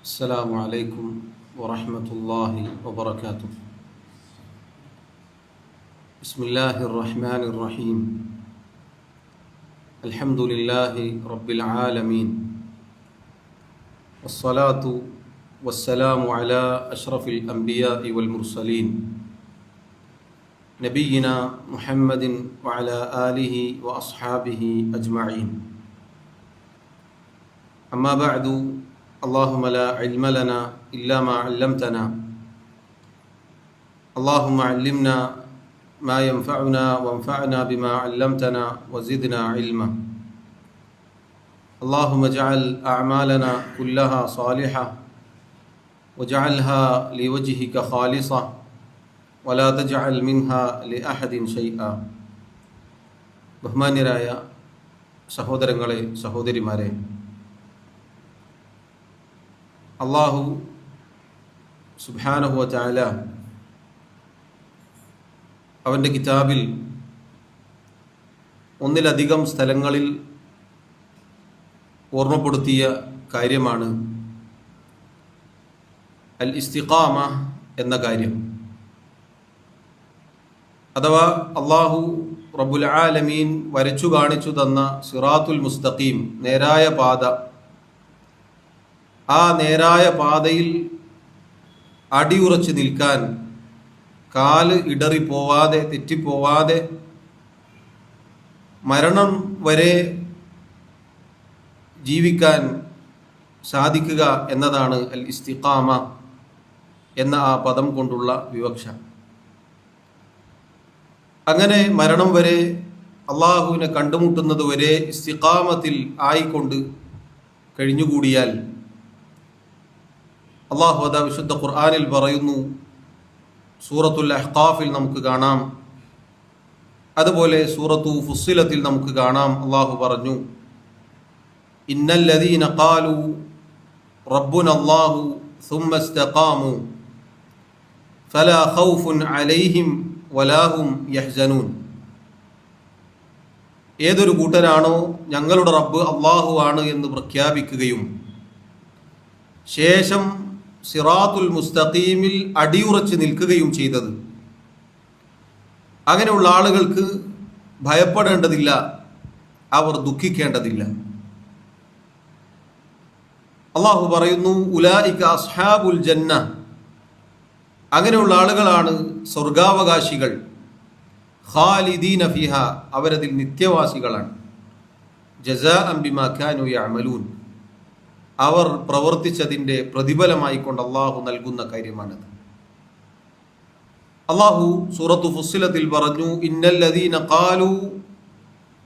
السلام عليكم ورحمة الله وبركاته. بسم الله الرحمن الرحيم. الحمد لله رب العالمين، والصلاة والسلام على أشرف الأنبياء والمرسلين نبينا محمد وعلى آله وأصحابه أجمعين. أما بعد، اللهم لا علم لنا إلا ما علمتنا، اللهم علمنا ما ينفعنا وانفعنا بما علمتنا وزدنا علما. اللهم اجعل أعمالنا كلها صالحة واجعلها لوجهك خالصة ولا تجعل منها لأحد شيئا. ബഹുമാന്യരായ സഹോദരങ്ങളെ, സഹോദരിമാരെ, അല്ലാഹു സുബ്ഹാനഹു വ തആല അവൻ്റെ കിതാബിൽ ഒന്നിലധികം സ്ഥലങ്ങളിൽ ഓർമ്മപ്പെടുത്തിയ കാര്യമാണ് അൽ ഇസ്തിഖാമ എന്ന കാര്യം. അഥവാ അല്ലാഹു റബ്ബുൽ ആലമീൻ വരച്ചു കാണിച്ചു തന്ന സിറാത്തുൽ മുസ്തഖീം, നേരായ പാത, ആ നേരായ പാതയിൽ അടിയുറച്ച് നിൽക്കാൻ, കാല് ഇടറിപ്പോവാതെ തെറ്റിപ്പോവാതെ മരണം വരെ ജീവിക്കാൻ സാധിക്കുക എന്നതാണ് അൽ ഇസ്തിഖാമ എന്ന ആ പദം കൊണ്ടുള്ള വിവക്ഷ. അങ്ങനെ മരണം വരെ അള്ളാഹുവിനെ കണ്ടുമുട്ടുന്നത് വരെ ഇസ്തിഖാമത്തിൽ ആയിക്കൊണ്ട് കഴിഞ്ഞുകൂടിയാൽ അള്ളാഹു അതാ വിശുദ്ധ ഖുർആനിൽ പറയുന്നു. സൂറത്തുൽ അഹ്ഖാഫിൽ നമുക്ക് കാണാം, അതുപോലെ സൂറത്തു ഫുസ്സിലത്തിൽ നമുക്ക് കാണാം. അള്ളാഹു പറഞ്ഞു, ഇന്നല്ലദീന ഖാലു റബ്ബുനല്ലാഹു സുമ്മ ഇസ്തഖാമു ഫലാ ഖൗഫുൻ അലൈഹിം വലാ ഹും യഹ്സനൂൻ. ഏതൊരു കൂട്ടരാണോ ഞങ്ങളുടെ റബ്ബ് അള്ളാഹു ആണ് എന്ന് പ്രഖ്യാപിക്കുകയും ശേഷം സിറാത്തുൽ മുസ്തഖീമിൽ അടിയുറച്ച് നിൽക്കുകയും ചെയ്തത്, അങ്ങനെയുള്ള ആളുകൾക്ക് ഭയപ്പെടേണ്ടതില്ല, അവർ ദുഃഖിക്കേണ്ടതില്ല. അള്ളാഹു പറയുന്നു, ഉലായിക അസ്ഹാബുൽ ജന്ന, അങ്ങനെയുള്ള ആളുകളാണ് സ്വർഗാവകാശികൾ. ഖാലിദീന ഫിഹ, അവരതിൽ നിത്യവാസികളാണ്. ജസാഅൻ ബിമാ കാനൂ യഅമലൂൻ, അവർ പ്രവർത്തിച്ചതിൻ്റെ പ്രതിഫലമായിക്കൊണ്ട് അള്ളാഹു നൽകുന്ന കാര്യമാണത്. അള്ളാഹു സൂറത്തു ഫുസ്സിലത്തിൽ പറഞ്ഞു, ഇന്നല്ലദീന ഖാലു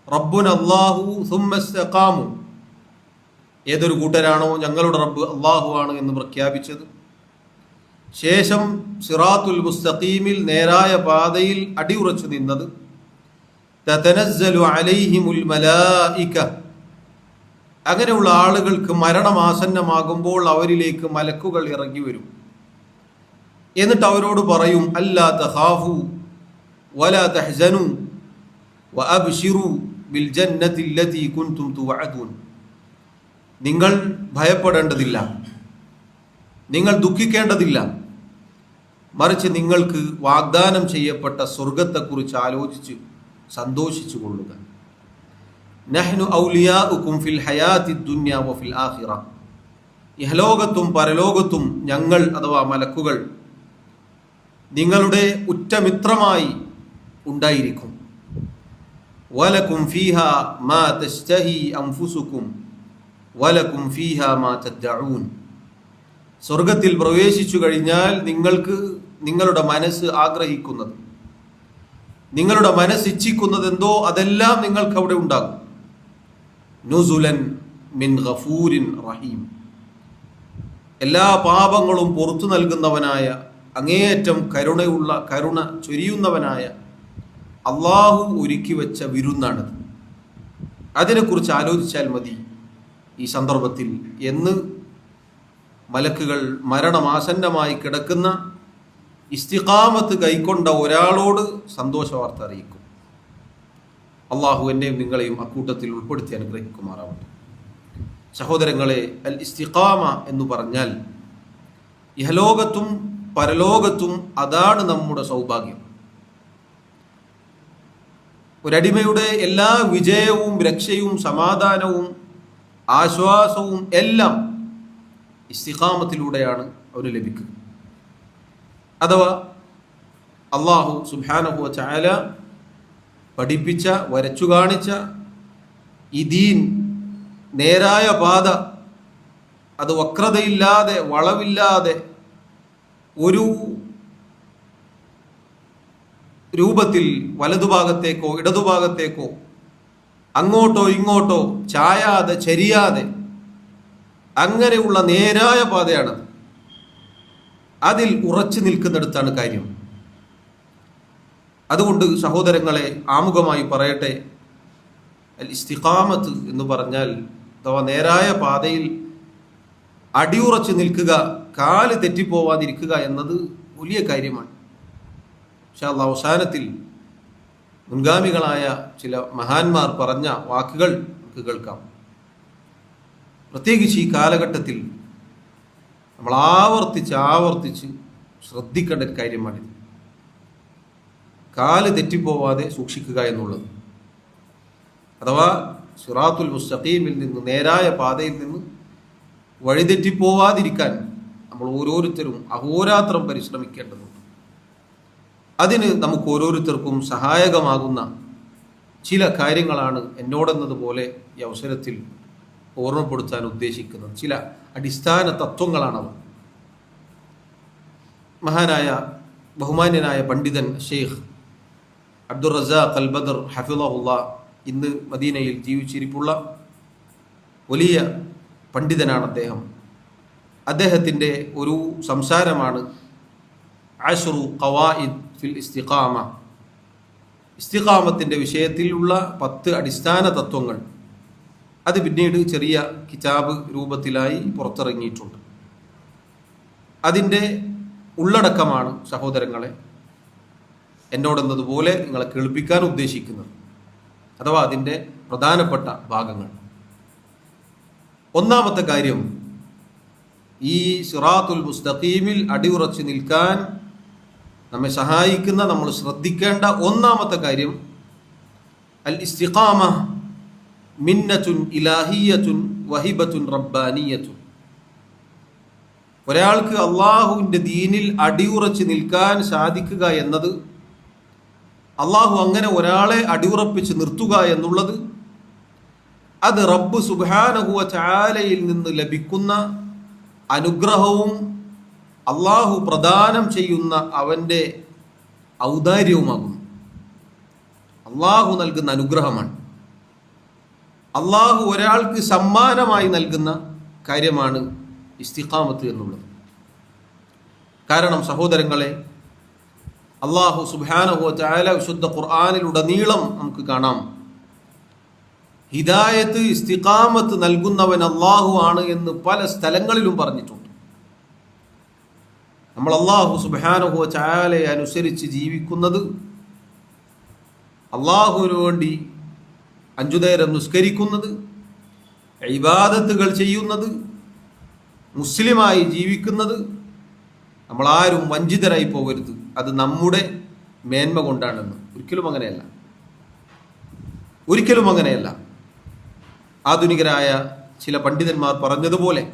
റബ്ബുനല്ലാഹു സുമ്മ ഇസ്തഖാമു, ഏതൊരു കൂട്ടരാണോ ഞങ്ങളുടെ റബ്ബ് അള്ളാഹു ആണ് എന്ന് പ്രഖ്യാപിച്ചത്, ശേഷം സിറാത്തുൽ മുസ്തഖീമിൽ നേരായ പാതയിൽ അടിയുറച്ചു നിന്നത്, തതനസ്സലു അലൈഹിമുൽ മലായിക, അങ്ങനെയുള്ള ആളുകൾക്ക് മരണമാസന്നമാകുമ്പോൾ അവരിലേക്ക് മലക്കുകൾ ഇറങ്ങി വരും. എന്നിട്ട് അവരോട് പറയും, അല്ലാ തഖാഫു വലാ തഹ്സനു വഅബ്ശിറു ബിൽ ജന്നത്തി അല്ലതി കുൻതും തുഅദൂൻ, നിങ്ങൾ ഭയപ്പെടേണ്ടതില്ല, നിങ്ങൾ ദുഃഖിക്കേണ്ടതില്ല, മറിച്ച് നിങ്ങൾക്ക് വാഗ്ദാനം ചെയ്യപ്പെട്ട സ്വർഗത്തെക്കുറിച്ച് ആലോചിച്ച് സന്തോഷിച്ചു കൊള്ളുക. നഹ്നു ഔലിയാഉകും ഫിൽ ഹയാത്തി ദുനിയ വഫിൽ ആഖിറ, ഇഹലോകത്തും പരലോകത്തും ഞങ്ങൾ അഥവാ മലക്കുകൾ നിങ്ങളുടെ ഉറ്റമിത്രമായി ഉണ്ടായിരിക്കും. വലകും ഫീഹാ മാ തസ്തഹി അൻഫുസുകും വലകും ഫീഹാ മാ തദ്ദഊൻ, സ്വർഗത്തിൽ പ്രവേശിച്ചു കഴിഞ്ഞാൽ നിങ്ങൾക്ക് നിങ്ങളുടെ മനസ്സ് ആഗ്രഹിക്കുന്നത്, നിങ്ങളുടെ മനസ്സ് ഇച്ഛിക്കുന്നത് എന്തോ അതെല്ലാം നിങ്ങൾക്ക് അവിടെ ഉണ്ടാകും. നുസുലൻ മിൻ ഗഫൂരിൻ റഹീം, എല്ലാ പാപങ്ങളും പുറത്തു നൽകുന്നവനായ, അങ്ങേയറ്റം കരുണ ചൊരിയുന്നവനായ അള്ളാഹു ഒരുക്കി വെച്ച വിരുന്നാണത്. അതിനെക്കുറിച്ച് ആലോചിച്ചാൽ മതി ഈ സന്ദർഭത്തിൽ എന്ന് മലക്കുകൾ മരണമാസന്നമായി കിടക്കുന്ന ഇസ്തിഖാമത്ത് കൈക്കൊണ്ട ഒരാളോട് സന്തോഷ വാർത്ത അറിയിക്കും. അള്ളാഹു എന്നെയും നിങ്ങളെയും അക്കൂട്ടത്തിൽ ഉൾപ്പെടുത്തി അനുഗ്രഹിക്കുമാറാവട്ടെ. സഹോദരങ്ങളെ, അൽ ഇസ്തിഖാമ എന്ന് പറഞ്ഞാൽ ഇഹലോകത്തും പരലോകത്തും അതാണ് നമ്മുടെ സൗഭാഗ്യം. ഒരടിമയുടെ എല്ലാ വിജയവും രക്ഷയും സമാധാനവും ആശ്വാസവും എല്ലാം ഇസ്തിഖാമത്തിലൂടെയാണ് അവന് ലഭിക്കുക. അഥവാ അല്ലാഹു സുബ്ഹാനഹു വ തആല പഠിപ്പിച്ച, വരച്ചു കാണിച്ച ഈ ദീൻ, നേരായ പാത, അത് വക്രതയില്ലാതെ വളവില്ലാതെ ഒരു രൂപത്തിൽ വലതുഭാഗത്തേക്കോ ഇടതുഭാഗത്തേക്കോ അങ്ങോട്ടോ ഇങ്ങോട്ടോ ചായാതെ ചരിയാതെ അങ്ങനെയുള്ള നേരായ പാതയാണത്. അതിൽ ഉറച്ചു നിൽക്കുന്നിടത്താണ് കാര്യം. അതുകൊണ്ട് സഹോദരങ്ങളെ, ആമുഖമായി പറയട്ടെ, അൽ ഇസ്തിഖാമത്ത് എന്ന് പറഞ്ഞാൽ അഥവാ നേരായ പാതയിൽ അടിയുറച്ചു നിൽക്കുക, കാല് തെറ്റിപ്പോവാതിരിക്കുക എന്നത് വലിയ കാര്യമാണ്. ഇൻഷാ അല്ലാഹ് അവസാനത്തിൽ മുൻഗാമികളായ ചില മഹാന്മാർ പറഞ്ഞ വാക്കുകൾ നമുക്ക് കേൾക്കാം. പ്രത്യേകിച്ച് ഈ കാലഘട്ടത്തിൽ നമ്മൾ ആവർത്തിച്ച് ശ്രദ്ധിക്കേണ്ട ഒരു കാര്യമാണിത്. കാല് തെറ്റിപ്പോവാതെ സൂക്ഷിക്കുക എന്നുള്ളത്, അഥവാ സിറാത്തുൽ മുസ്തഖീമിൽ നിന്ന്, നേരായ പാതയിൽ നിന്ന് വഴിതെറ്റിപ്പോവാതിരിക്കാൻ നമ്മൾ ഓരോരുത്തരും അഹോരാത്രം പരിശ്രമിക്കേണ്ടതുണ്ട്. അതിന് നമുക്ക് ഓരോരുത്തർക്കും സഹായകമാകുന്ന ചില കാര്യങ്ങളാണ് എന്നോടെന്നതുപോലെ ഈ അവസരത്തിൽ ഓർമ്മപ്പെടുത്താൻ ഉദ്ദേശിക്കുന്നത്. ചില അടിസ്ഥാന തത്വങ്ങളാണവ. മഹാനായ ബഹുമാന്യനായ പണ്ഡിതൻ ഷെയ്ഖ് അബ്ദുർ റസാഖ് അൽ ബദർ ഹഫിളഹുല്ലാ ഇന്ന് മദീനയിൽ ജീവിച്ചിരിപ്പുള്ള വലിയ പണ്ഡിതനാണ് അദ്ദേഹം. അദ്ദേഹത്തിൻ്റെ ഒരു സംസാരമാണ് അശ്റു ഖവായിദ് ഫിൽ ഇസ്തിഖാമ, ഇസ്തിഖാമത്തിൻ്റെ വിഷയത്തിലുള്ള 10 അടിസ്ഥാന തത്വങ്ങൾ. അത് പിന്നീട് ചെറിയ കിതാബ് രൂപത്തിലായി പുറത്തിറങ്ങിയിട്ടുണ്ട്. അതിൻ്റെ ഉള്ളടക്കമാണ് സഹോദരങ്ങളെ എന്നോടെന്നതുപോലെ നിങ്ങളെ കേൾപ്പിക്കാൻ ഉദ്ദേശിക്കുന്നത്, അഥവാ അതിൻ്റെ പ്രധാനപ്പെട്ട ഭാഗങ്ങൾ. ഒന്നാമത്തെ കാര്യം, ഈ സിറാത്തുൽ മുസ്തഖീമിൽ അടിയുറച്ച് നിൽക്കാൻ നമ്മെ സഹായിക്കുന്ന, നമ്മൾ ശ്രദ്ധിക്കേണ്ട ഒന്നാമത്തെ കാര്യം, അൽ ഇസ്തിഖാമ മിന്നത്തുൻ ഇലാഹിയത്തുൻ വഹിബത്തുൻ റബ്ബാനിയത്തുൻ. ഒരാൾക്ക് അള്ളാഹുവിൻ്റെ ദീനിൽ അടിയുറച്ച് നിൽക്കാൻ സാധിക്കുക എന്നത്, അള്ളാഹു അങ്ങനെ ഒരാളെ അടിയുറപ്പിച്ച് നിർത്തുക എന്നുള്ളത്, അത് റബ്ബ് സുബ്ഹാനഹു വ തആലയിൽ നിന്ന് ലഭിക്കുന്ന അനുഗ്രഹവും അള്ളാഹു പ്രദാനം ചെയ്യുന്ന അവൻ്റെ ഔദാര്യവുമാകുന്നു. അള്ളാഹു നൽകുന്ന അനുഗ്രഹമാണ്. അള്ളാഹു ഒരാൾക്ക് സമ്മാനമായി നൽകുന്ന കാര്യമാണ് ഇസ്തിഖാമത്ത് എന്നുള്ളത്. കാരണം സഹോദരങ്ങളെ, അള്ളാഹു സുബ്ഹാനഹു വ തആല വിശുദ്ധ ഖുർആനിലുടനീളം നമുക്ക് കാണാം, ഹിദായത്ത്, ഇസ്തിഖാമത്ത് നൽകുന്നവൻ അള്ളാഹു ആണ് എന്ന് പല സ്ഥലങ്ങളിലും പറഞ്ഞിട്ടുണ്ട്. നമ്മൾ അള്ളാഹു സുബ്ഹാനഹു വ തആലയെ അനുസരിച്ച് ജീവിക്കുന്നത്, അള്ളാഹുവിന് വേണ്ടി 5 നേരം നിസ്കരിക്കുന്നത്, ഇബാദത്തുകൾ ചെയ്യുന്നത്, മുസ്ലിമായി ജീവിക്കുന്നത്, നമ്മളാരും വഞ്ചിതരായി പോകരുത്, അത് നമ്മുടെ മേന്മ കൊണ്ടാണെന്ന്. ഒരിക്കലും അങ്ങനെയല്ല. ആധുനികരായ ചില പണ്ഡിതന്മാർ പറഞ്ഞതുപോലെ,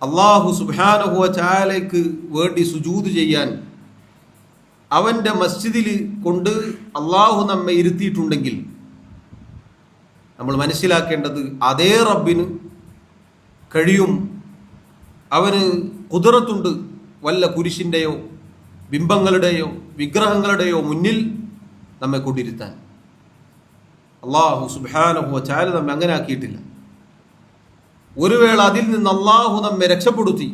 അള്ളാഹു സുബ്ഹാനഹു വ തആലയ്ക്ക് വേണ്ടി സുജൂദ് ചെയ്യാൻ അവൻ്റെ മസ്ജിദിൽ കൊണ്ട് അള്ളാഹു നമ്മെ ഇരുത്തിയിട്ടുണ്ടെങ്കിൽ നമ്മൾ മനസ്സിലാക്കേണ്ടത്, അതേ റബ്ബിന് കഴിയും, അവന് ഖുദ്റത്തുണ്ട്, വല്ല കുരിശിൻ്റെയോ ബിംബങ്ങളുടെയോ വിഗ്രഹങ്ങളുടെയോ മുന്നിൽ നമ്മെ കൊണ്ടിരുത്താൻ. അള്ളാഹു സുബ്ഹാനഹു വ തആല നമ്മെ അങ്ങനെ ആക്കിയിട്ടില്ല. ഒരു വേള അതിൽ നിന്ന് അള്ളാഹു നമ്മെ രക്ഷപ്പെടുത്തി,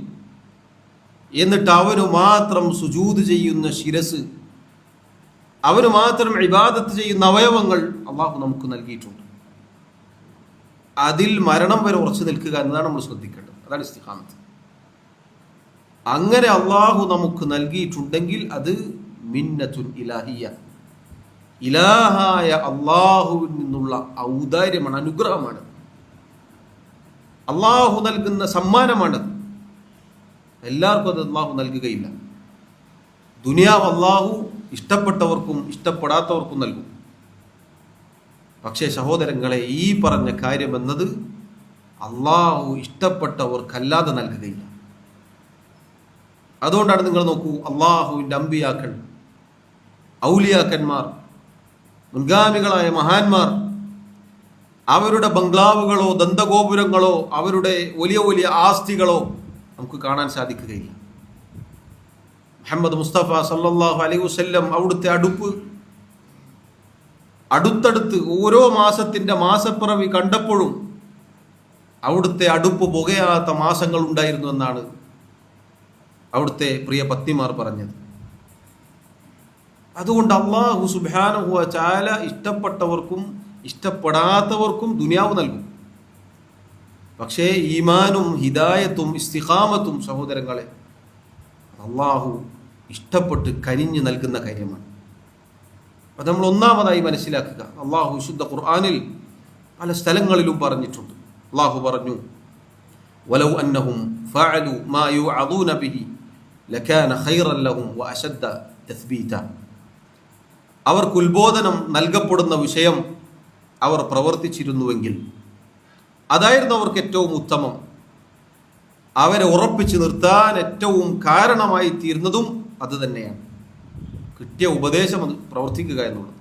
എന്നിട്ട് അവന് മാത്രം സുജൂദ് ചെയ്യുന്ന ശിരസ്, അവന് മാത്രം ഇബാദത്ത് ചെയ്യുന്ന അവയവങ്ങൾ അള്ളാഹു നമുക്ക് നൽകിയിട്ടുണ്ട്. അതിൽ മരണം വരെ ഉറച്ചു നിൽക്കുക എന്നതാണ് നമ്മൾ ശ്രദ്ധിക്കേണ്ടത്. അതാണ് ഇസ്തിഖാമത്ത്. അങ്ങനെ അള്ളാഹു നമുക്ക് നൽകിയിട്ടുണ്ടെങ്കിൽ അത് മിന്നത്തുൻ ഇലാഹിയ, ഇലാഹായ അള്ളാഹുവിൽ നിന്നുള്ള ഔദാര്യമാണ്, അനുഗ്രഹമാണ്. അള്ളാഹു നൽകുന്ന സമ്മാനമാണത്. എല്ലാവർക്കും അത് അള്ളാഹു നൽകുകയില്ല. ദുനിയാവ് അള്ളാഹു ഇഷ്ടപ്പെട്ടവർക്കും ഇഷ്ടപ്പെടാത്തവർക്കും നൽകും. പക്ഷേ സഹോദരങ്ങളെ, ഈ പറഞ്ഞ കാര്യം എന്നത് അള്ളാഹു ഇഷ്ടപ്പെട്ടവർക്കല്ലാതെ നൽകുകയില്ല. അതുകൊണ്ടാണ് നിങ്ങൾ നോക്കൂ, അള്ളാഹുവിൻ്റെ അമ്പിയാക്കൾ, ഔലിയാക്കന്മാർ, മുൻഗാമികളായ മഹാന്മാർ, അവരുടെ ബംഗ്ലാവുകളോ ദന്തഗോപുരങ്ങളോ അവരുടെ വലിയ വലിയ ആസ്തികളോ നമുക്ക് കാണാൻ സാധിക്കുകയില്ല. മുഹമ്മദ് മുസ്തഫ സല്ലല്ലാഹു അലൈഹി വസല്ലം അവിടുത്തെ അടുത്തടുത്ത് ഓരോ മാസത്തിൻ്റെ മാസപ്പിറവി കണ്ടപ്പോഴും അവിടുത്തെ അടുപ്പ് പുകയാത്ത മാസങ്ങൾ ഉണ്ടായിരുന്നു എന്നാണ് അവിടുത്തെ പ്രിയ പത്നിമാർ പറഞ്ഞത്. അതുകൊണ്ട് അല്ലാഹു സുബ്ഹാനഹു വ തആല ഇഷ്ടപ്പെട്ടവർക്കും ഇഷ്ടപ്പെടാത്തവർക്കും ദുനിയാവ് നൽകും. പക്ഷേ ഈമാനും ഹിദായത്തും ഇസ്തിഖാമത്തും സഹോദരങ്ങളെ അല്ലാഹു ഇഷ്ടപ്പെട്ട് കനിഞ്ഞു നൽകുന്ന കാര്യമാണ്. അത് നമ്മൾ ഒന്നാമതായി മനസ്സിലാക്കുക. അല്ലാഹു വിശുദ്ധ ഖുർആനിൽ പല സ്ഥലങ്ങളിലും പറഞ്ഞിട്ടുണ്ട്. അല്ലാഹു പറഞ്ഞു, വലൗ അന്നഹും ഫഅലു മാ യുഅദൂന ബിഹി ലകാന ഖൈറൻ ലഹും വഅശദ്ദ തസ്ബീത. അവർക്ക് ഉത്ബോധനം നൽകപ്പെടുന്ന വിഷയം അവർ പ്രവർത്തിച്ചിരുന്നുവെങ്കിൽ അതായിരുന്നു അവർക്ക് ഏറ്റവും ഉത്തമം. അവരെ ഉറപ്പിച്ചു നിർത്താൻ ഏറ്റവും കാരണമായി തീർന്നതും അത് തന്നെയാണ്. കിട്ടിയ ഉപദേശം അത് പ്രവർത്തിക്കുക എന്നുള്ളത്.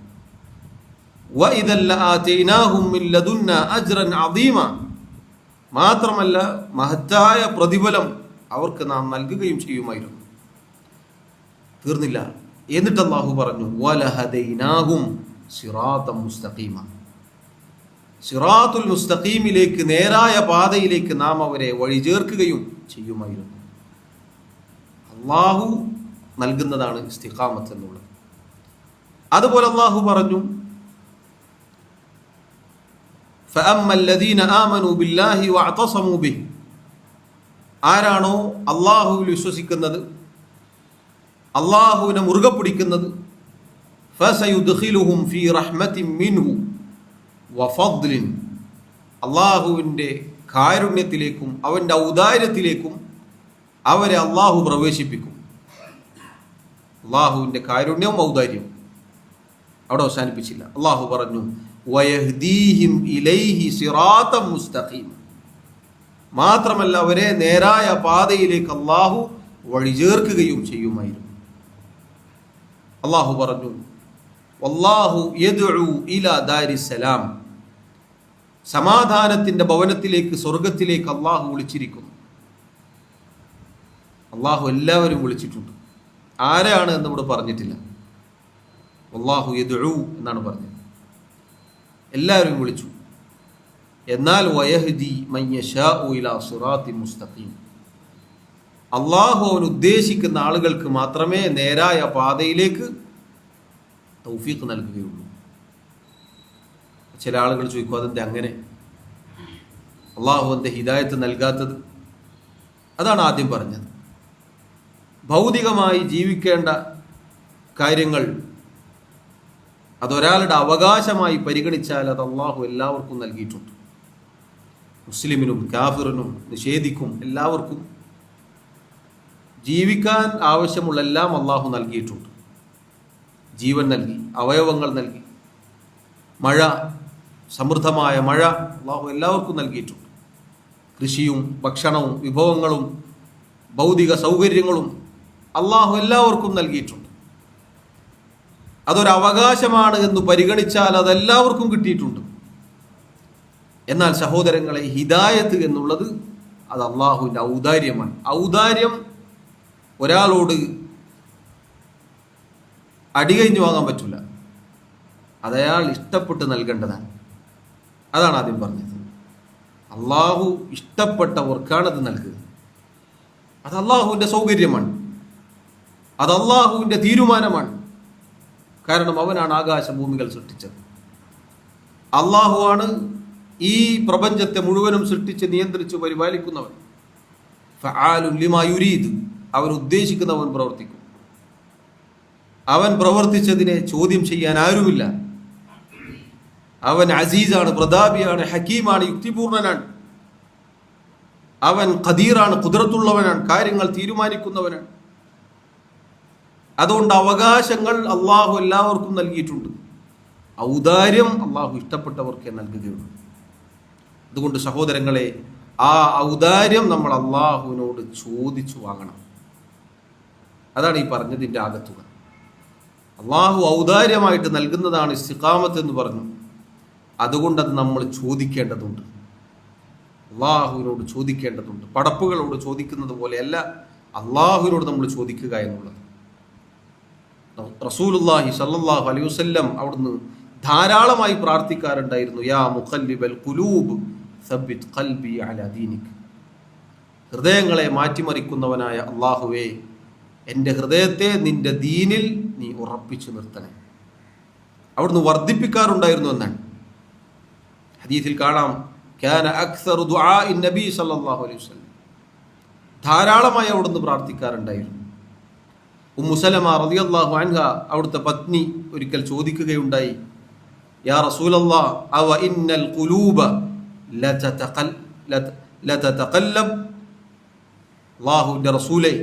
വഇദൻ ലആതൈനാഹും മിൻ ലദുന്നാ അജ്റൻ അദീമ. മാത്രമല്ല മഹത്തായ പ്രതിഫലം അവർക്ക് നാം നൽകുകയും ചെയ്യുമായിരുന്നു. തീർന്നില്ല. എന്നിട്ട് അല്ലാഹു പറഞ്ഞു, വലഹദൈനാഹും സിറാത്തൻ മുസ്തഖീമ. സിറാത്തുൽ മുസ്തഖീമിലേക്ക്, നേരായ പാതയിലേക്ക് നാം അവരെ വഴി ചേർക്കുകയും ചെയ്യുമായിരുന്നു. അല്ലാഹു നൽകുന്നതാണ് ഇസ്തിഖാമത്ത് എന്നുള്ളത്. അതുപോലെ അല്ലാഹു പറഞ്ഞു, فأما الذين آمنوا بالله واعتصموا به. ആരാണോ അല്ലാഹുവിൽ വിശ്വസിക്കുന്നത്, അല്ലാഹുവിനെ മുറുകെ പിടിക്കുന്നത്, فسيدخلهم في رحمة منه وفضل. അല്ലാഹുവിൻ്റെ കാരുണ്യത്തിലേക്കും അവൻ്റെ ഔദാര്യത്തിലേക്കും അവരെ അല്ലാഹു പ്രവേശിപ്പിക്കും. അല്ലാഹുവിൻ്റെ കാരുണ്യവും ഔദാര്യവും അവിടെ അവസാനിപ്പിച്ചില്ല. അല്ലാഹു പറഞ്ഞു, വയഹ്ദീഹിം ഇലൈഹി സിറാത്തൻ മുസ്തഖീമ. മാത്രമല്ല അവരെ നേരായ പാതയിലേക്ക് അല്ലാഹു വഴി ചേർക്കുകയും ചെയ്യുമായിരുന്നു. അല്ലാഹു പറഞ്ഞു, വല്ലാഹു യദ്ഉ ഇലാ ദാരിസ്സലാം. സമാധാനത്തിൻ്റെ ഭവനത്തിലേക്ക്, സ്വർഗത്തിലേക്ക് അല്ലാഹു വിളിച്ചിരിക്കുന്നു. അല്ലാഹു എല്ലാവരും വിളിച്ചിട്ടുണ്ട്. ആരാണ് എന്ന് ഇവിടെ പറഞ്ഞിട്ടില്ല. വല്ലാഹു യദ്ഉ എന്നാണ് പറഞ്ഞത്. എല്ലാവരും വിളിച്ചു. എന്നാൽ വയഹ്ദി മൻ യശാഉ ഇലാ സിറാത്തിൻ മുസ്തഖീം. അല്ലാഹു അവൻ ഉദ്ദേശിക്കുന്ന ആളുകൾക്ക് മാത്രമേ നേരായ പാതയിലേക്ക് തൗഫീഖ് നൽകുകയുള്ളൂ. ചില ആളുകൾ ചോദിക്കും, അതെന്താ അങ്ങനെ? അല്ലാഹു എൻ്റെ ഹിദായത്ത് നൽകാത്തത്? അതാണ് ആദ്യം പറഞ്ഞത്. ഭൗതികമായി ജീവിക്കേണ്ട കാര്യങ്ങൾ അതൊരാളുടെ അവകാശമായി പരിഗണിച്ചാൽ അത് അല്ലാഹു എല്ലാവർക്കും നൽകിയിട്ടുണ്ട്. മുസ്ലിമിനും കാഫിറിനും നിഷേധിക്കും എല്ലാവർക്കും ജീവിക്കാൻ ആവശ്യമുള്ള എല്ലാം അല്ലാഹു നൽകിയിട്ടുണ്ട്. ജീവൻ നൽകി, അവയവങ്ങൾ നൽകി, മഴ, സമൃദ്ധമായ മഴ അല്ലാഹു എല്ലാവർക്കും നൽകിയിട്ടുണ്ട്. കൃഷിയും ഭക്ഷണവും വിഭവങ്ങളും ഭൗതിക സൗകര്യങ്ങളും അല്ലാഹു എല്ലാവർക്കും നൽകിയിട്ടുണ്ട്. അതൊരവകാശമാണ് എന്ന് പരിഗണിച്ചാൽ അതെല്ലാവർക്കും കിട്ടിയിട്ടുണ്ട്. എന്നാൽ സഹോദരങ്ങളെ, ഹിദായത്ത് എന്നുള്ളത് അത് അല്ലാഹുവിൻ്റെ ഔദാര്യമാണ്. ഔദാര്യം ഒരാളോട് അടികഴിഞ്ഞു വാങ്ങാൻ പറ്റില്ല. അതയാൾ ഇഷ്ടപ്പെട്ട് നൽകേണ്ടതാണ്. അതാണ് ആദ്യം പറഞ്ഞത്. അല്ലാഹു ഇഷ്ടപ്പെട്ടവർക്കാണ് അത് നൽകുക. അത് അല്ലാഹുവിൻ്റെ സൗകര്യമാണ്, അത് അല്ലാഹുവിൻ്റെ തീരുമാനമാണ്. കാരണം അവനാണ് ആകാശഭൂമികൾ സൃഷ്ടിച്ചത്. അല്ലാഹുവാണ് ഈ പ്രപഞ്ചത്തെ മുഴുവനും സൃഷ്ടിച്ച് നിയന്ത്രിച്ച് പരിപാലിക്കുന്നവൻ. ഫആലുൻ ലിമാ യുരീദ്. അവൻ ഉദ്ദേശിക്കുന്നവൻ പ്രവർത്തിക്കും. അവൻ പ്രവർത്തിച്ചതിനെ ചോദ്യം ചെയ്യാൻ ആരുമില്ല. അവൻ അസീസാണ്, പ്രതാപിയാണ്, ഹക്കീമാണ്, യുക്തിപൂർണനാണ്. അവൻ ഖദീറാണ്, ഖുദ്റത്തുള്ളവനാണ്, കാര്യങ്ങൾ തീരുമാനിക്കുന്നവനാണ്. അതുകൊണ്ട് അവകാശങ്ങൾ അള്ളാഹു എല്ലാവർക്കും നൽകിയിട്ടുണ്ട്. ഔദാര്യം അള്ളാഹു ഇഷ്ടപ്പെട്ടവർക്കേ നൽകുകയുള്ളൂ. അതുകൊണ്ട് സഹോദരങ്ങളെ, ആ ഔദാര്യം നമ്മൾ അള്ളാഹുവിനോട് ചോദിച്ചു വാങ്ങണം. അതാണ് ഈ പറഞ്ഞതിൻ്റെ ആകത്തുക. അള്ളാഹു ഔദാര്യമായിട്ട് നൽകുന്നതാണ് ഇസ്തിഖാമത്ത് എന്ന് പറഞ്ഞു. അതുകൊണ്ട് അത് നമ്മൾ ചോദിക്കേണ്ടതുണ്ട്, അള്ളാഹുവിനോട് ചോദിക്കേണ്ടതുണ്ട്. പടപ്പുകളോട് ചോദിക്കുന്നത് പോലെയല്ല അള്ളാഹുവിനോട് നമ്മൾ ചോദിക്കുക എന്നുള്ളത്. റസൂലുള്ളാഹി സ്വല്ലല്ലാഹു അലൈഹി വസല്ലം അവിടുന്ന് ധാരാളമായി പ്രാർത്ഥിക്കാറുണ്ടായിരുന്നു. യാ മുഖല്ലിബൽ ഖുലൂബ് സബ്ബിത് ഖൽബി അലാ ദീനിക്. ഹൃദയങ്ങളെ മാറ്റിമറിക്കുന്നവനായ അള്ളാഹുവേ, എൻ്റെ ഹൃദയത്തെ നിന്റെ ദീനിൽ നീ ഉറപ്പിച്ചു നിർത്തണേ. അവിടുന്ന് വർദ്ധിപ്പിക്കാറുണ്ടായിരുന്നു എന്നാണ് ഹദീസിൽ കാണാം. കാന അക്സറു ദുആഇ നബി സല്ലല്ലാഹു അലൈഹി വസല്ലം. ധാരാളമായി അവിടുന്ന് പ്രാർത്ഥിക്കാറുണ്ടായിരുന്നു. ഉമ്മു സലമ റളിയല്ലാഹു അൻഹ അവിടുത്തെ പത്നി ഒരിക്കൽ ചോദിക്കുകയുണ്ടായി, യാ റസൂലല്ലാഹ് അവ ഇന്നൽ ഖുലൂബ ലതതഖല്ലബ്. അല്ലാഹുവിൻ്റെ റസൂലേ,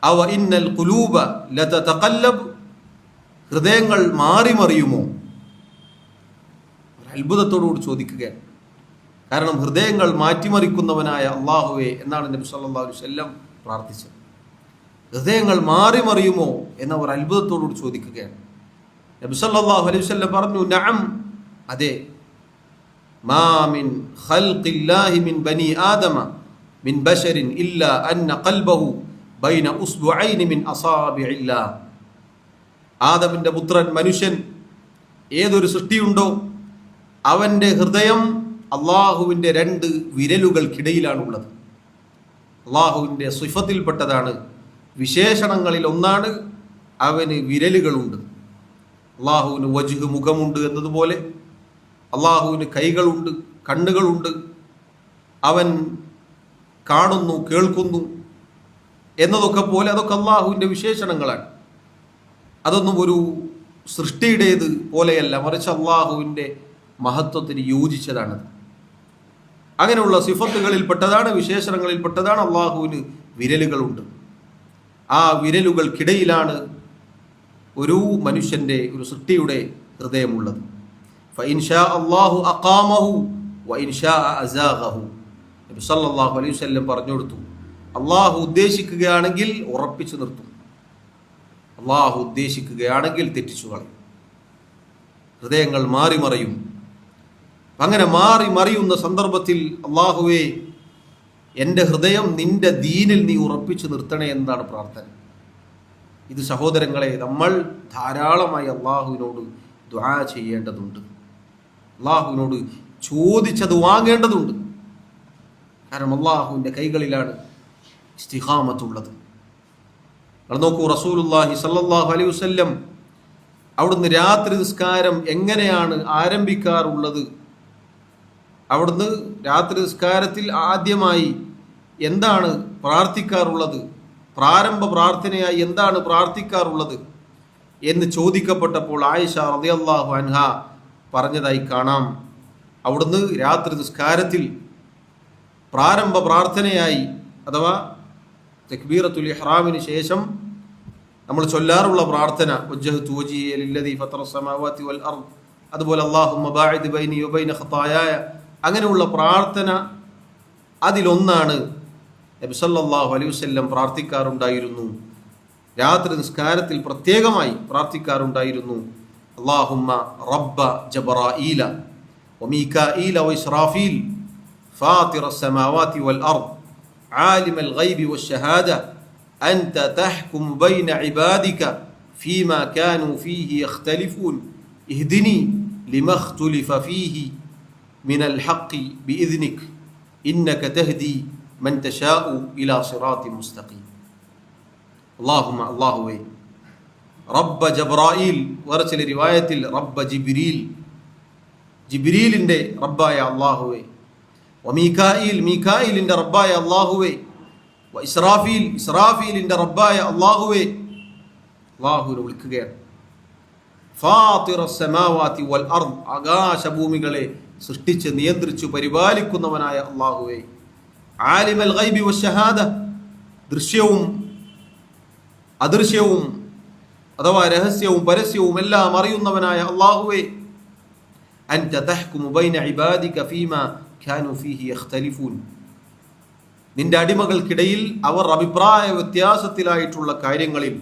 അവ ഇന്നൽ ഖുലൂബ ലതതഖല്ലബ്. ഹൃദയങ്ങൾ മാറി മറിയുമോ? അത്ഭുതത്തോടുകൂടി ചോദിക്കുകയാണ്. കാരണം ഹൃദയങ്ങൾ മാറ്റിമറിക്കുന്നവനായ അള്ളാഹുവേ എന്നാണ് നബി സല്ലല്ലാഹു അലൈഹി വസല്ലം പ്രാർത്ഥിച്ചത്. ഹൃദയങ്ങൾ മാറി മറിയുമോ എന്നവർ അത്ഭുതത്തോടുകൂടി ചോദിക്കുകയാണ്. നബി സല്ലല്ലാഹു അലൈഹി വസല്ലം പറഞ്ഞു, നഅം, അതെ. മാ മിൻ ഖൽഖില്ലാഹി മിൻ ബനി ആദമ മിൻ ബശരിൻ ഇല്ലാ അന്ന ഖൽബഹു ബൈന ഉസ്ബുഐനി മിൻ അസാബിഇല്ലാഹ്. ആദമിന്റെ പുത്രൻ മനുഷ്യൻ ഏതൊരു സൃഷ്ടിയുണ്ടോ അവന്റെ ഹൃദയം അള്ളാഹുവിൻ്റെ 2 വിരലുകൾക്കിടയിലാണുള്ളത്. അള്ളാഹുവിൻ്റെ സിഫത്തിൽപ്പെട്ടതാണ്, വിശേഷണങ്ങളിൽ ഒന്നാണ് അവന് വിരലുകളുണ്ട്. അള്ളാഹുവിന് വജ്ഹ്, മുഖമുണ്ട് എന്നതുപോലെ അള്ളാഹുവിന് കൈകളുണ്ട്, കണ്ണുകളുണ്ട്, അവൻ കാണുന്നു, കേൾക്കുന്നു എന്നതൊക്കെ പോലെ അതൊക്കെ അള്ളാഹുവിൻ്റെ വിശേഷണങ്ങളാണ്. അതൊന്നും ഒരു സൃഷ്ടിയുടേത് പോലെയല്ല, മറിച്ച് അള്ളാഹുവിൻ്റെ മഹത്വത്തിന് യോജിച്ചതാണത്. അങ്ങനെയുള്ള സിഫത്തുകളിൽപ്പെട്ടതാണ്, വിശേഷണങ്ങളിൽപ്പെട്ടതാണ് അള്ളാഹുവിന് വിരലുകളുണ്ട്. ആ വിരലുകൾക്കിടയിലാണ് ഒരു മനുഷ്യൻ്റെ, ഒരു സൃഷ്ടിയുടെ ഹൃദയമുള്ളത്. ഫഇൻ ഷാ അല്ലാഹു അഖാമഹു വഇൻ ഷാ അസാഗഹു. നബി സല്ലല്ലാഹു അലൈഹി വസല്ലം പറഞ്ഞു കൊടുത്തു, അള്ളാഹു ഉദ്ദേശിക്കുകയാണെങ്കിൽ ഉറപ്പിച്ചു നിർത്തും, അള്ളാഹു ഉദ്ദേശിക്കുകയാണെങ്കിൽ തെറ്റിച്ചു കളയും. ഹൃദയങ്ങൾ മാറി മറിയും. അങ്ങനെ മാറി മറിയുന്ന സന്ദർഭത്തിൽ അള്ളാഹുവേ, എൻ്റെ ഹൃദയം നിന്റെ ദീനിൽ നീ ഉറപ്പിച്ചു നിർത്തണേ എന്നാണ് പ്രാർത്ഥന. ഇത് സഹോദരങ്ങളെ, നമ്മൾ ധാരാളമായി അള്ളാഹുവിനോട് ദുആ ചെയ്യേണ്ടതുണ്ട്, അള്ളാഹുവിനോട് ചോദിച്ചത് വാങ്ങേണ്ടതുണ്ട്. കാരണം അള്ളാഹുവിൻ്റെ കൈകളിലാണ് ഇസ്തിഖാമത്തുള്ളത്. നോക്കൂ, റസൂലുള്ളാഹി സ്വല്ലല്ലാഹു അലൈഹി വസല്ലം അവിടുന്ന് രാത്രി നിസ്കാരം എങ്ങനെയാണ് ആരംഭിക്കാറുള്ളത്? അവിടുന്ന് രാത്രി നിസ്കാരത്തിൽ ആദ്യമായി എന്താണ് പ്രാർത്ഥിക്കാറുള്ളത്, പ്രാരംഭ പ്രാർത്ഥനയായി എന്താണ് പ്രാർത്ഥിക്കാറുള്ളത് എന്ന് ചോദിക്കപ്പെട്ടപ്പോൾ ആയിഷ റളിയല്ലാഹു അൻഹ പറഞ്ഞതായി കാണാം. അവിടുന്ന് രാത്രി നിസ്കാരത്തിൽ പ്രാരംഭ പ്രാർത്ഥനയായി, അഥവാ തക്ബീറത്തുൽ ഇഹ്റാമിന് ശേഷം നമ്മൾ ചൊല്ലാറുള്ള പ്രാർത്ഥന, വജ്ജഹ്തു വജ്ഹിയ ലില്ലദീ ഫത്തറ സമാവാതി വൽ അർദ്, അതുപോലെ അല്ലാഹുമ്മ ബാഇദ് ബൈനി വബൈന ഖതായായ, അങ്ങനെയുള്ള പ്രാർത്ഥന അതിലൊന്നാണ് നബി സല്ലല്ലാഹു അലൈഹി വസല്ലം പ്രാർത്ഥിക്കാറുണ്ടായിരുന്നു. രാത്രി നിസ്കാരത്തിൽ പ്രത്യേകമായി പ്രാർത്ഥിക്കാറുണ്ടായിരുന്നു. അല്ലാഹുമ്മ റബ്ബ ജബ്രായീല വമീകാഈല വഇസ്റാഫീൽ ഫാത്തിറ السماوات والأرض عالم الغيب والشهادة أنت تحكم بين عبادك فيما كانوا فيه يختلفون اهدني لما اختلف فيه من الحق بإذنك إنك تهدي من تشاء إلى صراط مستقيم. اللهم الله رب جبرائيل ورسل رواية رب جبريل ജിബ്രീലിൻ്റെ റബ്ബായ അല്ലാഹുവേ, വമീകായിൽ മീകായിലിൻ്റെ റബ്ബായ അല്ലാഹുവേ, ഇസ്രാഫീൽ ഇസ്രാഫീലിൻ്റെ റബ്ബായ അല്ലാഹുവേ. അല്ലാഹുവിനെ വിളിക്കുകയാണ്. ഫാത്തിറ സമാവാതി വൽ അർദ്, ആകാശഭൂമികളെ സൃഷ്ടിച്ച് നിയന്ത്രിച്ചു പരിപാലിക്കുന്നവനായ അല്ലാഹുവേ. ആലിമൽ ഗൈബി വശഹാദ, ദൃശ്യവും അദൃശ്യവും അഥവാ രഹസ്യവും പരസ്യവും എല്ലാം അറിയുന്നവനായ അല്ലാഹുവേ, അൻത തഹ്കുമു ബൈന ഇബാദിക ഫീമാ കാനൂ ഫീഹി യഖ്തലിഫൂൻ, നിന്റെ അടിമകൾക്കിടയിൽ അവർ അഭിപ്രായ വ്യത്യാസത്തിലായിട്ടുള്ള കാര്യങ്ങളിൽ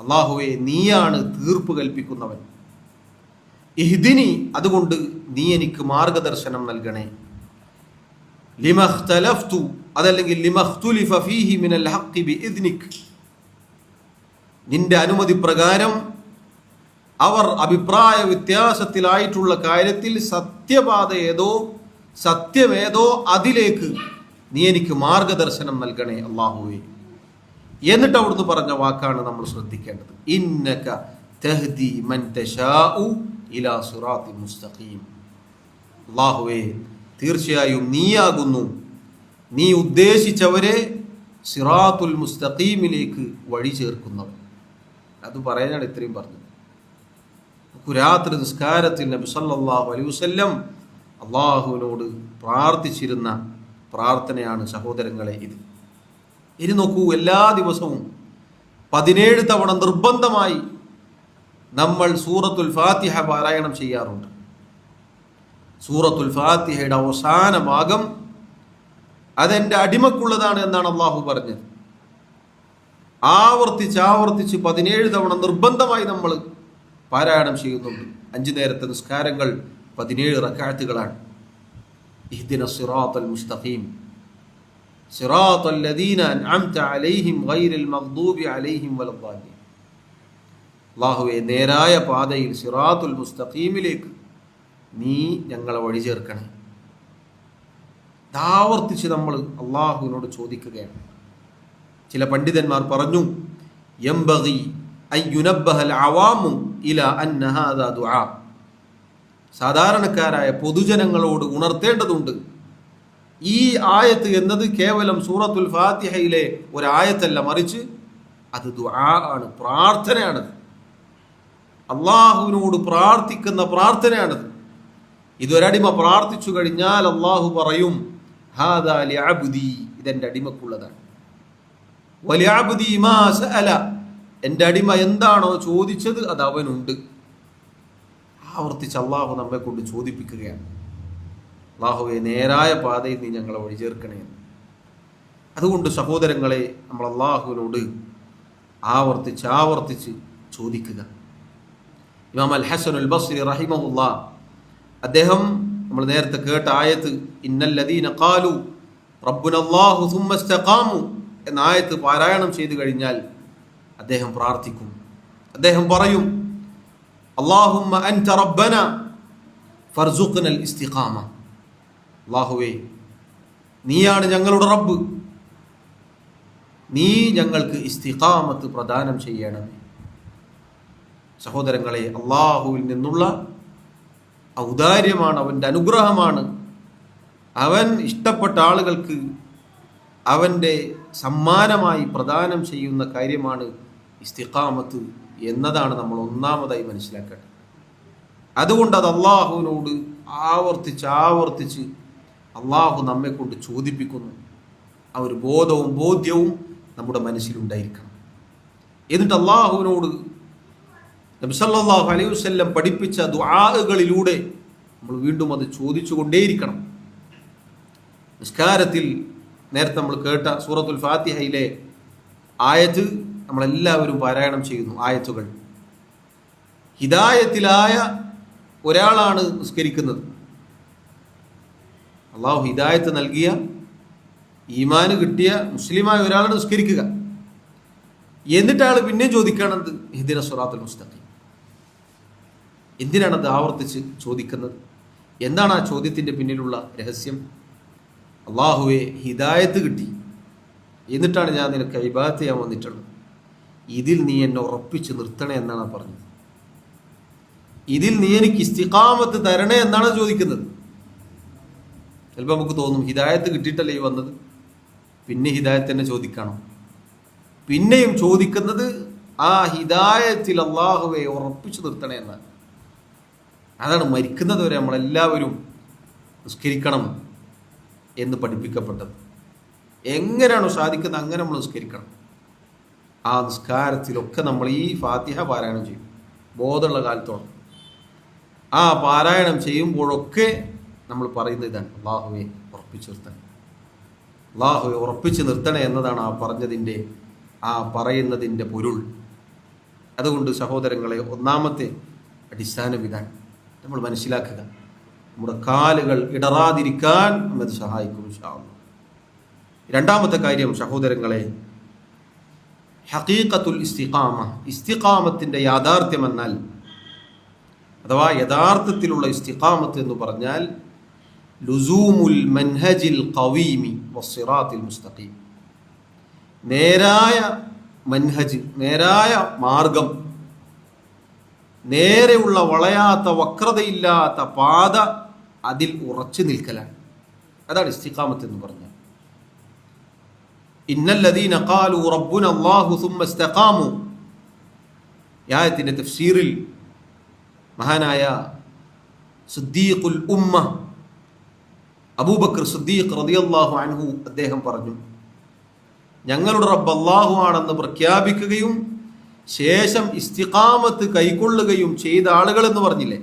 അല്ലാഹുവേ നീയാണ് തീർപ്പ് കൽപ്പിക്കുന്നവൻ. ഇഹ്ദിനി, അതുകൊണ്ട് നീ എനിക്ക് മാർഗദർശനം നൽകണേ. ലിമഖ്തലഫ്തു, അതല്ലെങ്കിൽ ലിമഖ്തുലിഫ ഫീഹി മിനൽ ഹഖ് ബിഇദ്നിക്, നിന്റെ അനുമതി പ്രകാരം അവർ അഭിപ്രായ വ്യത്യാസത്തിലായിട്ടുള്ള കാര്യത്തിൽ സത്യമേതോ അതിലേക്ക് നീ എനിക്ക് മാർഗദർശനം നൽകണേ അല്ലാഹുവേ. എന്നിട്ട് അവിടുന്ന് പറഞ്ഞ വാക്കാണ് നമ്മൾ ശ്രദ്ധിക്കേണ്ടത്. ഇന്നക തഹ്ദി മൻ തശാഉ ഇലാ സിറാത്തി മുസ്തഖീം. അല്ലാഹുവേ, തീർച്ചയായും നീയാകുന്നു നീ ഉദ്ദേശിച്ചവരെ സിറാത്തുൽ മുസ്തഖീമിലേക്ക് വഴി ചേർക്കുന്നവൻ. അത് പറയാനാണ് ഇത്രയും പറഞ്ഞത്. രാത്രി നിസ്കാരത്തിൽ നബി സല്ലല്ലാഹു അലൈഹി വസല്ലം അള്ളാഹുവിനോട് പ്രാർത്ഥിച്ചിരുന്ന പ്രാർത്ഥനയാണ് സഹോദരങ്ങളെ ഇത്. ഇനി നോക്കൂ, എല്ലാ ദിവസവും 17 തവണ നിർബന്ധമായി നമ്മൾ സൂറത്തുൽ ഫാത്തിഹ പാരായണം ചെയ്യാറുണ്ട്. സൂറത്തുൽ ഫാത്തിഹയുടെ അവസാന ഭാഗം അതെൻ്റെ അടിമക്കുള്ളതാണ് എന്നാണ് അള്ളാഹു പറഞ്ഞത്. ആവർത്തിച്ച് 17 തവണ നിർബന്ധമായി നമ്മൾ പാരായണം ചെയ്യുന്നുണ്ട്. 5 നേരത്തെ നിസ്കാരങ്ങൾ 17 റക്അത്തുകളാണ്. ഇഹ്ദിന സിറാത്തൽ മുസ്തഖീം സിറാത്തൽ ലദീന അൻഅംത അലൈഹിം ഗൈറിൽ മഗ്ദൂബി അലൈഹിം വലദ്ദാലിൻ. അല്ലാഹുവേ, നേരായ പാതയിൽ സിറാത്തുൽ മുസ്തഖീമിലേക്ക് നീ ഞങ്ങളെ വഴി ചേർക്കണേ. ആവർത്തിച്ച് നമ്മൾ അള്ളാഹുവിനോട് ചോദിക്കുകയാണ്. ചില പണ്ഡിതന്മാർ പറഞ്ഞു, യംബഗി അൻ യുനബ്ബഹൽ അവാമു ഇലാ അന്ന ഹാദാ ദുആ, സാധാരണക്കാരായ പൊതുജനങ്ങളോട് ഉണർത്തേണ്ടതുണ്ട്, ഈ ആയത്ത് എന്നത് കേവലം സൂറത്തുൽ ഫാത്തിഹയിലെ ഒരായത്തല്ല, മറിച്ച് അത് ദുആ ആണ്, പ്രാർത്ഥനയാണത്. അള്ളാഹുവിനോട് പ്രാർത്ഥിക്കുന്ന പ്രാർത്ഥനയാണത്. ഇതൊരടിമ പ്രാർത്ഥിച്ചു കഴിഞ്ഞാൽ അള്ളാഹു പറയും, ഹാദാ ലിഅബ്ദി, ഇതെൻ്റെ അടിമക്കുള്ളതാണ്. വലിഅബ്ദി മാ സഅല, എൻ്റെ അടിമ എന്താണോ ചോദിച്ചത് അത് അവനുണ്ട്. ആവർത്തിച്ച് അള്ളാഹു നമ്മെ കൊണ്ട് ചോദിപ്പിക്കുകയാണ്, അള്ളാഹുവെ, നേരായ പാതയിൽ നീ ഞങ്ങളെ വഴി ചേർക്കണേ. അതുകൊണ്ട് സഹോദരങ്ങളെ, നമ്മൾ അള്ളാഹുവിനോട് ആവർത്തിച്ച് ചോദിക്കുക. ഇമാം അൽ ഹസൻ അൽ ബസ്രി റഹിമഹുല്ലാ, അദ്ദേഹം നമ്മൾ നേരത്തെ കേട്ട ആയത്ത് ഇന്നല്ലദീന ഖാലു റബ്ബുനല്ലാഹു സുമ്മ ഇസ്തഖാമു എന്ന ആയത്ത് പാരായണം ചെയ്തു കഴിഞ്ഞാൽ അദ്ദേഹം പ്രാർത്ഥിക്കും. അദ്ദേഹം പറയും, അല്ലാഹുമ്മ അൻത റബ്ബന ഫർസുഖ്നൽ ഇസ്തിഖാമ, അല്ലാഹുവേ, നീയാണ് ഞങ്ങളുടെ റബ്ബ്, നീ ഞങ്ങൾക്ക് ഇസ്തിഖാമത്ത് പ്രദാനം ചെയ്യണമേ. സഹോദരങ്ങളെ, അള്ളാഹുവിൽ നിന്നുള്ള ഔദാര്യമാണ്, അവൻ്റെ അനുഗ്രഹമാണ്. അവൻ ഇഷ്ടപ്പെട്ട ആളുകൾക്ക് അവൻ്റെ സമ്മാനമായി പ്രദാനം ചെയ്യുന്ന കാര്യമാണ് ഇസ്തിഖാമത്ത് എന്നതാണ് നമ്മൾ ഒന്നാമതായി മനസ്സിലാക്കേണ്ടത്. അതുകൊണ്ട് അത് അള്ളാഹുവിനോട് ആവർത്തിച്ച് അള്ളാഹു നമ്മെ കൊണ്ട് ചോദിപ്പിക്കുന്നു. ആ ഒരു ബോധ്യവും നമ്മുടെ മനസ്സിലുണ്ടായിരിക്കണം. എന്നിട്ട് അള്ളാഹുവിനോട് നബി സല്ലല്ലാഹു അലൈഹി വസല്ലം പഠിപ്പിച്ച ദുആകളിലൂടെ നമ്മൾ വീണ്ടും അത് ചോദിച്ചു കൊണ്ടേയിരിക്കണം. നിസ്കാരത്തിൽ നേരത്തെ നമ്മൾ കേട്ട സൂറത്തുൽ ഫാത്തിഹയിലെ ആയത്ത് നമ്മളെല്ലാവരും പാരായണം ചെയ്യുന്നു. ആയത്തുകൾ ഹിദായത്തിലായ ഒരാളാണ് നിസ്കരിക്കുന്നത്. അള്ളാഹു ഹിദായത്ത് നൽകിയ, ഈമാന് കിട്ടിയ മുസ്ലിമായ ഒരാളാണ് നിസ്കരിക്കുക. എന്നിട്ട് ആൾ പിന്നെ ചോദിക്കണത് ഇഹ്ദിന സിറാത്തുൽ മുസ്തഖീം. എന്തിനാണത് ആവർത്തിച്ച് ചോദിക്കുന്നത്? എന്താണ് ആ ചോദ്യത്തിൻ്റെ പിന്നിലുള്ള രഹസ്യം? അള്ളാഹുവെ, ഹിദായത്ത് കിട്ടി, എന്നിട്ടാണ് ഞാൻ നിനക്ക് ഇബാദത്ത് ചെയ്യാൻ വന്നിട്ടുള്ളത്, ഇതിൽ നീ എന്നെ ഉറപ്പിച്ച് നിർത്തണേ എന്നാണ് പറഞ്ഞത്. ഇതിൽ നീ എനിക്ക് ഇസ്തിഖാമത്ത് തരണേ എന്നാണ് ചോദിക്കുന്നത്. ചിലപ്പോൾ നമുക്ക് തോന്നും, ഹിദായത്ത് കിട്ടിയിട്ടല്ലേ ഈ വന്നത്, പിന്നെ ഹിദായത്ത് തന്നെ ചോദിക്കണം. പിന്നെയും ചോദിക്കുന്നത് ആ ഹിദായത്തിൽ അള്ളാഹുവെ ഉറപ്പിച്ചു നിർത്തണേ എന്നാണ്. അതാണ് മരിക്കുന്നത് വരെ നമ്മളെല്ലാവരും നിസ്കരിക്കണം. എന്ന് പഠിപ്പിക്കപ്പെട്ടത്. എങ്ങനെയാണോ സാധിക്കുന്നത് അങ്ങനെ നമ്മൾ നിസ്കരിക്കണം. ആ നിസ്കാരത്തിലൊക്കെ നമ്മൾ ഈ ഫാത്തിഹ പാരായണം ചെയ്യും ബോധമുള്ള കാലത്തോളം. ആ പാരായണം ചെയ്യുമ്പോഴൊക്കെ നമ്മൾ പറയുന്നത് ഇതാണ്: അള്ളാഹുവെ ഉറപ്പിച്ചു നിർത്തണേ, അള്ളാഹുവെ ഉറപ്പിച്ചു നിർത്തണേ എന്നതാണ് ആ പറഞ്ഞതിൻ്റെ ആ പറയുന്നതിൻ്റെ പൊരുൾ. അതുകൊണ്ട് സഹോദരങ്ങളെ, ഒന്നാമത്തെ അടിസ്ഥാന വിധാനം നമ്മൾ മനസ്സിലാക്കുക. നമ്മുടെ കാലുകൾ ഇടറാതിരിക്കാൻ നമ്മത് സഹായിക്കും ഇൻഷാ അല്ലാഹ്. രണ്ടാമത്തെ കാര്യം സഹോദരങ്ങളെ, ഹഖീഖത്തുൽ ഇസ്തിഖാമ, ഇസ്തിഖാമത്തിൻ്റെ യാഥാർത്ഥ്യം എന്നാൽ, അഥവാ യഥാർത്ഥത്തിലുള്ള ഇസ്തിഖാമത്ത് എന്ന് പറഞ്ഞാൽ ലുസൂമുൽ മൻഹജിൽ ഖവീമി വസ്സിറാത്തിൽ മുസ്തഖീം, നേരായ മൻഹജ്, നേരായ മാർഗം, നേരെയുള്ള വളയാത്ത വക്രതയില്ലാത്ത പാത, അതിൽ ഉറച്ചു നിൽക്കലാണ്. അതാണ് ഇസ്തിഖാമത്ത് എന്ന് പറഞ്ഞാൽ. ഇന്നല്ലദീന ഖാലു റബ്ബുന അല്ലാഹു സുമ്മ ഇസ്തഖാമു, ആയത്തിന്റെ തഫ്സീറിൽ മഹാനായ സിദ്ദീഖുൽ ഉമ്മ അബൂബക്കർ സിദ്ദീഖ് റളിയല്ലാഹു അൻഹു അദ്ദേഹം പറഞ്ഞു, ഞങ്ങളുടെ റബ്ബ് അല്ലാഹു ആണെന്ന് പ്രഖ്യാപിക്കുകയും ശേഷം ഇസ്തിഖാമത്ത് കൈക്കൊള്ളുകയും ചെയ്ത ആളുകൾ എന്ന് പറഞ്ഞില്ലേ,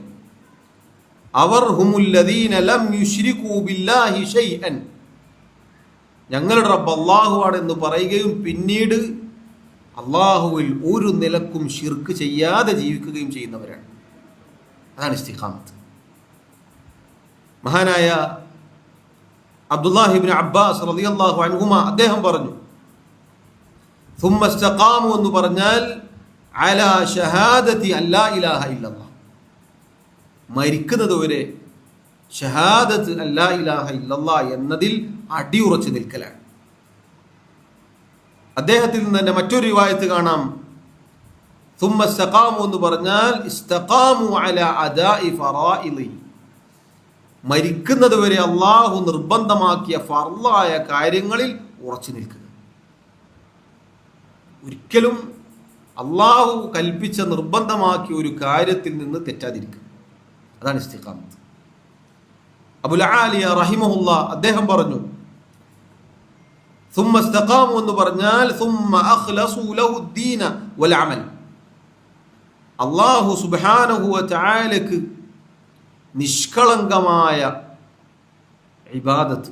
അവർ ഹുമുല്ലദീന ലം യുശ്രികൂ ബില്ലാഹി ശൈഅൻ, ഞങ്ങളുടെ റബ്ബ് അല്ലാഹു ആണെന്ന് പറയുകയും പിന്നീട് അല്ലാഹുവിൽ ഒരു നിലക്കും ശിർക്ക് ചെയ്യാതെ ജീവിക്കുകയും ചെയ്യുന്നവരാണ്. അതാണ് ഇസ്തിഖാമത്ത്. മഹാനായ അബ്ദുല്ലാഹി ഇബ്നു അബ്ബാസ് റളിയല്ലാഹു അൻഹുമ അദ്ദേഹം പറഞ്ഞു, ثم استقاموا എന്ന് പറഞ്ഞാൽ അലാ ഷഹാദതി അല്ലാ ഇലാഹ ഇല്ലല്ലാഹ്, മരിക്കുന്നത് വരെ ഷഹാദത്ത് അല്ലാ ഇലാഹ ഇല്ലല്ലാഹ് എന്നതിൽ അടിയുറച്ചു നിൽക്കലാണ്. അദ്ദേഹത്തിൽ നിന്ന് തന്നെ മറ്റൊരു റിവായത്ത് കാണാം, ثم استقاموا എന്ന് പറഞ്ഞാൽ ഇസ്തഖാമു അലാ അദാഇ ഫറാഇദി, മരിക്കുന്നത് വരെ അല്ലാഹു നിർബന്ധമാക്കിയ ഫർളായ കാര്യങ്ങളിൽ ഉറച്ചു നിൽക്കുക. ഒരിക്കലും അള്ളാഹു കൽപ്പിച്ച നിർബന്ധമാക്കിയ ഒരു കാര്യത്തിൽ നിന്ന് തെറ്റാതിരിക്കുക. അതാണ് ഇസ്തിഖാമത്ത്. അബുൽ ആലിയ റഹിമഹുല്ലാ അദ്ദേഹം പറഞ്ഞു, ثم استقاموا എന്ന് പറഞ്ഞാൽ ثم أخلصوا له الدين والعمل, അള്ളാഹു സുബ്ഹാനഹു വ തആലക്ക് നിഷ്കളങ്കമായ ഇബാദത്ത്,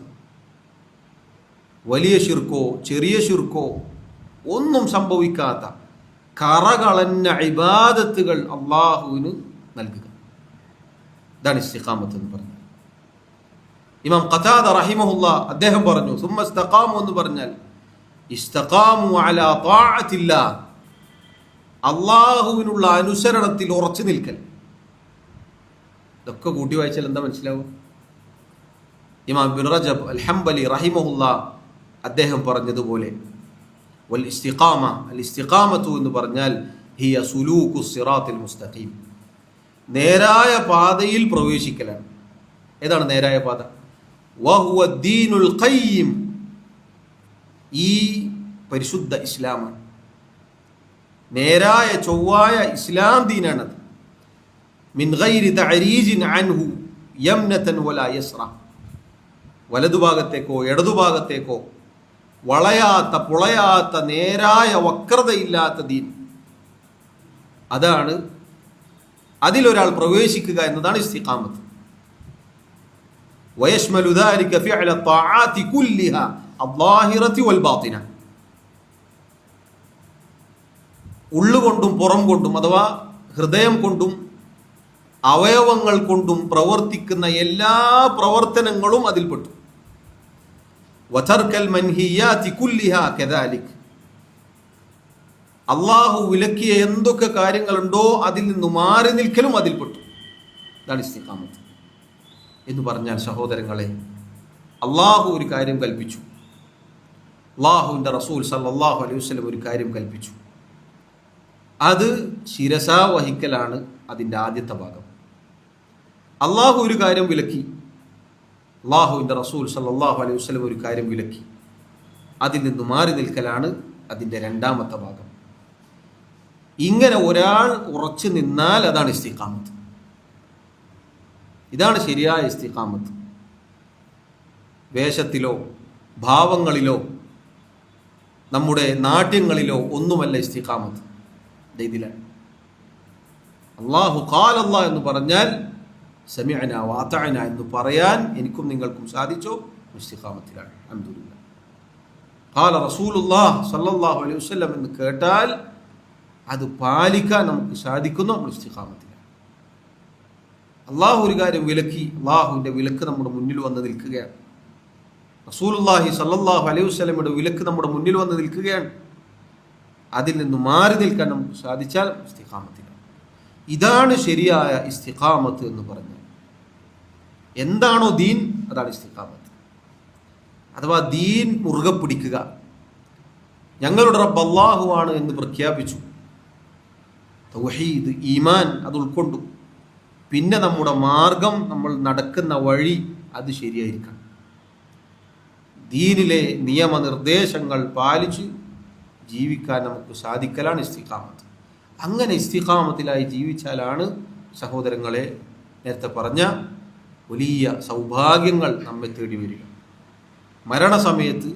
വലിയ ശിർക്കോ ചെറിയ ശിർക്കോ ഒന്നും സംഭവിക്കാത്ത കറകളഞ്ഞ ഇബാദത്തുകൾ അള്ളാഹുവിന് നൽകുക. ഇതാണ് ഇസ്തിഖാമത്ത് എന്ന് പറഞ്ഞാൽ. ഇമാം ഖതാദ റഹിമഹുല്ലാ അദ്ദേഹം പറഞ്ഞു, സുമ്മ ഇസ്തഖാമു എന്ന് പറഞ്ഞാൽ ഇസ്തഖാമു അലാ ത്വാഅത്തില്ലാഹ്, അള്ളാഹുവിനുള്ള അനുസരണത്തിൽ ഉറച്ചു നിൽക്കൽ. ഇതൊക്കെ കൂട്ടി വായിച്ചാൽ എന്താ മനസ്സിലാവും? ഇമാം ഇബ്നു റജബ് അൽ ഹംബലി റഹിമഹുല്ലാ അദ്ദേഹം പറഞ്ഞതുപോലെ വൽ ഇസ്തിഖാമ, അൽ ഇസ്തിഖാമത്തു എന്ന് പറഞ്ഞാൽ ഹിയ സുലൂഖു സിറാത്തിൽ മുസ്തഖീം, നേരായ പാതയിൽ പ്രവേശിക്കലാണ്. ഏതാണ് നേരായ പാത? വഹുവ ദീനുൽ ഖയ്യിം, ഈ പരിശുദ്ധ ഇസ്ലാമാണ്, നേരായ ചൊവ്വായ ഇസ്ലാം ദീനാണത്. മിൻ ഗൈരി തഅരീജിൻ അൻഹു യംനതൻ വലാ യസ്റ, വലതുഭാഗത്തേക്കോ ഇടതുഭാഗത്തേക്കോ വളയാത്ത പുളയാത്ത നേരായ വക്രതയില്ലാത്ത ദീൻ, അതാണ് അതിലൊരാൾ പ്രവേശിക്കുക എന്നതാണ് ഇസ്തിഖാമത്ത്. വയശ്മലു ദാലിക ഫിഅല ത്വാആതി കുല്ലിഹ അദ്ദാഹിറതി വൽ ബാത്തിന, ഉള്ളുകൊണ്ടും പുറം കൊണ്ടും അഥവാ ഹൃദയം കൊണ്ടും അവയവങ്ങൾ കൊണ്ടും പ്രവർത്തിക്കുന്ന എല്ലാ പ്രവർത്തനങ്ങളും അതിൽപ്പെട്ടു. വതർക്കൽ മൻഹിയാതി കുല്ലിഹാ കദാലിക്, അള്ളാഹു വിലക്കിയ എന്തൊക്കെ കാര്യങ്ങളുണ്ടോ അതിൽ നിന്ന് മാറി നിൽക്കലും അതിൽപ്പെട്ടു. ഇതാണ് ഇസ്തിഖാമത്ത് എന്ന് പറഞ്ഞാൽ സഹോദരങ്ങളെ, അള്ളാഹു ഒരു കാര്യം കൽപ്പിച്ചു, അള്ളാഹുവിൻ്റെ റസൂൽ സല്ലല്ലാഹു അലൈഹി വസല്ലം ഒരു കാര്യം കൽപ്പിച്ചു, അത് ശിരസാ വഹിക്കലാണ് അതിൻ്റെ ആദ്യത്തെ ഭാഗം. അള്ളാഹു ഒരു കാര്യം വിലക്കി, അള്ളാഹുവിൻ്റെ റസൂൽ സല്ലല്ലാഹു അലൈഹി വസല്ലം ഒരു കാര്യം വിലക്കി, അതിൽ നിന്ന് മാറി നിൽക്കലാണ് അതിൻ്റെ രണ്ടാമത്തെ ഭാഗം. ഇങ്ങനെ ഒരാൾ ഉറച്ചു നിന്നാൽ അതാണ് ഇസ്തിഖാമത്ത്. ഇതാണ് ശരിയായ ഇസ്തിഖാമത്ത്. വേഷത്തിലോ ഭാവങ്ങളിലോ നമ്മുടെ നാട്യങ്ങളിലോ ഒന്നുമല്ല ഇസ്തിഖാമത്ത്. ഇതിലാണ് അല്ലാഹു ഖാല അല്ലാഹ് എന്ന് പറഞ്ഞാൽ സമിഅനാ വഅതഅന എന്ന് പറയാൻ എനിക്കും നിങ്ങൾക്കും സാധിച്ചോ? ഇസ്തിഖാമത്തിലാണ്. അൽഹംദുലില്ലാഹ്. ഖാല റസൂലുള്ളാഹ് സ്വല്ലല്ലാഹു അലൈഹി വസല്ലം എന്ന് കേട്ടാൽ അത് പാലിക്കാൻ നമുക്ക് സാധിക്കുന്നു. നമ്മൾ ഇസ്തിഖാമത്തിലാണ്. അള്ളാഹു ഒരു കാര്യം വിലക്കി, അള്ളാഹുവിൻ്റെ വിലക്ക് നമ്മുടെ മുന്നിൽ വന്ന് നിൽക്കുകയാണ്. റസൂലുള്ളാഹി സ്വല്ലല്ലാഹു അലൈഹി വസല്ലമയുടെ വിലക്ക് നമ്മുടെ മുന്നിൽ വന്ന് നിൽക്കുകയാണ്. അതിൽ നിന്ന് മാറി നിൽക്കാൻ നമുക്ക് സാധിച്ചാൽ ഇസ്തിഖാമത്തിലാണ്. ഇതാണ് ശരിയായ ഇസ്തിഖാമത്ത് എന്ന് പറഞ്ഞാൽ. എന്താണോ ദീൻ അതാണ് ഇസ്തിഖാമത്ത്. അഥവാ ദീൻ മുറുകെ പിടിക്കുക. ഞങ്ങളുടെ റബ്ബ് അല്ലാഹു ആണ് എന്ന് പ്രഖ്യാപിച്ചു. തൗഹീദ്, ഈമാൻ അത് ഉൾക്കൊണ്ടു. പിന്നെ നമ്മുടെ മാർഗം, നമ്മൾ നടക്കുന്ന വഴി അത് ശരിയായിരിക്കണം. ദീനിലെ നിയമനിർദ്ദേശങ്ങൾ പാലിച്ച് ജീവിക്കാൻ നമുക്ക് സാധിക്കലാണ് ഇസ്തിഖാമത്ത്. അങ്ങനെ ഇസ്തിഖാമത്തിലായി ജീവിച്ചാലാണ് സഹോദരങ്ങളെ നേരത്തെ പറഞ്ഞ വലിയ സൗഭാഗ്യങ്ങൾ നമ്മെ തേടി വരിക. മരണസമയത്ത്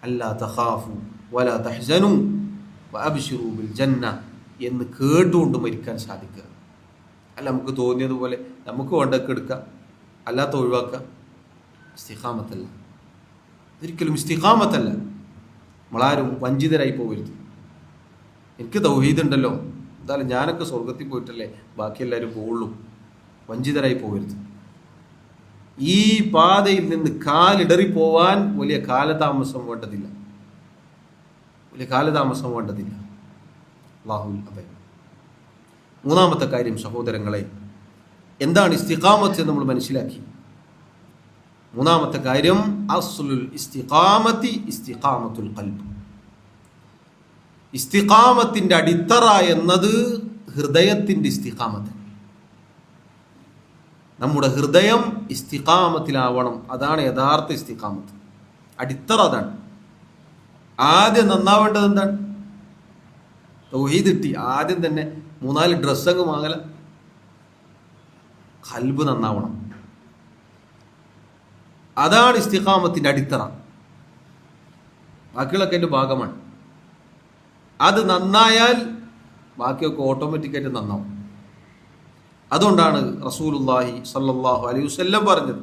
അല്ലാ തഖാഫു വലാ തഹ്സനു വഅബ്ശിറൂ ബിൽ ജന്ന എന്ന് കേട്ടുകൊണ്ട് മരിക്കാൻ സാധിക്കുക. അല്ല നമുക്ക് തോന്നിയതുപോലെ നമുക്ക് വേണ്ടതൊക്കെ എടുക്കാം, അല്ലാത്ത ഒഴിവാക്കുക. ഇസ്തിഖാമത്തല്ല, ഒരിക്കലും ഇസ്തിഖാമത്തല്ല. നമ്മളാരും വഞ്ചിതരായി പോകരുത്. എനിക്ക് തൗഹീദ് ഉണ്ടല്ലോ, എന്തായാലും ഞാനൊക്കെ സ്വർഗത്തിൽ പോയിട്ടല്ലേ ബാക്കി എല്ലാവരും പോവുള്ളൂ. വഞ്ചിതരായി പോകരുത്. ഈ പാതയിൽ നിന്ന് കാലിടറിപ്പോവാൻ വലിയ കാലതാമസം വേണ്ടതില്ല. അല്ലാഹുവിൽ അഭയം. മൂന്നാമത്തെ കാര്യം സഹോദരങ്ങളെ, എന്താണ് ഇസ്തിഖാമത്ത് എന്ന് നമ്മൾ മനസ്സിലാക്കി. മൂന്നാമത്തെ കാര്യം അസ്ലുൽ ഇസ്തിഖാമത്തി ഇസ്തിഖാമത്തുൽ ഖൽബ്. ഇസ്തിഖാമത്തിന്റെ അടിത്തറ എന്നത് ഹൃദയത്തിന്റെ ഇസ്തിഖാമത്ത്. നമ്മുടെ ഹൃദയം ഇസ്തിഖാമത്തിലാവണം. അതാണ് യഥാർത്ഥ ഇസ്തിഖാമത്ത്. അടിത്തറ അതാണ്. ആദ്യം നന്നാവേണ്ടത് എന്താണ്? തൗഹീദ് കിട്ടി, ആദ്യം തന്നെ 3-4 ഡ്രസ്സങ്ങ് വാങ്ങല. ഖൽബ് നന്നാവണം. അതാണ് ഇസ്തിഖാമത്തിന്റെ അടിത്തറ. ബാക്കിയുള്ളൊക്കെ അതിൻ്റെ ഭാഗമാണ്. അത് നന്നായാൽ ബാക്കിയൊക്കെ ഓട്ടോമാറ്റിക്കായിട്ട് നന്നാവും. അതുകൊണ്ടാണ് റസൂലുള്ളാഹി സ്വല്ലല്ലാഹു അലൈഹി വസല്ലം പറഞ്ഞത്,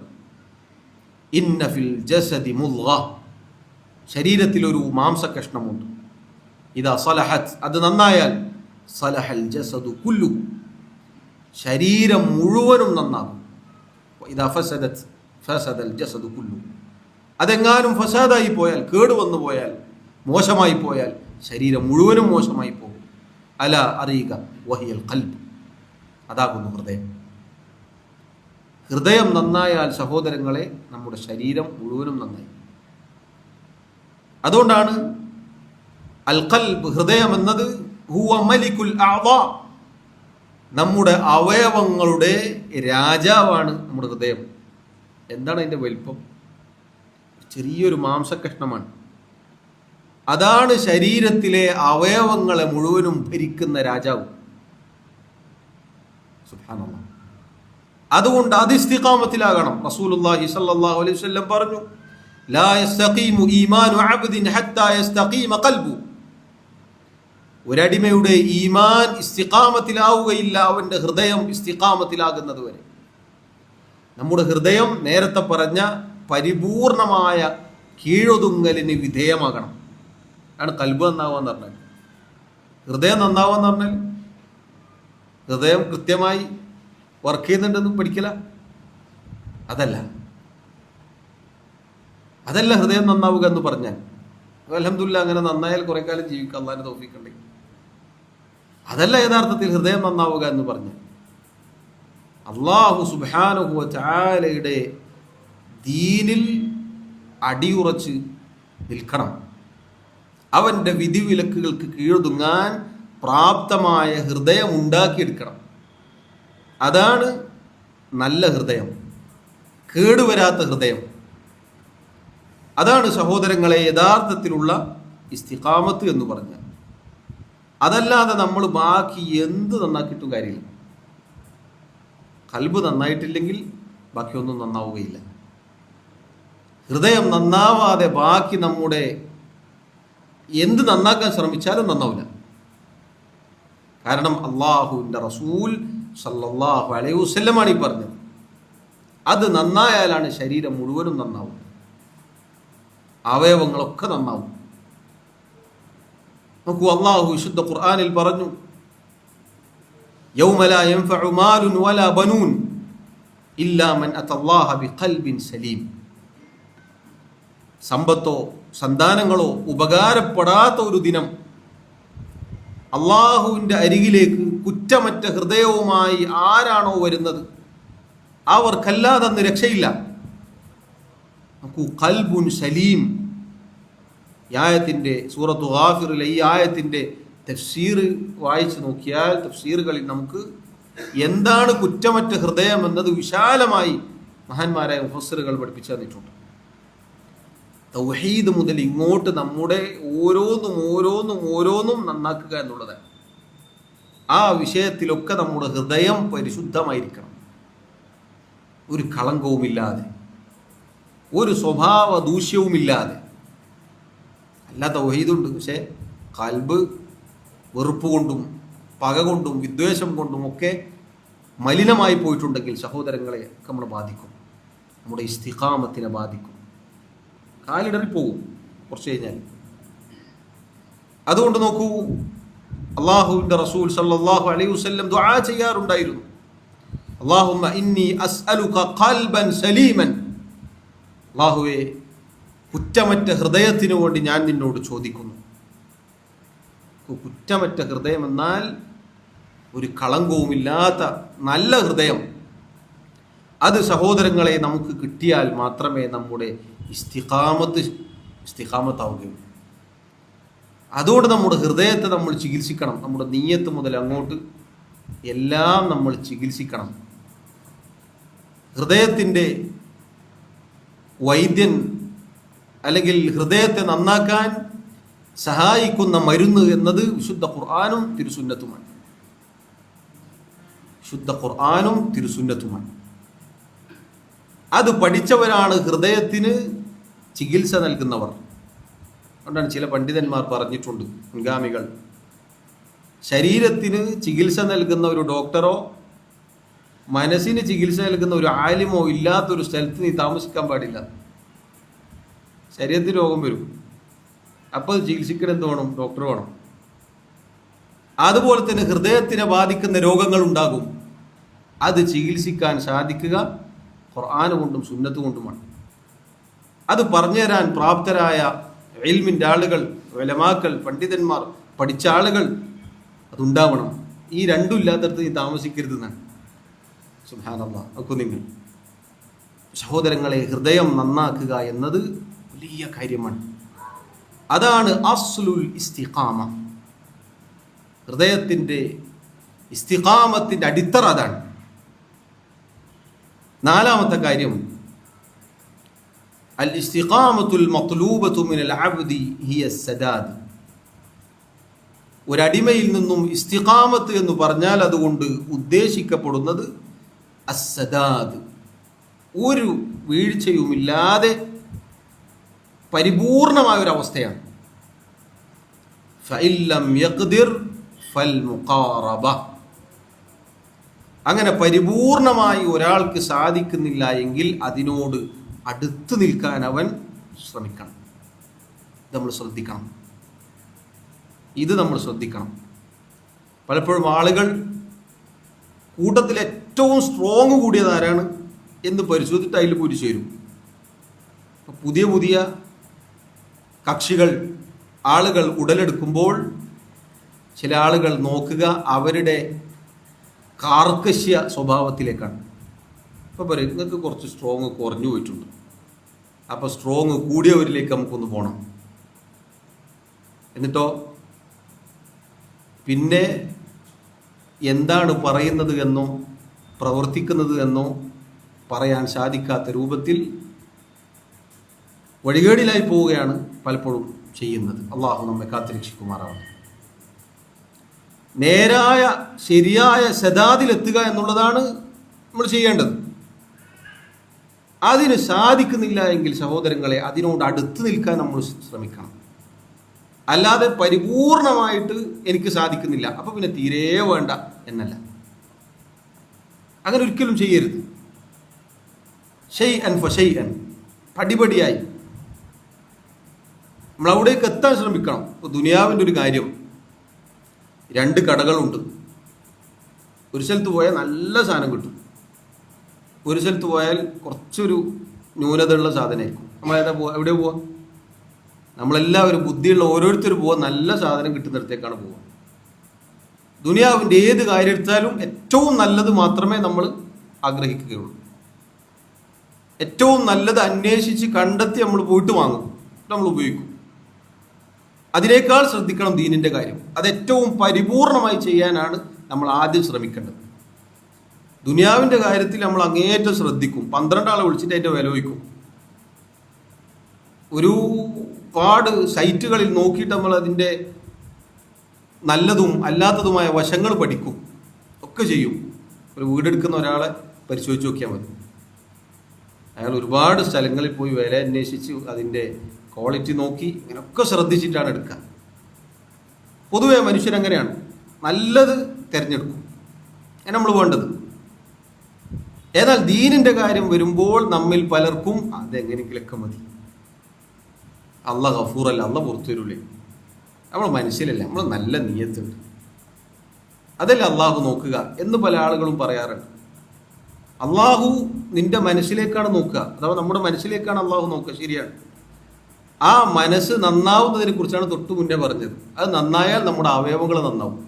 ഇന്ന ഫിൽ ജസദി മുദ്ഗ, ശരീരത്തിലൊരു മാംസകഷ്ണമുണ്ട്. ഇദാ സലഹത്, അത് നന്നായാൽ സലഹൽ ജസദു കുല്ലു, ശരീരം മുഴുവനും നന്നാകും. ഇദാ ഫസദത് ഫസദൽ ജസദു കുല്ലു, അതെങ്ങാനും ഫസാദായി പോയാൽ, കേടുവന്നു പോയാൽ, മോശമായി പോയാൽ ശരീരം മുഴുവനും മോശമായി പോകും. അല അറിയുക വഹിയൽ ഖൽബ്, അതാകുന്നു ഹൃദയം. ഹൃദയം നന്നായാൽ സഹോദരങ്ങളെ നമ്മുടെ ശരീരം മുഴുവനും നന്നായി. അതുകൊണ്ടാണ് അൽ ഖൽബ്, ഹൃദയം എന്നത് ഹുവ മലികുൽ അഅ്ദാ, നമ്മുടെ അവയവങ്ങളുടെ രാജാവാണ് നമ്മുടെ ഹൃദയം. എന്താണ് അതിൻ്റെ വലിപ്പം? ചെറിയൊരു മാംസകഷ്ണമാണ്. അതാണ് ശരീരത്തിലെ അവയവങ്ങളെ മുഴുവനും ഭരിക്കുന്ന രാജാവ്. സുബ്ഹാനല്ലാഹ്. അതുകൊണ്ട് അത് ഇസ്തിഖാമത്തിലാകണം. റസൂലുള്ളാഹി സ്വല്ലല്ലാഹു അലൈഹി വസല്ലം പറഞ്ഞു, ലാ യസ്തഖീമു ഈമാനു അബ്ദിൻ ഹത്താ യസ്തഖീമ ഖൽബു, ഒരടിമയുടെ ഈമാൻ ഇസ്തിഖാമത്തിലാവുകയില്ല അവന്റെ ഹൃദയം ഇസ്തിഖാമത്തിലാകുന്നത് വരെ. നമ്മുടെ ഹൃദയം നേരത്തെ പറഞ്ഞ പരിപൂർണമായ കീഴൊതുങ്ങലിന് വിധേയമാകണം. ആണ് ഖൽബ് നന്നാവാന്ന് പറഞ്ഞാൽ. ഹൃദയം നന്നാവാന്ന് പറഞ്ഞാൽ ഹൃദയം കൃത്യമായി വർക്ക് ചെയ്യുന്നുണ്ടെന്ന് പഠിക്കല, അതല്ല ഹൃദയം നന്നാവുക എന്ന് പറഞ്ഞാൽ. അൽഹംദുലില്ലാഹ്, അങ്ങനെ നന്നായാൽ കുറെ കാലം ജീവിക്കാം, അല്ലാഹുവിന്റെ തൗഫീഖ് ഉണ്ടെങ്കിൽ. അതല്ല യഥാർത്ഥത്തിൽ ഹൃദയം നന്നാവുക എന്ന് പറഞ്ഞാൽ. അല്ലാഹു സുബ്ഹാനഹു വ തആലയുടെ ദീനിൽ അടിയുറച്ച് നിൽക്കണം. അവൻ്റെ വിധിവിലക്കുകൾക്ക് കീഴൊതുങ്ങാൻ പ്രാപ്തമായ ഹൃദയം ഉണ്ടാക്കിയെടുക്കണം. അതാണ് നല്ല ഹൃദയം, കേടുവരാത്ത ഹൃദയം. അതാണ് സഹോദരങ്ങളെ യഥാർത്ഥത്തിലുള്ള ഇസ്തിഖാമത്ത് എന്ന് പറഞ്ഞാൽ. അതല്ലാതെ നമ്മൾ ബാക്കി എന്ത് നന്നാക്കിയിട്ടും കാര്യമില്ല. ഖൽബ് നന്നായിട്ടില്ലെങ്കിൽ ബാക്കിയൊന്നും നന്നാവുകയില്ല. ഹൃദയം നന്നാവാതെ ബാക്കി നമ്മുടെ എന്ത് നന്നാക്കാൻ ശ്രമിച്ചാലും നന്നാവില്ല. കാരണം അള്ളാഹുവിൻ്റെ റസൂൽ സല്ലല്ലാഹു അലൈഹി വസല്ലമാണ് ഈ പറഞ്ഞത്. അത് നന്നായാലാണ് ശരീരം മുഴുവനും നന്നാവും, അവയവങ്ങളൊക്കെ നന്നാവും. നോക്കൂ, അള്ളാഹു വിശുദ്ധ ഖുർആനിൽ പറഞ്ഞു, യൗമ ലാ യൻഫഉ മാലുൻ വലാ ബനൂൻ ഇല്ലാ മൻ അത്തല്ലാഹ ബിഖൽബിൻ സലീം. സമ്പത്തോ സന്താനങ്ങളോ ഉപകാരപ്പെടാത്ത ഒരു ദിനം അള്ളാഹുവിൻ്റെ അരികിലേക്ക് കുറ്റമറ്റ ഹൃദയവുമായി ആരാണോ വരുന്നത് അവർക്കല്ലാതെ അന്ന് രക്ഷയില്ല. നോക്കൂ, ഖൽബുൻ സലീം. ഈ ആയത്തിൻ്റെ സൂറത്തു ഗാഫിറിലെ ഈ ആയത്തിൻ്റെ തഫ്സീർ വായിച്ചു നോക്കിയാൽ തഫ്സീറുകളിൽ നമുക്ക് എന്താണ് കുറ്റമറ്റ ഹൃദയം എന്നത് വിശാലമായി മഹാന്മാരായ മുഫസ്സിറുകൾ പഠിപ്പിച്ചു തന്നിട്ടുണ്ട്. തൗഹീദ് മുതൽ ഇങ്ങോട്ട് നമ്മുടെ ഓരോന്നും നന്നാക്കുക എന്നുള്ളതാണ്. ആ വിഷയത്തിലൊക്കെ നമ്മുടെ ഹൃദയം പരിശുദ്ധമായിരിക്കണം, ഒരു കളങ്കവുമില്ലാതെ, ഒരു സ്വഭാവ ദൂഷ്യവുമില്ലാതെ. അല്ല, തൗഹീദുണ്ട്, പക്ഷേ ഖൽബ് വെറുപ്പ് കൊണ്ടും പക കൊണ്ടും വിദ്വേഷം കൊണ്ടും ഒക്കെ മലിനമായി പോയിട്ടുണ്ടെങ്കിൽ സഹോദരങ്ങളെ ഒക്കെ നമ്മളെ ബാധിക്കും, നമ്മുടെ ഇസ്തിഖാമത്തിനെ ബാധിക്കും, കാലിടറി പോകും കുറച്ച് കഴിഞ്ഞാൽ. അതുകൊണ്ട് നോക്കൂ, അള്ളാഹുവിൻ്റെ റസൂൽ സല്ലല്ലാഹു അലൈഹി വസല്ലം ദുആ ചെയ്യാറുണ്ടായിരുന്നു, അല്ലാഹുമ്മ ഇന്നി അസ്അലുക ഖൽബൻ സലീമൻ. അല്ലാഹുവേ, കുറ്റമറ്റ ഹൃദയത്തിനു വേണ്ടി ഞാൻ നിന്നോട് ചോദിക്കുന്നു. കുറ്റമറ്റ ഹൃദയം എന്നാൽ ഒരു കളങ്കവുമില്ലാത്ത നല്ല ഹൃദയം. അത് സഹോദരങ്ങളെ നമുക്ക് കിട്ടിയാൽ മാത്രമേ നമ്മുടെ ഇസ്തിഖാമത്താവുകയുള്ളൂ. അതുകൊണ്ട് നമ്മുടെ ഹൃദയത്തെ നമ്മൾ ചികിത്സിക്കണം. നമ്മുടെ നിയ്യത്ത് മുതൽ അങ്ങോട്ട് എല്ലാം നമ്മൾ ചികിത്സിക്കണം. ഹൃദയത്തിൻ്റെ വൈദ്യൻ അല്ലെങ്കിൽ ഹൃദയത്തെ നന്നാക്കാൻ സഹായിക്കുന്ന മരുന്ന് എന്നത് വിശുദ്ധ ഖുർആനും തിരുസുന്നത്തുമാണ്. വിശുദ്ധ ഖുർആനും തിരുസുന്നത്തുമാണ്. അത് പഠിച്ചവരാണ് ഹൃദയത്തിന് ചികിത്സ നൽകുന്നവർ. അതുകൊണ്ടാണ് ചില പണ്ഡിതന്മാർ പറഞ്ഞിട്ടുണ്ട്, മുൻഗാമികൾ, ശരീരത്തിന് ചികിത്സ നൽകുന്ന ഒരു ഡോക്ടറോ മനസ്സിന് ചികിത്സ നൽകുന്ന ഒരു ആലിമോ ഇല്ലാത്തൊരു സ്ഥലത്ത് നീ താമസിക്കാൻ പാടില്ല. ശരീരത്തിന് രോഗം വരും, അപ്പോൾ ചികിത്സിക്കാൻ എന്ത് വേണം? ഡോക്ടർ വേണം. അതുപോലെ തന്നെ ഹൃദയത്തിനെ ബാധിക്കുന്ന രോഗങ്ങൾ ഉണ്ടാകും. അത് ചികിത്സിക്കാൻ സാധിക്കുക ഖുർആൻ കൊണ്ടും സുന്നത്ത് കൊണ്ടുമാണ്. അത് പറഞ്ഞു തരാൻ പ്രാപ്തരായ ഇൽമിൻ്റെ ആളുകൾ, ഉലമാക്കൾ, പണ്ഡിതന്മാർ, പഠിച്ച ആളുകൾ അതുണ്ടാവണം. ഈ രണ്ടും ഇല്ലാത്തടത്ത് നീ താമസിക്കരുതെന്നാണ്. സുബ്ഹാനല്ലാഹ്. നോക്കൂ നിങ്ങൾ സഹോദരങ്ങളെ, ഹൃദയം നന്നാക്കുക എന്നത് വലിയ കാര്യമാണ്. അതാണ് അസ്ലുൽ ഇസ്തിഖാമ. ഹൃദയത്തിൻ്റെ ഇസ്തിഖാമത്തിൻ്റെ അടിത്തറ അതാണ്. നാലാമത്തെ കാര്യം, അൽ ഇസ്തിഖാമത്തുൽ മത്ലൂബത്തു മിനൽ അബ്ദി ഹിയ സദാദ്. ഒരടിമയിൽ നിന്നും ഇസ്തിഖാമത്ത് എന്ന് പറഞ്ഞാൽ അതുകൊണ്ട് ഉദ്ദേശിക്കപ്പെടുന്നത് അസ്സദാദ്, ഒരു വീഴ്ചയുമില്ലാതെ പരിപൂർണമായ ഒരവസ്ഥയാണ്. ഫഇല്ലം യഖ്ദിർ ഫൽ മുഖാറബ. അങ്ങനെ പരിപൂർണമായി ഒരാൾക്ക് സാധിക്കുന്നില്ല എങ്കിൽ അതിനോട് അടുത്ത് നിൽക്കാൻ അവൻ ശ്രമിക്കണം. ഇത് നമ്മൾ ശ്രദ്ധിക്കണം. പലപ്പോഴും ആളുകൾ കൂട്ടത്തിൽ ഏറ്റവും സ്ട്രോങ് കൂടിയത് ആരാണ് എന്ന് പരിശോധിച്ചിട്ട് അതിൽ പോയി ചേരും. പുതിയ പുതിയ കക്ഷികൾ, ആളുകൾ ഉടലെടുക്കുമ്പോൾ ചില ആളുകൾ നോക്കുക അവരുടെ കാർക്കശ്യ സ്വഭാവത്തിലേക്കാണ്. അപ്പോൾ പറയും, നിങ്ങൾക്ക് കുറച്ച് സ്ട്രോങ് കുറഞ്ഞു പോയിട്ടുണ്ട്, അപ്പോൾ സ്ട്രോങ് കൂടിയവരിലേക്ക് നമുക്കൊന്ന് പോകണം. എന്നിട്ടോ പിന്നെ എന്താണ് പറയുന്നത് എന്നോ പ്രവർത്തിക്കുന്നത് എന്നോ പറയാൻ സാധിക്കാത്ത രൂപത്തിൽ വഴികേടിലായി പോവുകയാണ് പലപ്പോഴും ചെയ്യുന്നത്. അള്ളാഹു നമ്മെ കാത്തുരക്ഷിക്കുമാറാവട്ടെ. നേരായ ശരിയായ സദാദിലെത്തുക എന്നുള്ളതാണ് നമ്മൾ ചെയ്യേണ്ടത്. അതിന് സാധിക്കുന്നില്ല എങ്കിൽ സഹോദരങ്ങളെ അതിനോട് അടുത്ത് നിൽക്കാൻ നമ്മൾ ശ്രമിക്കണം. അല്ലാതെ പരിപൂർണമായിട്ട് എനിക്ക് സാധിക്കുന്നില്ല അപ്പോൾ പിന്നെ തീരെ വേണ്ട എന്നല്ല. അങ്ങനെ ഒരിക്കലും ചെയ്യരുത്. ഷൈഅൻ ഫശൈഅൻ, പടിപടിയായി നമ്മൾ അവിടേക്ക് എത്താൻ ശ്രമിക്കണം. ഇപ്പോൾ ദുനിയാവിൻ്റെ ഒരു കാര്യം, 2 കടകളുണ്ട്. ഒരു സ്ഥലത്ത് പോയാൽ നല്ല സാധനം കിട്ടും, ഒരു സ്ഥലത്ത് പോയാൽ കുറച്ചൊരു ന്യൂനതയുള്ള സാധനമായിരിക്കും. നമ്മളേതാ എവിടെ പോവാ? നമ്മളെല്ലാവരും ബുദ്ധിയുള്ള ഓരോരുത്തരും പോവാൻ നല്ല സാധനം കിട്ടുന്നിടത്തേക്കാണ് പോവുക. ദുനിയാവിൻ്റെ ഏത് കാര്യം എടുത്താലും ഏറ്റവും നല്ലത് മാത്രമേ നമ്മൾ ആഗ്രഹിക്കുകയുള്ളൂ. ഏറ്റവും നല്ലത് അന്വേഷിച്ച് കണ്ടെത്തി നമ്മൾ പോയിട്ട് വാങ്ങും, നമ്മൾ ഉപയോഗിക്കും. അതിനേക്കാൾ ശ്രദ്ധിക്കണം ദീനിൻ്റെ കാര്യം. അത് ഏറ്റവും പരിപൂർണമായി ചെയ്യാനാണ് നമ്മൾ ആദ്യം ശ്രമിക്കേണ്ടത്. ദുനിയാവിൻ്റെ കാര്യത്തിൽ നമ്മൾ അങ്ങേയറ്റം ശ്രദ്ധിക്കും. 12 ആളെ വിളിച്ചിട്ട് അതിൻ്റെ വില വയ്ക്കും. ഒരുപാട് സൈറ്റുകളിൽ നോക്കിയിട്ട് നമ്മൾ അതിൻ്റെ നല്ലതും അല്ലാത്തതുമായ വശങ്ങൾ പഠിക്കും, ഒക്കെ ചെയ്യും. ഒരു വീടെടുക്കുന്ന ഒരാളെ പരിശോധിച്ച് നോക്കിയാൽ മതി. അയാൾ ഒരുപാട് സ്ഥലങ്ങളിൽ പോയി വില അന്വേഷിച്ച് അതിൻ്റെ ക്വാളിറ്റി നോക്കി ഇങ്ങനെയൊക്കെ ശ്രദ്ധിച്ചിട്ടാണ് എടുക്കുക. പൊതുവെ മനുഷ്യരങ്ങനെയാണ്, നല്ലത് തിരഞ്ഞെടുക്കും, അങ്ങനെ നമ്മൾ വേണ്ടത്. എന്നാൽ ദീനിൻ്റെ കാര്യം വരുമ്പോൾ നമ്മിൽ പലർക്കും അതെങ്ങനെയെങ്കിലൊക്കെ മതി, അള്ളാഹ് ഗഫൂറല്ല, അള്ളാഹ് പുറത്തു വരൂലേ, നമ്മൾ മനസ്സിലല്ല, നമ്മൾ നല്ല നിയ്യത്തുണ്ട്, അതല്ല അള്ളാഹു നോക്കുക എന്ന് പല ആളുകളും പറയാറുണ്ട്. അള്ളാഹു നിന്റെ മനസ്സിലേക്കാണ് നോക്കുക, അഥവാ നമ്മുടെ മനസ്സിലേക്കാണ് അള്ളാഹു നോക്കുക, ശരിയാണ്. ആ മനസ്സ് നന്നാവുന്നതിനെ കുറിച്ചാണ് തൊട്ടു മുന്നേ പറഞ്ഞത്. അത് നന്നായാൽ നമ്മുടെ അവയവങ്ങൾ നന്നാവും.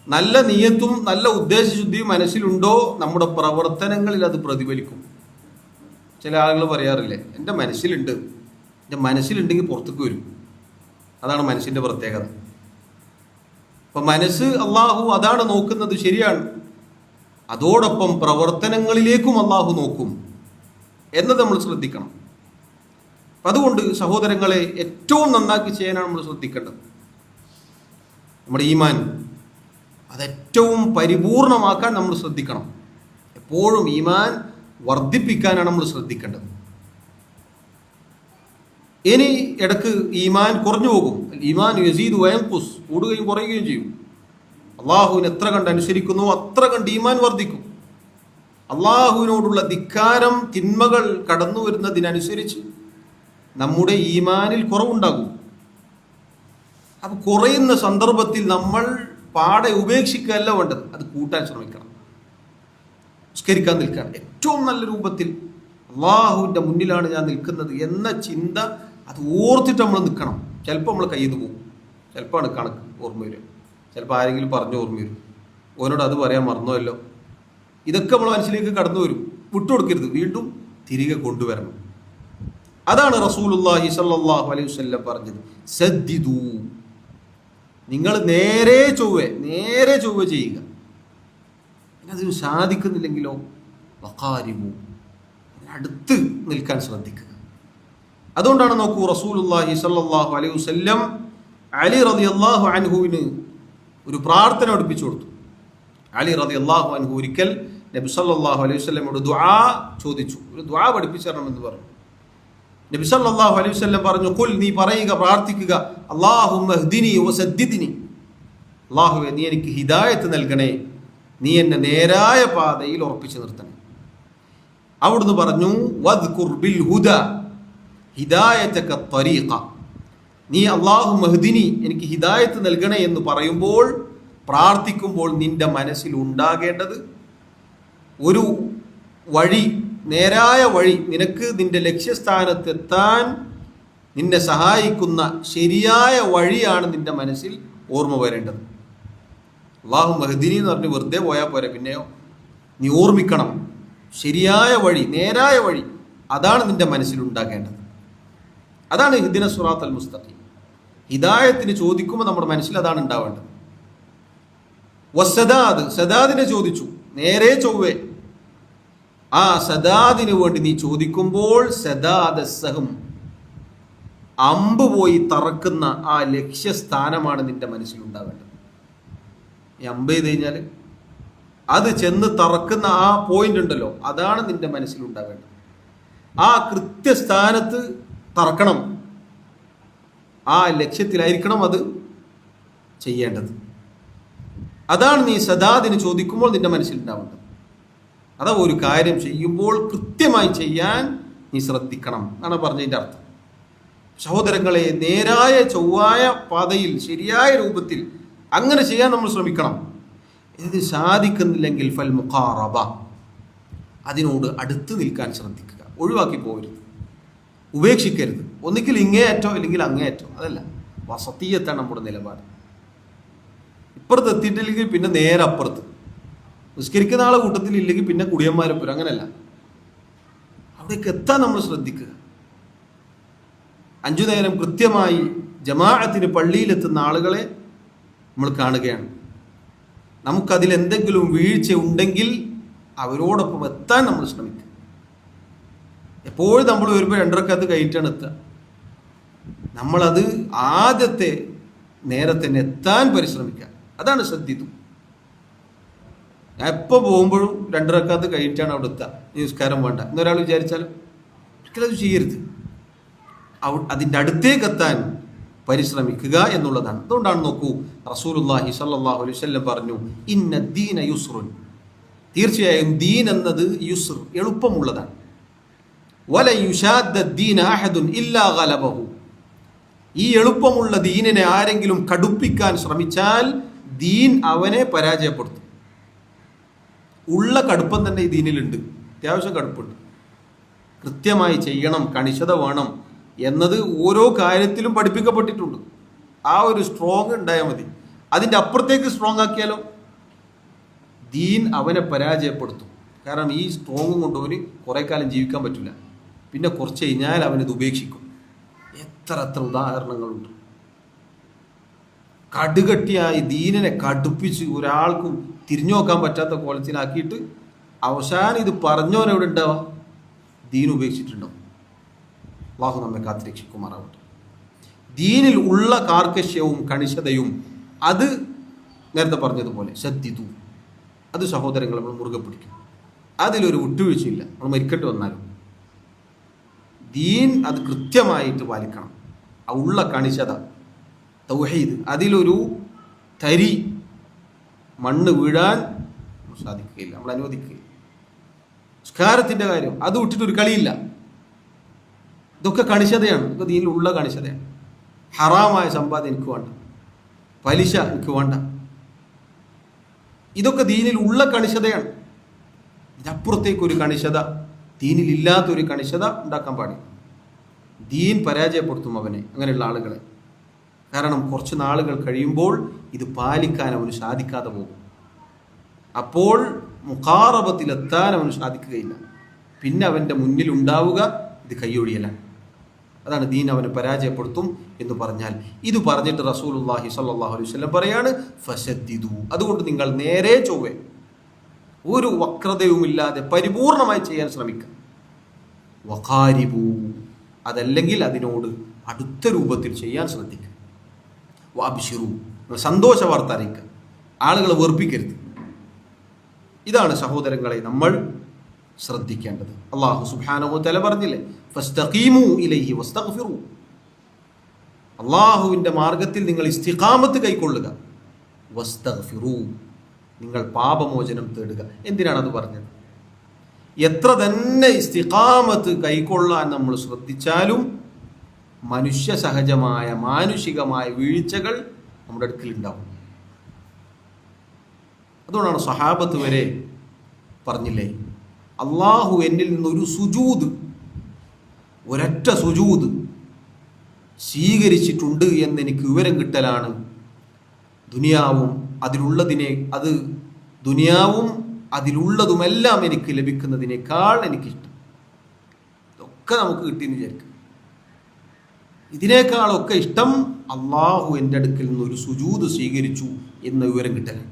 നല്ല നിയ്യത്തും നല്ല ഉദ്ദേശശുദ്ധിയും മനസ്സിലുണ്ടോ നമ്മുടെ പ്രവർത്തനങ്ങളിൽ അത് പ്രതിഫലിക്കും. ചില ആളുകൾ പറയാറില്ലേ, എൻ്റെ മനസ്സിലുണ്ട്, എൻ്റെ മനസ്സിലുണ്ടെങ്കിൽ പുറത്തേക്ക് വരും. അതാണ് മനസ്സിൻ്റെ പ്രത്യേകത. അപ്പം മനസ്സ് അള്ളാഹു അതാണ് നോക്കുന്നത്, ശരിയാണ്. അതോടൊപ്പം പ്രവർത്തനങ്ങളിലേക്കും അള്ളാഹു നോക്കും എന്നത് നമ്മൾ ശ്രദ്ധിക്കണം. അതുകൊണ്ട് സഹോദരങ്ങളെ, ഏറ്റവും നന്നാക്കി ചെയ്യാനാണ് നമ്മൾ ശ്രദ്ധിക്കേണ്ടത്. നമ്മുടെ ഈമാൻ അതേറ്റവും പരിപൂർണമാക്കാൻ നമ്മൾ ശ്രദ്ധിക്കണം. എപ്പോഴും ഈമാൻ വർദ്ധിപ്പിക്കാനാണ് നമ്മൾ ശ്രദ്ധിക്കേണ്ടത്. ഇനി ഇടക്ക് ഈമാൻ കുറഞ്ഞു പോകും. ഈമാൻ യസീദു വയൻഖുസ്, കൂടുകയും കുറയുകയും ചെയ്യും. അള്ളാഹുവിനെ എത്ര കണ്ട് അനുസരിക്കുന്നു അത്ര കണ്ട് ഈമാൻ വർദ്ധിക്കും. അള്ളാഹുവിനോടുള്ള ധിക്കാരം, തിന്മകൾ കടന്നു വരുന്നതിനനുസരിച്ച് നമ്മുടെ ഈമാനിൽ കുറവുണ്ടാകും. അപ്പം കുറയുന്ന സന്ദർഭത്തിൽ നമ്മൾ പാടെ ഉപേക്ഷിക്കുകയല്ല വേണ്ടത്, അത് കൂട്ടാൻ ശ്രമിക്കണം. നിസ്കരിക്കാൻ നിൽക്കാൻ ഏറ്റവും നല്ല രൂപത്തിൽ അള്ളാഹുവിൻ്റെ മുന്നിലാണ് ഞാൻ നിൽക്കുന്നത് എന്ന ചിന്ത അത് ഓർത്തിട്ട് നമ്മൾ നിൽക്കണം. ചിലപ്പോൾ നമ്മൾ കയ്യിൽ നിന്ന് പോകും, ചിലപ്പോൾ കണക്ക് ഓർമ്മ വരും, ചിലപ്പോൾ ആരെങ്കിലും പറഞ്ഞു ഓർമ്മ വരും, ഓനോട് അത് പറയാൻ മറന്നുവല്ലോ. ഇതൊക്കെ നമ്മൾ മനസ്സിലേക്ക് കടന്നു വരും. വിട്ടുകൊടുക്കരുത്, വീണ്ടും തിരികെ കൊണ്ടുവരണം. അതാണ് റസൂലുള്ളാഹി സ്വല്ലല്ലാഹു അലൈഹി വസല്ലം പറഞ്ഞത്, സദ്ദിദു, നിങ്ങൾ നേരെ ചൊവ്വ ചെയ്യുക. അതിന് സാധിക്കുന്നില്ലെങ്കിലോ വഖാരിബു, അടുത്ത് നിൽക്കാൻ ശ്രദ്ധിക്കുക. അതുകൊണ്ടാണ് നോക്കൂ, റസൂലുള്ളാഹി സ്വല്ലല്ലാഹു അലൈഹി വസല്ലം അലി റളിയല്ലാഹു അൻഹുവിന് ഒരു പ്രാർത്ഥന പഠിപ്പിച്ചു കൊടുത്തു. അലി റളിയല്ലാഹു അൻഹു ഒരിക്കൽ നബി സല്ലല്ലാഹു അലൈഹി വസല്ലമയോട് ദുആ ചോദിച്ചു, ഒരു ദുആ പഠിപ്പിച്ചു തരണമെന്ന് പറഞ്ഞു. നബി സല്ലല്ലാഹു അലൈഹി വസല്ലം പറഞ്ഞു, ഖുൽ, നീ പറയുക, പ്രാർത്ഥിക്കുക, അല്ലാഹുമ്മ ഹ്ദിനി വസദ്ദിദ്നി, അല്ലാഹുവേ നീ എനിക്ക് ഹിദായത്ത് നൽകണേ, നീ എന്നെ നേരായ പാതയിൽ ഉറപ്പിച്ചു നിർത്തണേ. അവിടുന്ന് പറഞ്ഞു, വദ്കുർ ബിൽ ഹുദ ഹിദായതക ത്വരീഖ, നീ അല്ലാഹുമ്മ ഹ്ദിനി, എനിക്ക് ഹിദായത്ത് നൽകണേ എന്ന് പറയുമ്പോൾ, പ്രാർത്ഥിക്കുമ്പോൾ നിന്റെ മനസ്സിൽ ഉണ്ടാകേണ്ടത് ഒരു വഴി, നേരായ വഴി, നിനക്ക് നിന്റെ ലക്ഷ്യസ്ഥാനത്തെത്താൻ നിന്നെ സഹായിക്കുന്ന ശരിയായ വഴിയാണ് നിന്റെ മനസ്സിൽ ഓർമ്മ വരേണ്ടത്. അല്ലാഹു മഹ്ദിനി എന്ന് പറഞ്ഞ് വെറുതെ പോയാൽ പോരാ, പിന്നെയോ നീ ഓർമ്മിക്കണം ശരിയായ വഴി, നേരായ വഴി, അതാണ് നിന്റെ മനസ്സിൽ ഉണ്ടാകേണ്ടത്. അതാണ് ഇഹ്ദിന സിറാത്തൽ മുസ്തഖീം. ഹിദായത്തിന് ചോദിക്കുമ്പോൾ നമ്മുടെ മനസ്സിൽ അതാണ് ഉണ്ടാവേണ്ടത്. വസ്സദാദ്, സദാദിനെ ചോദിച്ചു, നേരെ ചൊവ്വേ. ആ സദാദിന് വേണ്ടി നീ ചോദിക്കുമ്പോൾ സദാദസ്സഹം, അമ്പ് പോയി തറക്കുന്ന ആ ലക്ഷ്യസ്ഥാനമാണ് നിന്റെ മനസ്സിലുണ്ടാവേണ്ടത്. ഈ അമ്പ് ചെയ്ത് കഴിഞ്ഞാൽ അത് ചെന്ന് തറക്കുന്ന ആ പോയിന്റ് ഉണ്ടല്ലോ, അതാണ് നിന്റെ മനസ്സിലുണ്ടാവേണ്ടത്. ആ കൃത്യസ്ഥാനത്ത് തറക്കണം, ആ ലക്ഷ്യത്തിലായിരിക്കണം അത് ചെയ്യേണ്ടത്. അതാണ് നീ സദാദിന് ചോദിക്കുമ്പോൾ നിന്റെ മനസ്സിലുണ്ടാവേണ്ടത്. അതാ ഒരു കാര്യം ചെയ്യുമ്പോൾ കൃത്യമായി ചെയ്യാൻ നീ ശ്രദ്ധിക്കണം എന്നാണ് പറഞ്ഞതിൻ്റെ അർത്ഥം. സഹോദരങ്ങളെ, നേരായ ചൊവ്വായ പാതയിൽ ശരിയായ രൂപത്തിൽ അങ്ങനെ ചെയ്യാൻ നമ്മൾ ശ്രമിക്കണം. ഇത് സാധിക്കുന്നില്ലെങ്കിൽ ഫൽ മുഖാറബ, അതിനോട് അടുത്ത് നിൽക്കാൻ ശ്രദ്ധിക്കുക, ഒഴിവാക്കി പോകരുത്, ഉപേക്ഷിക്കരുത്. ഒന്നുകിൽ ഇങ്ങേയറ്റോ അല്ലെങ്കിൽ അങ്ങേയറ്റോ, അതല്ല വസതീയത്താണ് നമ്മുടെ നിലപാട്. ഇപ്പുറത്ത് എത്തിയിട്ടില്ലെങ്കിൽ പിന്നെ നേരെ അപ്പുറത്ത്, നിസ്കരിക്കുന്ന ആളെ കൂട്ടത്തിൽ ഇല്ലെങ്കിൽ പിന്നെ കുടിയന്മാരെ പോലും, അങ്ങനെയല്ല. അവിടേക്ക് എത്താൻ നമ്മൾ ശ്രദ്ധിക്കുക. 5 നേരം കൃത്യമായി ജമാഅത്തിന് പള്ളിയിലെത്തുന്ന ആളുകളെ നമ്മൾ കാണുകയാണ്. നമുക്കതിൽ എന്തെങ്കിലും വീഴ്ച ഉണ്ടെങ്കിൽ അവരോടൊപ്പം എത്താൻ നമ്മൾ ശ്രമിക്കുക. എപ്പോഴും നമ്മൾ വരുമ്പോൾ 2 റക്അത്ത് കഴിഞ്ഞിട്ടാണ് എത്തുക. നമ്മളത് ആദ്യത്തെ നേരത്തെ തന്നെ എത്താൻ പരിശ്രമിക്കുക. അതാണ് ശ്രദ്ധിതു. ഞാൻ എപ്പോൾ പോകുമ്പോഴും 2 റക്അത്ത് കഴിഞ്ഞിട്ടാണ് അവിടെ എത്തുക, നിസ്കാരം വേണ്ട എന്നൊരാൾ വിചാരിച്ചാലും ഒരിക്കലും അത് ചെയ്യരുത്. അതിൻ്റെ അടുത്തേക്ക് എത്താൻ പരിശ്രമിക്കുക എന്നുള്ളതാണ്. അതുകൊണ്ടാണ് നോക്കൂ, റസൂലുള്ളാഹി സ്വല്ലല്ലാഹു അലൈഹി വസല്ലം പറഞ്ഞു, ഇന്ന ദീന യുസ്റുൻ, തീർച്ചയായും ദീൻ എന്നത് യുസ്ർ, എളുപ്പമുള്ളതാണ്. വല യുശാദ്ദ ദീന അഹദുൻ ഇല്ലാ ഗലബഹു, ഈ എളുപ്പമുള്ള ദീനിനെ ആരെങ്കിലും കടുപ്പിക്കാൻ ശ്രമിച്ചാൽ ദീൻ അവനെ പരാജയപ്പെടുത്തും. ഉള്ള കടുപ്പം തന്നെ ഈ ദീനിലുണ്ട്, അത്യാവശ്യം കടുപ്പുണ്ട്. കൃത്യമായി ചെയ്യണം, കണിശത വേണം എന്നത് ഓരോ കാര്യത്തിലും പഠിപ്പിക്കപ്പെട്ടിട്ടുണ്ട്. ആ ഒരു സ്ട്രോങ് ഉണ്ടായാൽ മതി. അതിൻ്റെ അപ്പുറത്തേക്ക് സ്ട്രോങ് ആക്കിയാലോ ദീൻ അവനെ പരാജയപ്പെടുത്തും. കാരണം ഈ സ്ട്രോങ്ങും കൊണ്ടവന് കുറേ കാലം ജീവിക്കാൻ പറ്റില്ല. പിന്നെ കുറച്ച് കഴിഞ്ഞാൽ അവനത് ഉപേക്ഷിക്കും. എത്ര ഉദാഹരണങ്ങളുണ്ട്. കടുകട്ടിയായി ദീനിനെ കടുപ്പിച്ച് ഒരാൾക്കും തിരിഞ്ഞു നോക്കാൻ പറ്റാത്ത കോലത്തിലാക്കിയിട്ട് അവസാനം ഇത് പറഞ്ഞവനെവിടെ ഉണ്ടാവാം, ദീൻ ഉപേക്ഷിച്ചിട്ടുണ്ടാവും. അല്ലാഹു നമ്മെ കാത്തിരക്ഷിക്കുമാറാവട്ടെ. ദീനിൽ ഉള്ള കാർക്കശ്യവും കണിശതയും അത് നേരത്തെ പറഞ്ഞതുപോലെ ശ്രദ്ധിതു, അത് സഹോദരങ്ങൾ നമ്മൾ മുറുകെ പിടിക്കും. അതിലൊരു വിട്ടുവീഴ്ചയില്ല. നമ്മൾ മരിക്കേണ്ടി വന്നാലും ദീൻ അത് കൃത്യമായിട്ട് പാലിക്കണം. ആ ഉള്ള കണിശത, തൗഹീദ്, അതിലൊരു തരി മണ്ണ് വീഴാൻ സാധിക്കുകയില്ല, നമ്മൾ അനുവദിക്കുകയില്ല. സംസ്കാരത്തിൻ്റെ കാര്യം അത് വിട്ടിട്ടൊരു കളിയില്ല. ഇതൊക്കെ കണിശതയാണ്, ഇതൊക്കെ ദീനിലുള്ള കണിശതയാണ്. ഹറാമായ സമ്പാദ്യം എനിക്ക് വേണ്ട, പലിശ എനിക്ക് വേണ്ട, ഇതൊക്കെ ദീനിലുള്ള കണിശതയാണ്. ഇതിനപ്പുറത്തേക്കൊരു കണിശത, ദീനിലില്ലാത്തൊരു കണിശത ഉണ്ടാക്കാൻ പാടില്ല. ദീൻ പരാജയപ്പെടുത്തും അവനെ, അങ്ങനെയുള്ള ആളുകളെ. കാരണം കുറച്ച് നാളുകൾ കഴിയുമ്പോൾ ഇത് പാലിക്കാൻ അവന് സാധിക്കാതെ പോകും. അപ്പോൾ മുഖാറബത്തിലെത്താൻ അവന് സാധിക്കുകയില്ല. പിന്നെ അവൻ്റെ മുന്നിലുണ്ടാവുക ഇത് കയ്യൊഴിയലാണ്. അതാണ് ദീൻ അവനെ പരാജയപ്പെടുത്തും എന്ന് പറഞ്ഞാൽ. ഇത് പറഞ്ഞിട്ട് റസൂലുള്ളാഹി സ്വല്ലല്ലാഹു അലൈഹി വസല്ലം പറയാണ്, ഫശദ്ദിദു, അതുകൊണ്ട് നിങ്ങൾ നേരെ ചൊവ്വേ ഒരു വക്രതയുമില്ലാതെ പരിപൂർണമായി ചെയ്യാൻ ശ്രമിക്കുക. വഖാരിബു, അതല്ലെങ്കിൽ അതിനോട് അടുത്ത രൂപത്തിൽ ചെയ്യാൻ ശ്രദ്ധിക്കുക. വഅബ്ശിറു, സന്തോഷ വാർത്ത അറിയിക്കുക, ആളുകളെ വെറുപ്പിക്കരുത്. ഇതാണ് സഹോദരങ്ങളെ നമ്മൾ ശ്രദ്ധിക്കേണ്ടത്. അല്ലാഹു സുബ്ഹാനഹു വ തആല പറഞ്ഞില്ലേ, ഫസ്തഖീമു ഇലൈഹി വസ്തഗ്ഫിറു, അല്ലാഹുവിൻ്റെ മാർഗത്തിൽ നിങ്ങൾ ഇസ്തിഖാമത്ത് കൈക്കൊള്ളുക. വസ്തഗ്ഫിറു, നിങ്ങൾ പാപമോചനം തേടുക. എന്തിനാണ് അത് പറഞ്ഞത്? എത്ര തന്നെ ഇസ്തിഖാമത്ത് കൈക്കൊള്ളാൻ നമ്മൾ ശ്രദ്ധിച്ചാലും മനുഷ്യ സഹജമായ മാനുഷികമായ വീഴ്ചകൾ നമ്മുടെ അടുക്കലുണ്ടാവും. അതുകൊണ്ടാണ് സഹാബത്ത് വരെ പറഞ്ഞില്ലേ, അള്ളാഹു എന്നിൽ നിന്നൊരു സുജൂദ്, ഒരൊറ്റ സുജൂദ് സ്വീകരിച്ചിട്ടുണ്ട് എന്നെനിക്ക് വിവരം കിട്ടലാണ് ദുനിയാവും അതിലുള്ളതുമെല്ലാം എനിക്ക് ലഭിക്കുന്നതിനേക്കാൾ എനിക്കിഷ്ടം. ഇതൊക്കെ നമുക്ക് കിട്ടിയെന്ന് വിചാരിക്കും. ഇതിനേക്കാളൊക്കെ ഇഷ്ടം അള്ളാഹു എൻ്റെ അടുക്കൽ നിന്നൊരു സുജൂദ് സ്വീകരിച്ചു എന്ന വിവരം കിട്ടലാണ്.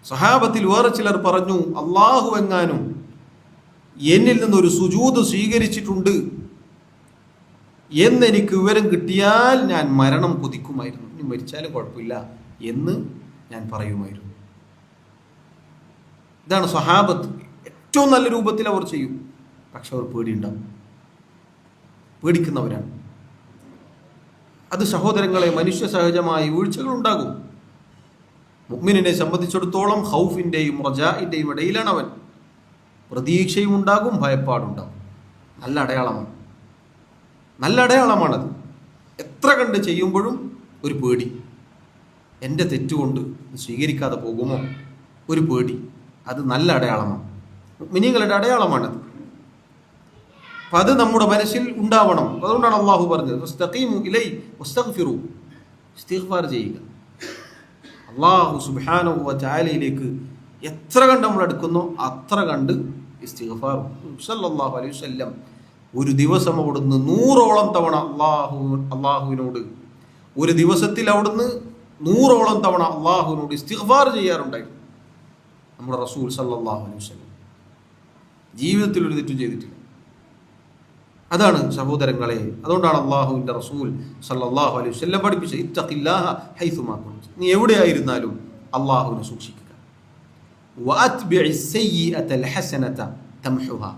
സഹാബത്തിൽ വേറെ ചിലർ പറഞ്ഞു, അള്ളാഹു എങ്ങാനും എന്നിൽ നിന്നൊരു സുജൂദ് സ്വീകരിച്ചിട്ടുണ്ട് എന്നെനിക്ക് വിവരം കിട്ടിയാൽ ഞാൻ മരണം കൊതിക്കുമായിരുന്നു, ഇനി മരിച്ചാലും കുഴപ്പമില്ല എന്ന് ഞാൻ പറയുമായിരുന്നു. ഇതാണ് സ്വഹാബത്ത്. ഏറ്റവും നല്ല രൂപത്തിൽ അവർ ചെയ്യും. പക്ഷെ അവർ പേടിയുണ്ടാവും, പേടിക്കുന്നവരാണ്. അത് സഹോദരങ്ങളെ, മനുഷ്യ സഹജമായ വീഴ്ചകളുണ്ടാകും. മുഅ്മിനിനെ സംബന്ധിച്ചിടത്തോളം ഖൗഫിൻ്റെയും റജാഇൻ്റെയും ഇടയിലാണ് അവൻ. പ്രതീക്ഷയും ഉണ്ടാകും, ഭയപ്പാടുണ്ടാകും. നല്ല അടയാളമാണ്, നല്ല അടയാളമാണത്. എത്ര കണ്ട് ചെയ്യുമ്പോഴും ഒരു പേടി, എൻ്റെ തെറ്റുകൊണ്ട് സ്വീകരിക്കാതെ പോകുമോ ഒരു പേടി. അത് നല്ല അടയാളമാണ്, മുഅ്മിനീങ്ങളുടെ അടയാളമാണത്. അപ്പം അത് നമ്മുടെ മനസ്സിൽ ഉണ്ടാവണം. അതുകൊണ്ടാണ് അള്ളാഹു പറഞ്ഞത് വസ്തഖീമു ഇലൈഹി വസ്തഗ്ഫിറൂ, ഇസ്തിഗ്ഫാർ ചെയ്യുക. അള്ളാഹു സുബ്ഹാനഹു വ തആലയിലേക്ക് എത്ര കണ്ട് നമ്മൾ അടുക്കുന്നോ അത്ര കണ്ട് ഇസ്തിഗ്ഫാർ. സല്ലല്ലാഹു അലൈഹി വസല്ലം ഒരു ദിവസം അവിടുന്ന് 100ഓളം തവണ അള്ളാഹുവിനോട്, ഒരു ദിവസത്തിൽ അവിടുന്ന് 100ഓളം തവണ അള്ളാഹുവിനോട് ഇസ്തിഗ്ഫാർ ചെയ്യാറുണ്ടായിരുന്നു നമ്മുടെ റസൂൽ സല്ലല്ലാഹു അലൈഹി വസല്ലം. ജീവിതത്തിൽ ഒരു തെറ്റും ചെയ്തിട്ടില്ല. അതാണ് സഹോദരങ്ങളെ. അതുകൊണ്ടാണ് അള്ളാഹുവിൻ്റെ റസൂൽ സല്ലല്ലാഹു അലൈഹി വസല്ലം പഠിപ്പിച്ചത് ഇത്തഖില്ലാഹ ഹൈസുമാ കുൻത, നീ എവിടെയായിരുന്നാലും അള്ളാഹുവിനെ സൂക്ഷിക്കുക. വഅത്ബിഇസ് സയ്യിഅതൽ ഹസനത തംഹുഹാ,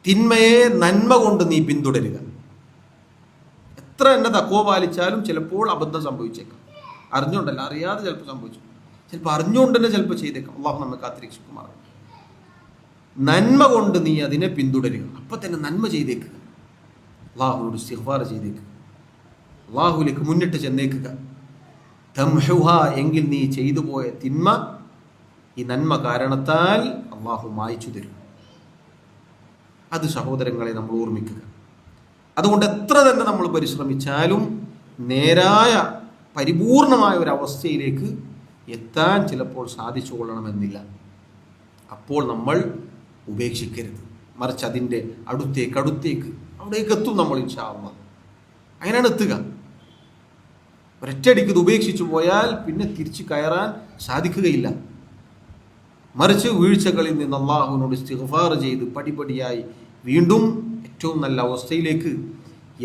തിന്മയെ നന്മ കൊണ്ട് നീ പിന്തുടരുക. എത്ര തന്നെ തഖ്വ പാലിച്ചാലും ചിലപ്പോൾ അബദ്ധം സംഭവിച്ചേക്കാം. അറിഞ്ഞുകൊണ്ടല്ല, അറിയാതെ ചിലപ്പോൾ സംഭവിച്ചു, ചിലപ്പോൾ അറിഞ്ഞുകൊണ്ട് തന്നെ ചിലപ്പോൾ ചെയ്തേക്കാം. അള്ളാഹു നമ്മെ കാത്തിരക്ഷിക്കുമാറാണ്. നന്മ കൊണ്ട് നീ അതിനെ പിന്തുടരുക. അപ്പം തന്നെ നന്മ ചെയ്തേക്കുക, അള്ളാഹുവിനോട് ഇസ്തിഗ്ഫാർ ചെയ്തേക്കുക, അള്ളാഹുവിലേക്ക് മുന്നിട്ട് ചെന്നേക്കുക. തംഹുഹ, എങ്കിൽ നീ ചെയ്തു പോയ തിന്മ ഈ നന്മ കാരണത്താൽ അള്ളാഹു മായ്ച്ചു തരും. അത് സഹോദരങ്ങളെ നമ്മൾ ഓർമ്മിക്കുക. അതുകൊണ്ട് എത്ര തന്നെ നമ്മൾ പരിശ്രമിച്ചാലും നേരായ പരിപൂർണമായ ഒരവസ്ഥയിലേക്ക് എത്താൻ ചിലപ്പോൾ സാധിച്ചു കൊള്ളണമെന്നില്ല. അപ്പോൾ നമ്മൾ ഉപേക്ഷിക്കരുത്, മറിച്ച് അതിൻ്റെ അടുത്തേക്ക് അവിടേക്ക് എത്തും നമ്മൾ ഇൻഷാ അല്ലാഹ്. അങ്ങനെയാണ് എത്തുക. ഒരൊറ്റയടിക്ക് ഇത് ഉപേക്ഷിച്ചു പോയാൽ പിന്നെ തിരിച്ചു കയറാൻ സാധിക്കുകയില്ല. മറിച്ച് വീഴ്ചകളിൽ നിന്ന് അള്ളാഹുവിനോട് ഇസ്തിഗ്ഫാർ ചെയ്ത് പടിപടിയായി വീണ്ടും ഏറ്റവും നല്ല അവസ്ഥയിലേക്ക്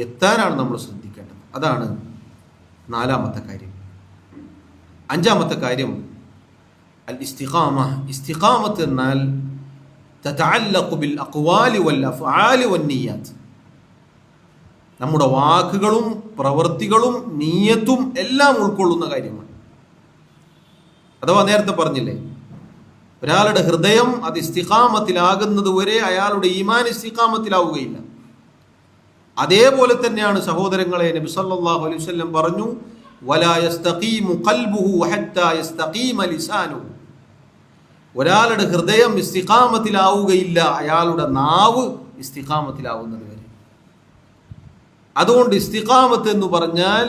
എത്താനാണ് നമ്മൾ ശ്രദ്ധിക്കേണ്ടത്. അതാണ് 4-ാമത്തെ കാര്യം. 5-ാമത്തെ കാര്യം അൽ ഇസ്തിഖാമ. ഇസ്തിഖാമത്ത് എന്നാൽ തതഅല്ലഖു ബിൽ അഖ്വാലി വൽ അഫ്ആലി വൻ നിയ്യാത്ത്, നമ്മുടെ വാക്കുകളും പ്രവൃത്തികളും നിയ്യത്തും എല്ലാം ഉൾക്കൊള്ളുന്ന കാര്യമാണ്. അഥവാ നേരത്തെ പറഞ്ഞില്ലേ, ഒരാളുടെ ഹൃദയം അത് ഇസ്തിഖാമത്തിലാകുന്നത് വരെ അയാളുടെ ഈമാൻ ഇസ്തിഖാമത്തിലാവുകയില്ല. അതേപോലെ തന്നെയാണ് സഹോദരങ്ങളെ, നബി സല്ലല്ലാഹു അലൈഹി വസല്ലം പറഞ്ഞു വലാ യസ്തഖീമു ഖൽബുഹു ഹത്താ യസ്തഖീമ ലിസാനുഹു, ഒരാളുടെ ഹൃദയം ഇസ്തിഖാമത്തിലാവുകയില്ല അയാളുടെ നാവ് ഇസ്തിഖാമത്തിലാവുന്നത് വരെ. അതുകൊണ്ട് ഇസ്തിഖാമത്ത് എന്ന് പറഞ്ഞാൽ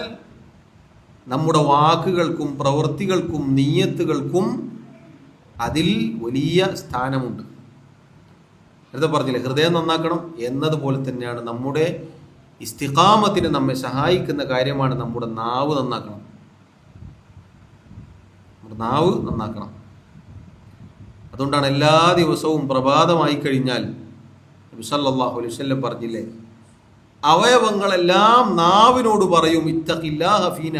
നമ്മുടെ വാക്കുകൾക്കും പ്രവൃത്തികൾക്കും നിയ്യത്തുകൾക്കും അതിൽ വലിയ സ്ഥാനമുണ്ട്. നേരത്തെ പറഞ്ഞില്ലേ, ഹൃദയം നന്നാക്കണം എന്നതുപോലെ തന്നെയാണ് നമ്മുടെ ഇസ്തിഖാമത്തിന് നമ്മെ സഹായിക്കുന്ന കാര്യമാണ് നമ്മുടെ നാവ് നന്നാക്കണം. നമ്മുടെ നാവ് നന്നാക്കണം. അതുകൊണ്ടാണ് എല്ലാ ദിവസവും പ്രഭാതമായി കഴിഞ്ഞാൽ നബി സല്ലല്ലാഹു അലൈഹി വസല്ലം പറഞ്ഞില്ലേ, അവയവങ്ങളെല്ലാം നാവിനോട് പറയും ഇത്തഖില്ലാഹ ഫീന,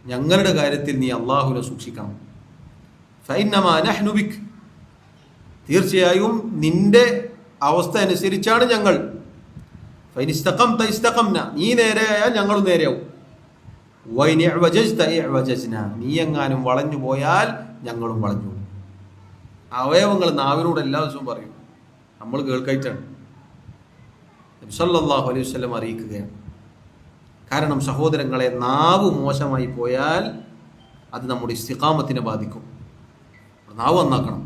ഞങ്ങളുടെ കാര്യത്തിൽ നീ അള്ളാഹുവിനെ സൂക്ഷിക്കണം. ഫഇന്നമാ നഹ്നു ബിക്, തീർച്ചയായും നിന്റെ അവസ്ഥ അനുസരിച്ചാണ് ഞങ്ങൾ. ഫഇനിസ്തഖംത ഇസ്തഖംന, നീ നേരെയായാൽ ഞങ്ങളും നേരെയാവും. വഇൻ ഇഅ്വജജ്ത ഇഅ്വജജ്ന, നീ എങ്ങാനും വളഞ്ഞു പോയാൽ ഞങ്ങളും വളഞ്ഞു. അവയവങ്ങൾ നാവിനോട് എല്ലാ ദിവസവും പറയും, നമ്മൾ കേൾക്കായിട്ടാണ്. നബി സല്ലല്ലാഹു അലൈഹി വസല്ലം അറിയിക്കുകയാണ്. കാരണം സഹോദരങ്ങളെ, നാവ് മോശമായി പോയാൽ അത് നമ്മുടെ ഇസ്തിഖാമത്തിനെ ബാധിക്കും. നാവ് നന്നാക്കണം.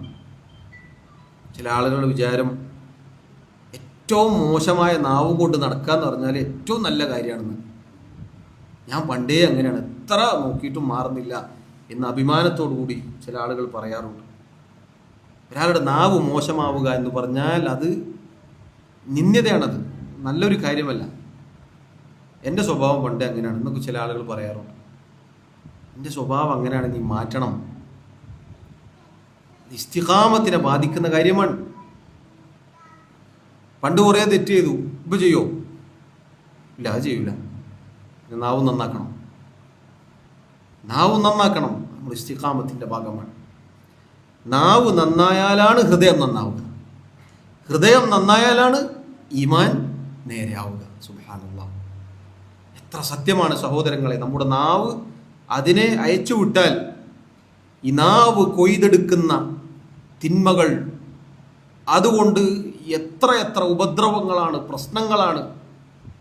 ചില ആളുകളുടെ വിചാരം ഏറ്റവും മോശമായ നാവ് കൊണ്ട് നടക്കുക എന്ന് പറഞ്ഞാൽ ഏറ്റവും നല്ല കാര്യമാണെന്ന്. ഞാൻ പണ്ടേ അങ്ങനെയാണ്, എത്ര നോക്കിയിട്ടും മാറുന്നില്ല എന്ന് അഭിമാനത്തോടു കൂടി ചില ആളുകൾ പറയാറുണ്ട്. ഒരാളുടെ നാവ് മോശമാവുക എന്ന് പറഞ്ഞാൽ അത് നിന്ദ്യതയാണത്, നല്ലൊരു കാര്യമല്ല. എൻ്റെ സ്വഭാവം പണ്ടേ അങ്ങനെയാണ് എന്നൊക്കെ ചില ആളുകൾ പറയാറുണ്ട്. എൻ്റെ സ്വഭാവം അങ്ങനെയാണ്, നീ മാറ്റണം. ഇസ്തിഖാമത്തിനെ ബാധിക്കുന്ന കാര്യമാണ്. പണ്ട് കുറേ തെറ്റ് ചെയ്തു, ഇപ്പം ചെയ്യോ? ഇല്ല, അത് ചെയ്യൂല. നാവും നന്നാക്കണം, നാവും നന്നാക്കണം. നമ്മുടെ ഇസ്തിഖാമത്തിൻ്റെ ഭാഗമാണ്. നാവ് നന്നായാലാണ് ഹൃദയം നന്നാവുക, ഹൃദയം നന്നായാലാണ് ഈമാൻ നേരെയാവുക. സുബ്ഹാനല്ലാഹ്, എത്ര സത്യമാണ് സഹോദരങ്ങളെ. നമ്മുടെ നാവ് അതിനെ അയച്ചു വിട്ടാൽ ഈ നാവ് കൊയ്തെടുക്കുന്ന തിന്മകൾ, അതുകൊണ്ട് എത്ര എത്ര ഉപദ്രവങ്ങളാണ്, പ്രശ്നങ്ങളാണ്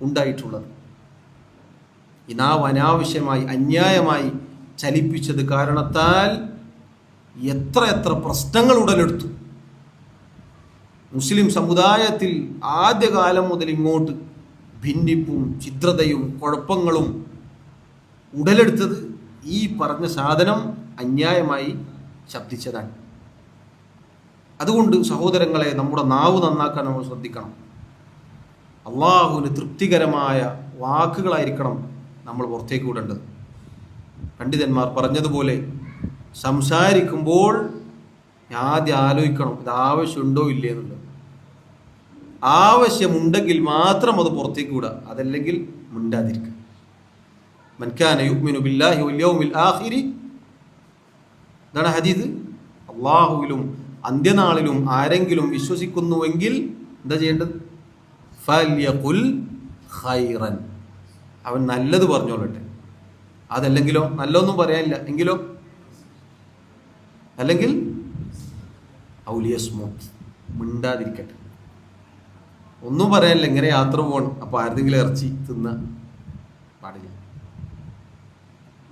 ഉണ്ടായിട്ടുള്ളത്. ഈ നാവ് അനാവശ്യമായി അന്യായമായി ചലിപ്പിച്ചത് കാരണത്താൽ എത്ര എത്ര പ്രശ്നങ്ങൾ ഉടലെടുത്തു. മുസ്ലിം സമുദായത്തിൽ ആദ്യകാലം മുതൽ ഇങ്ങോട്ട് ഭിന്നിപ്പും ഛിദ്രതയും കുഴപ്പങ്ങളും ഉടലെടുത്തത് ഈ പറഞ്ഞ സാധനം അന്യായമായി ശബ്ദിച്ചതാണ്. അതുകൊണ്ട് സഹോദരങ്ങളെ, നമ്മുടെ നാവ് നന്നാക്കാൻ നമ്മൾ ശ്രദ്ധിക്കണം. അള്ളാഹുവിന് തൃപ്തികരമായ വാക്കുകളായിരിക്കണം നമ്മൾ പുറത്തേക്ക് വിടേണ്ടത്. പണ്ഡിതന്മാർ പറഞ്ഞതുപോലെ സംസാരിക്കുമ്പോൾ ആദ്യം ആലോചിക്കണം, ഇത് ആവശ്യമുണ്ടോ ഇല്ലേ എന്നുള്ളത്. ആവശ്യമുണ്ടെങ്കിൽ മാത്രം അത് പുറത്തേക്ക് വിടുക, അതല്ലെങ്കിൽ മിണ്ടാതിരിക്കുക. മൻ കാന യുഅ്മിനു ബില്ലാഹി വൽ യൗമിൽ ആഖിരി, ഇതാണ് ഹദീസ്. അള്ളാഹുവിലും അന്ത്യനാളിലും ആരെങ്കിലും വിശ്വസിക്കുന്നുവെങ്കിൽ എന്താ ചെയ്യേണ്ടത്? ഫൽയഖുൽ ഖൈറൻ, അവൻ നല്ലത് പറഞ്ഞോളട്ടെ. അതല്ലെങ്കിലോ, നല്ലതൊന്നും പറയാനില്ല എങ്കിലോ, അല്ലെങ്കിൽ ഔലിയസ്മോത്ത്, മിണ്ടാതിരിക്കട്ടെ. ഒന്നും പറയാനില്ല, ഇങ്ങനെ യാത്ര പോകണം, അപ്പോൾ ആരെങ്കിലും ഇറച്ചി തിന്ന പാടില്ല.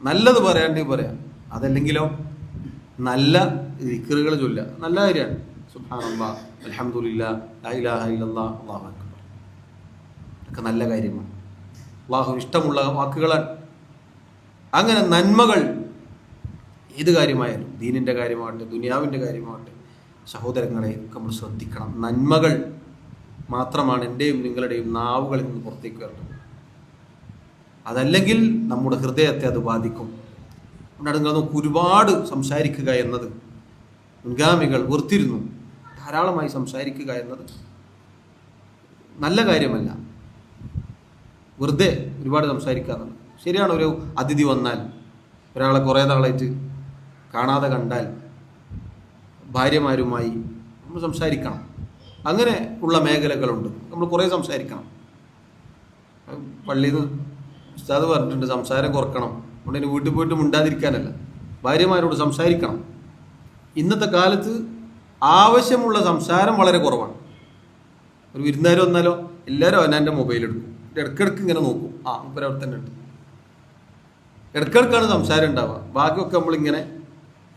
നല്ലത് പറയാണ്ടെങ്കിൽ പറയാം, അതല്ലെങ്കിലോ നല്ല ദിക്റുകൾ ചൊല്ലുക, നല്ല കാര്യമാണ്. സുബ്ഹാനല്ലാഹ്, അൽഹംദുലില്ലാഹ്, ലാ ഇലാഹ ഇല്ലല്ലാഹ്, അല്ലാഹു അക്ബർ, ഒക്കെ നല്ല കാര്യമാണ്, അല്ലാഹുവിന് ഇഷ്ടമുള്ള വാക്കുകളാണ്. അങ്ങനെ നന്മകൾ ഏത് കാര്യമായാലും, ദീനിൻ്റെ കാര്യമാവട്ടെ ദുനിയാവിൻ്റെ കാര്യമാവട്ടെ, സഹോദരങ്ങളെ നമ്മൾ ശ്രദ്ധിക്കണം. നന്മകൾ മാത്രമാണ് എൻ്റെയും നിങ്ങളുടെയും നാവുകളിൽ നിന്ന് പുറത്തേക്ക് വരേണ്ടത്. അതല്ലെങ്കിൽ നമ്മുടെ ഹൃദയത്തെ അത് ബാധിക്കും. അതുകൊണ്ട് നമുക്ക് ഒരുപാട് സംസാരിക്കുക എന്നത് മുൻഗാമികൾ വെറുത്തിരുന്നു. ധാരാളമായി സംസാരിക്കുക എന്നത് നല്ല കാര്യമല്ല. വെറുതെ ഒരുപാട് സംസാരിക്കാറുണ്ട്. ശരിയാണ്, ഒരു അതിഥി വന്നാൽ, ഒരാളെ കുറേ നാളായിട്ട് കാണാതെ കണ്ടാൽ ഭാര്യമാരുമായി നമ്മൾ സംസാരിക്കണം. അങ്ങനെ ഉള്ള മേഖലകളുണ്ട്, നമ്മൾ കുറേ സംസാരിക്കണം. പള്ളിയിൽ നിന്ന് ഉസ്താദ് പറഞ്ഞിട്ടുണ്ട് സംസാരം കുറക്കണം. അതുകൊണ്ട് വീട്ടിൽ പോയിട്ട് മിണ്ടാതിരിക്കാനല്ല, ഭാര്യമാരോട് സംസാരിക്കണം. ഇന്നത്തെ കാലത്ത് ആവശ്യമുള്ള സംസാരം വളരെ കുറവാണ്. ഒരു വിരുന്നുകാർ വന്നാലോ എല്ലാവരും അവനാൻ്റെ മൊബൈലെടുക്കും, ഇടയ്ക്കിടയ്ക്ക് ഇങ്ങനെ നോക്കും, മുപ്പര് അവിടെ തന്നെ ഉണ്ട്. ഇടയ്ക്കിടയ്ക്കാണ് സംസാരം ഉണ്ടാവുക, ബാക്കിയൊക്കെ നമ്മളിങ്ങനെ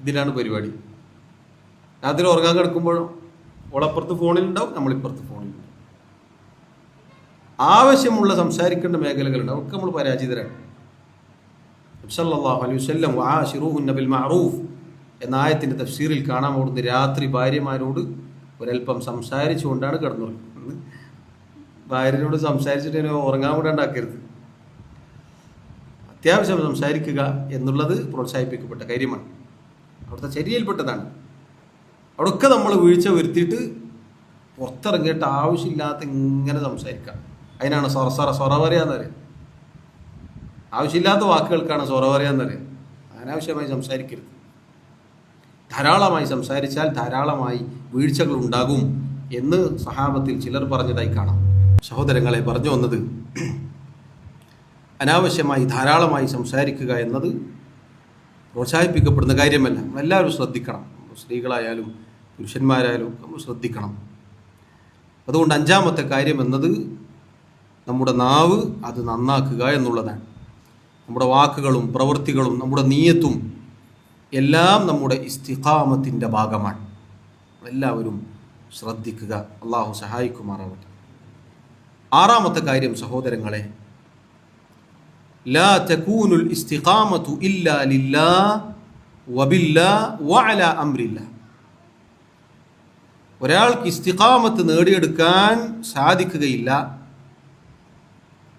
ഇതിലാണ് പരിപാടി. രാത്രി ഉറങ്ങാൻ കിടക്കുമ്പോഴോ ഓളപ്പുറത്ത് ഫോണിലുണ്ടാവും, നമ്മളിപ്പുറത്ത് ഫോണിലുണ്ടാവും. ആവശ്യമുള്ള സംസാരിക്കേണ്ട മേഖലകളുണ്ട്, അവർക്ക് നമ്മൾ പരാജിതരാണ്. സല്ലല്ലാഹു അലൈഹി വസല്ലം വആശിറൂഹുന്ന ബിൽ മഅറൂഫ് എന്ന ആയത്തിൻ്റെ തഫ്സീറിൽ കാണാൻ പോകുന്നത് രാത്രി ഭാര്യമാരോട് ഒരൽപ്പം സംസാരിച്ചുകൊണ്ടാണ് കിടന്നുറങ്ങുന്നത്. ഭാര്യനോട് സംസാരിച്ചിട്ട് ഉറങ്ങാൻ വിടാണ്ടാക്കരുത്. അത്യാവശ്യം സംസാരിക്കുക എന്നുള്ളത് പ്രോത്സാഹിപ്പിക്കപ്പെട്ട കാര്യമാണ്, അവിടുത്തെ ചര്യയിൽപ്പെട്ടതാണ്. അവിടെയൊക്കെ നമ്മൾ വീഴ്ച വരുത്തിയിട്ട് പുറത്തിറങ്ങിയിട്ട് ആവശ്യമില്ലാത്ത ഇങ്ങനെ സംസാരിക്കാം. അതിനാണ് സൊറ പറയാന്നറിയാം. ആവശ്യമില്ലാത്ത വാക്കുകൾക്കാണ് സൊറ പറയാന്നറിയാം. അനാവശ്യമായി സംസാരിക്കരുത്. ധാരാളമായി സംസാരിച്ചാൽ ധാരാളമായി വീഴ്ചകൾ ഉണ്ടാകും എന്ന് സഹാബത്തിൽ ചിലർ പറഞ്ഞതായി കാണാം. സഹോദരങ്ങളെ, പറഞ്ഞു വന്നത് അനാവശ്യമായി ധാരാളമായി സംസാരിക്കുക എന്നത് പ്രോത്സാഹിപ്പിക്കപ്പെടുന്ന കാര്യമല്ല. എല്ലാവരും ശ്രദ്ധിക്കണം, സ്ത്രീകളായാലും പുരുഷന്മാരായാലും നമ്മൾ ശ്രദ്ധിക്കണം. അതുകൊണ്ട് അഞ്ചാമത്തെ കാര്യം എന്നത് നമ്മുടെ നാവ് അത് നന്നാക്കുക എന്നുള്ളതാണ്. നമ്മുടെ വാക്കുകളും പ്രവൃത്തികളും നമ്മുടെ നീയത്തും എല്ലാം നമ്മുടെ ഇസ്തിഖാമത്തിൻ്റെ ഭാഗമാണ്. എല്ലാവരും ശ്രദ്ധിക്കുക. അള്ളാഹു സഹായിക്കുമാറാവട്ടെ. ആറാമത്തെ കാര്യം സഹോദരങ്ങളെ, ലാ തകൂനുൽ ഇസ്തിഖാമതു ഇല്ലാ ലില്ലാഹ് വബില്ലാഹ് വഅലാ അംരില്ലാഹ്. ഒരാൾക്ക് ഇസ്തിഖാമത്ത് നേടിയെടുക്കാൻ സാധിക്കുകയില്ല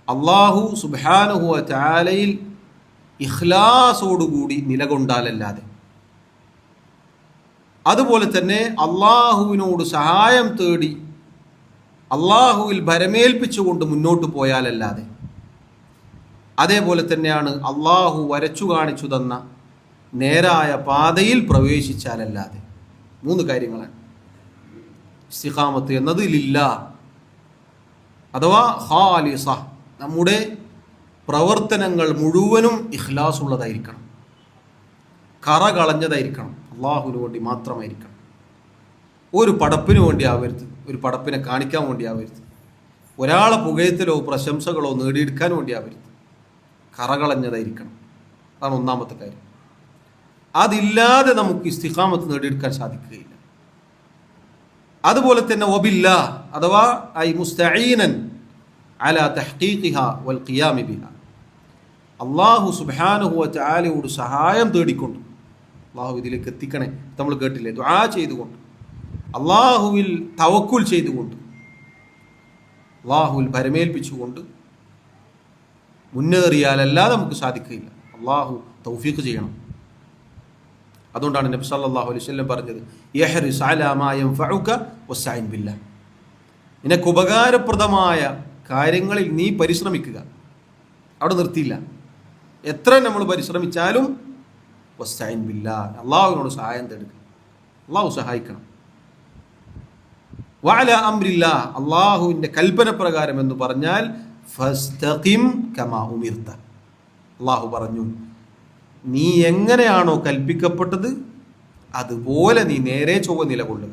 അള്ളാഹു സുബ്ഹാനഹു വ തആലയിൽ ഇഖ്ലാസോടുകൂടി നിലകൊണ്ടാലല്ലാതെ. അതുപോലെ തന്നെ അള്ളാഹുവിനോട് സഹായം തേടി അള്ളാഹുവിൽ ഭരമേൽപ്പിച്ചുകൊണ്ട് മുന്നോട്ട് പോയാലല്ലാതെ. അതേപോലെ തന്നെയാണ് അള്ളാഹു വരച്ചു കാണിച്ചു തന്ന നേരായ പാതയിൽ പ്രവേശിച്ചാലല്ലാതെ. 3 കാര്യങ്ങളാണ്. ഇസ്തിഖാമത്ത് എന്നത് ലില്ലാ അഥവാ ഖാലിസ, നമ്മുടെ പ്രവർത്തനങ്ങൾ മുഴുവനും ഇഖ്ലാസ് ഉള്ളതായിരിക്കണം, കറ കളഞ്ഞതായിരിക്കണം, അള്ളാഹുവിന് വേണ്ടി മാത്രമായിരിക്കണം. ഒരു പടപ്പിന് വേണ്ടി ആവരുത്, ഒരു പടപ്പിനെ കാണിക്കാൻ വേണ്ടി ആവരുത്, ഒരാളെ പുകയത്തിലോ പ്രശംസകളോ നേടിയെടുക്കാൻ വേണ്ടി ആവരുത്, കറ കളഞ്ഞതായിരിക്കണം. അതാണ് 1-ാമത്തെ കാര്യം. അതില്ലാതെ നമുക്ക് ഇസ്തിഖാമത്ത് നേടിയെടുക്കാൻ സാധിക്കുകയില്ല. അതുപോലെ തന്നെ വബില്ലാ അഥവാ ഐ മുസ്തഈനൻ അലാ തഹ്ഖീഖിഹാ വൽ ഖിയാമി ബിഹാ, അല്ലാഹു സുബ്ഹാനഹു വ തആലയോട് സഹായം തേടിക്കൊണ്ട്, അല്ലാഹു ഇതിലേക്ക് എത്തിക്കണേ, നമ്മൾ കേട്ടില്ലേ, ദുആ ചെയ്തുകൊണ്ട്, അല്ലാഹുവിൽ തവക്കുൽ ചെയ്തുകൊണ്ട്, അല്ലാഹുവിൽ ഭരമേൽപ്പിച്ചുകൊണ്ട് മുന്നേറിയാലല്ലാതെ നമുക്ക് സാധിക്കുകയില്ല. അല്ലാഹു തൗഫീഖ് ചെയ്യണം. അതുകൊണ്ടാണ് നബി സല്ലല്ലാഹു അലൈഹി വസല്ലം പറഞ്ഞത്, യഹ്റിസ് അലാ മാ യൻഫഉക വസ്തഈൻ ബില്ലാഹ്, നിനക്ക് ഉപകാരപ്രദമായ കാര്യങ്ങളിൽ നീ പരിശ്രമിക്കുക. അവിടെ നിർത്തിയില്ല. എത്ര നമ്മൾ പരിശ്രമിച്ചാലും വസ്തഈൻ ബില്ലാഹ്, അള്ളാഹുവിനോട് സഹായം തേടുക, അള്ളാഹു സഹായിക്കണം. വഅലാ അംരില്ലാഹ്, അള്ളാഹുവിൻ്റെ കൽപ്പന പ്രകാരം എന്ന് പറഞ്ഞാൽ ഫസ്തഖിം കമാ ഉമിർത, അള്ളാഹു പറഞ്ഞു നീ എങ്ങനെയാണോ കൽപ്പിക്കപ്പെട്ടത് അതുപോലെ നീ നേരെ ചൊവ്വ നിലകൊള്ളുക.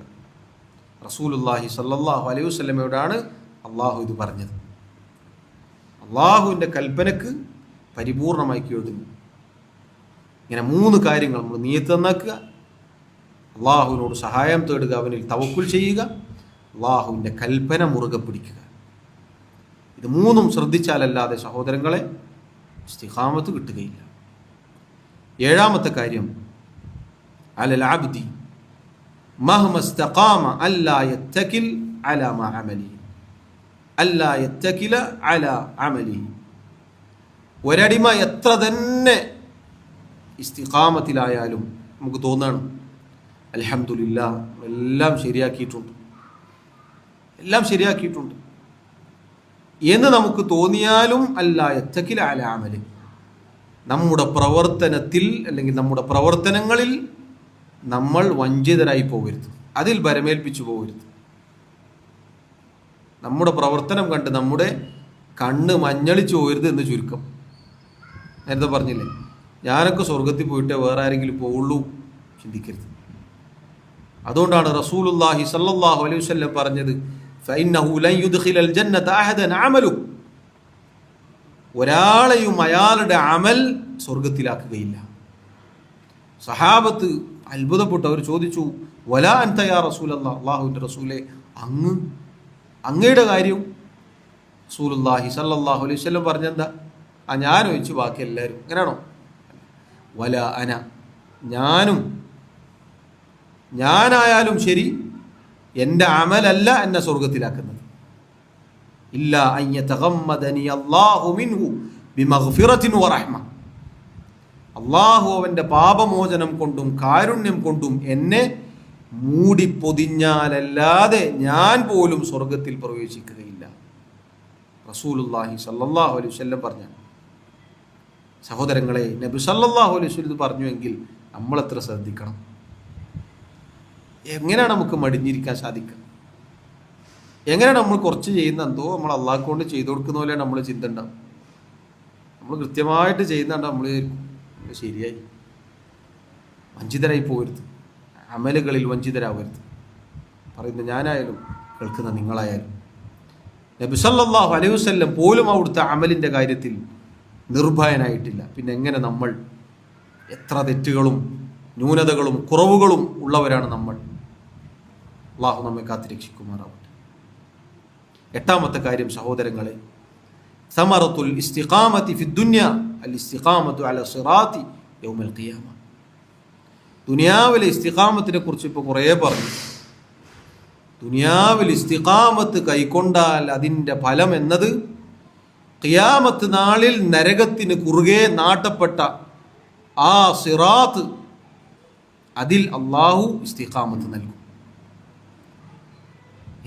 റസൂലുള്ളാഹി സ്വല്ലല്ലാഹു അലൈഹി വസല്ലമയോടാണ് അള്ളാഹു ഇത് പറഞ്ഞത്. അള്ളാഹുവിൻ്റെ കൽപ്പനക്ക് പരിപൂർണമായി കീഴ്ത്തുന്നു. ഇങ്ങനെ 3 കാര്യങ്ങൾ നമ്മൾ നിയത്ത് നന്നാക്കുക, അള്ളാഹുവിനോട് സഹായം തേടുക, അവനിൽ തവക്കുൽ ചെയ്യുക, അള്ളാഹുവിൻ്റെ കൽപ്പന മുറുകെ പിടിക്കുക. ഇത് 3ഉം ശ്രദ്ധിച്ചാലല്ലാതെ സഹോദരങ്ങളെ ഇസ്തിഖാമത്ത് കിട്ടുകയില്ല. 7-ാമത്തെ കാര്യം, അലൽ അബ്ദി മഹ്മ ഇസ്തഖാമ അല്ലാ യത്തകിൽ അലാ മാ അമലിഹി, അല്ലാ യത്തകില അലാ അമലിഹി. ഒരടിമ എത്ര തന്നെ ഇസ്തിഖാമത്തിലായാലും നമുക്ക് തോന്നാണ് അൽഹംദുലില്ലാഹ് എല്ലാം ശരിയാക്കിയിട്ടുണ്ട് എന്ന് നമുക്ക് തോന്നിയാലും അല്ലാ യത്തകില അലാ അമലിഹി, നമ്മുടെ പ്രവർത്തനത്തിൽ അല്ലെങ്കിൽ നമ്മുടെ പ്രവർത്തനങ്ങളിൽ നമ്മൾ വഞ്ചിതരായി പോകരുത്, അതിൽ ഭരമേൽപ്പിച്ചു പോകരുത്. നമ്മുടെ പ്രവർത്തനം കണ്ട് നമ്മുടെ കണ്ണ് മഞ്ഞളിച്ചു പോകരുത് എന്ന് ചുരുക്കം. നേരത്തെ പറഞ്ഞില്ലേ, ഞാനൊക്കെ സ്വർഗത്തിൽ പോയിട്ട് വേറെ ആരെങ്കിലും പോവുള്ളൂ, ചിന്തിക്കരുത്. അതുകൊണ്ടാണ് റസൂലുള്ളാഹി സ്വല്ലല്ലാഹു അലൈഹി വസല്ലം പറഞ്ഞത്, ഫഇന്നഹു ലൻ യുദ്ഖിലൽ ജന്നത അഹദൻ അമലു, ഒരാളെയും അയാളുടെ അമൽ സ്വർഗത്തിലാക്കുകയില്ല. സഹാബത്ത് അത്ഭുതപ്പെട്ടു. അവർ ചോദിച്ചു, വലാ അൻത യാ റസൂലല്ലാഹ്, അല്ലാഹുവിൻ്റെ റസൂലേ അങ്ങയുടെ കാര്യം? റസൂലുള്ളാഹി സ്വല്ലല്ലാഹു അലൈഹി വസല്ലം പറഞ്ഞെന്താ? ഞാൻ ഒഴിച്ച് ബാക്കി എല്ലാവരും. അങ്ങനെയാണോ? വലാ അന, ഞാനായാലും ശരി എൻ്റെ അമലല്ല എന്നെ സ്വർഗത്തിലാക്കുന്നത്. ഇല്ലാ അൻ യതഗമ്മദനി അല്ലാഹു മിൻഹു ബിമഗ്ഫിറത്തിൻ വറഹ്മ, അള്ളാഹു അവൻ്റെ പാപമോചനം കൊണ്ടും കാരുണ്യം കൊണ്ടും എന്നെ മൂടിപ്പൊതിഞ്ഞാലല്ലാതെ ഞാൻ പോലും സ്വർഗത്തിൽ പ്രവേശിക്കുകയില്ല. റസൂലുള്ളാഹി സ്വല്ലല്ലാഹു അലൈഹി വസല്ലം പറഞ്ഞു. സഹോദരങ്ങളെ, നബി സല്ലല്ലാഹു അലൈഹി വസല്ലം പറഞ്ഞുവെങ്കിൽ നമ്മളെത്ര ശ്രദ്ധിക്കണം. എങ്ങനെയാണ് നമുക്ക് മടിഞ്ഞിരിക്കാൻ സാധിക്കുക? എങ്ങനെയാണ് നമ്മൾ കുറച്ച് ചെയ്യുന്ന എന്തോ നമ്മൾ അള്ളാഹ് കൊണ്ട് ചെയ്തു കൊടുക്കുന്ന പോലെയാണ് നമ്മൾ ചിന്ത ഉണ്ടാവും. നമ്മൾ കൃത്യമായിട്ട് ചെയ്യുന്നുണ്ട്, നമ്മൾ ശരിയായി. വഞ്ചിതരായി പോകരുത്, അമലുകളിൽ വഞ്ചിതരാവരുത്. പറയുന്ന ഞാനായാലും കേൾക്കുന്ന നിങ്ങളായാലും. നബി സല്ലല്ലാഹു അലൈഹി വസല്ലം പോലും അവിടുത്തെ അമലിൻ്റെ കാര്യത്തിൽ നിർഭയനായിട്ടില്ല. പിന്നെ എങ്ങനെ നമ്മൾ? എത്ര തെറ്റുകളും ന്യൂനതകളും കുറവുകളും ഉള്ളവരാണ് നമ്മൾ. അള്ളാഹു നമ്മെ കാത്തിരക്ഷിക്കുമാറാവട്ടെ. 8-ാമത്തെ കാര്യം സഹോദരങ്ങളെ, സമറത്തുൽ ഇസ്തിഖാമത്തി ഫി ദുനിയ അൽ ഇസ്തിഖാമത്തു അല സിറാത്തി യൗമൽ ഖിയാമ. ദുനിയാവിലെ ഇസ്തിഖാമത്തിനെ കുറിച്ച് ഇപ്പോൾ കുറേ പറഞ്ഞു. ദുനിയാവിൽ ഇസ്തിഖാമത്ത് കൈക്കൊണ്ടാൽ അതിൻ്റെ ഫലം എന്നത് ഖിയാമത്ത് നാളിൽ നരകത്തിന് കുറുകെ നാട്ടപ്പെട്ട ആ സിറാത്ത്, അതിൽ അള്ളാഹു ഇസ്തിഖാമത്ത് നൽകും.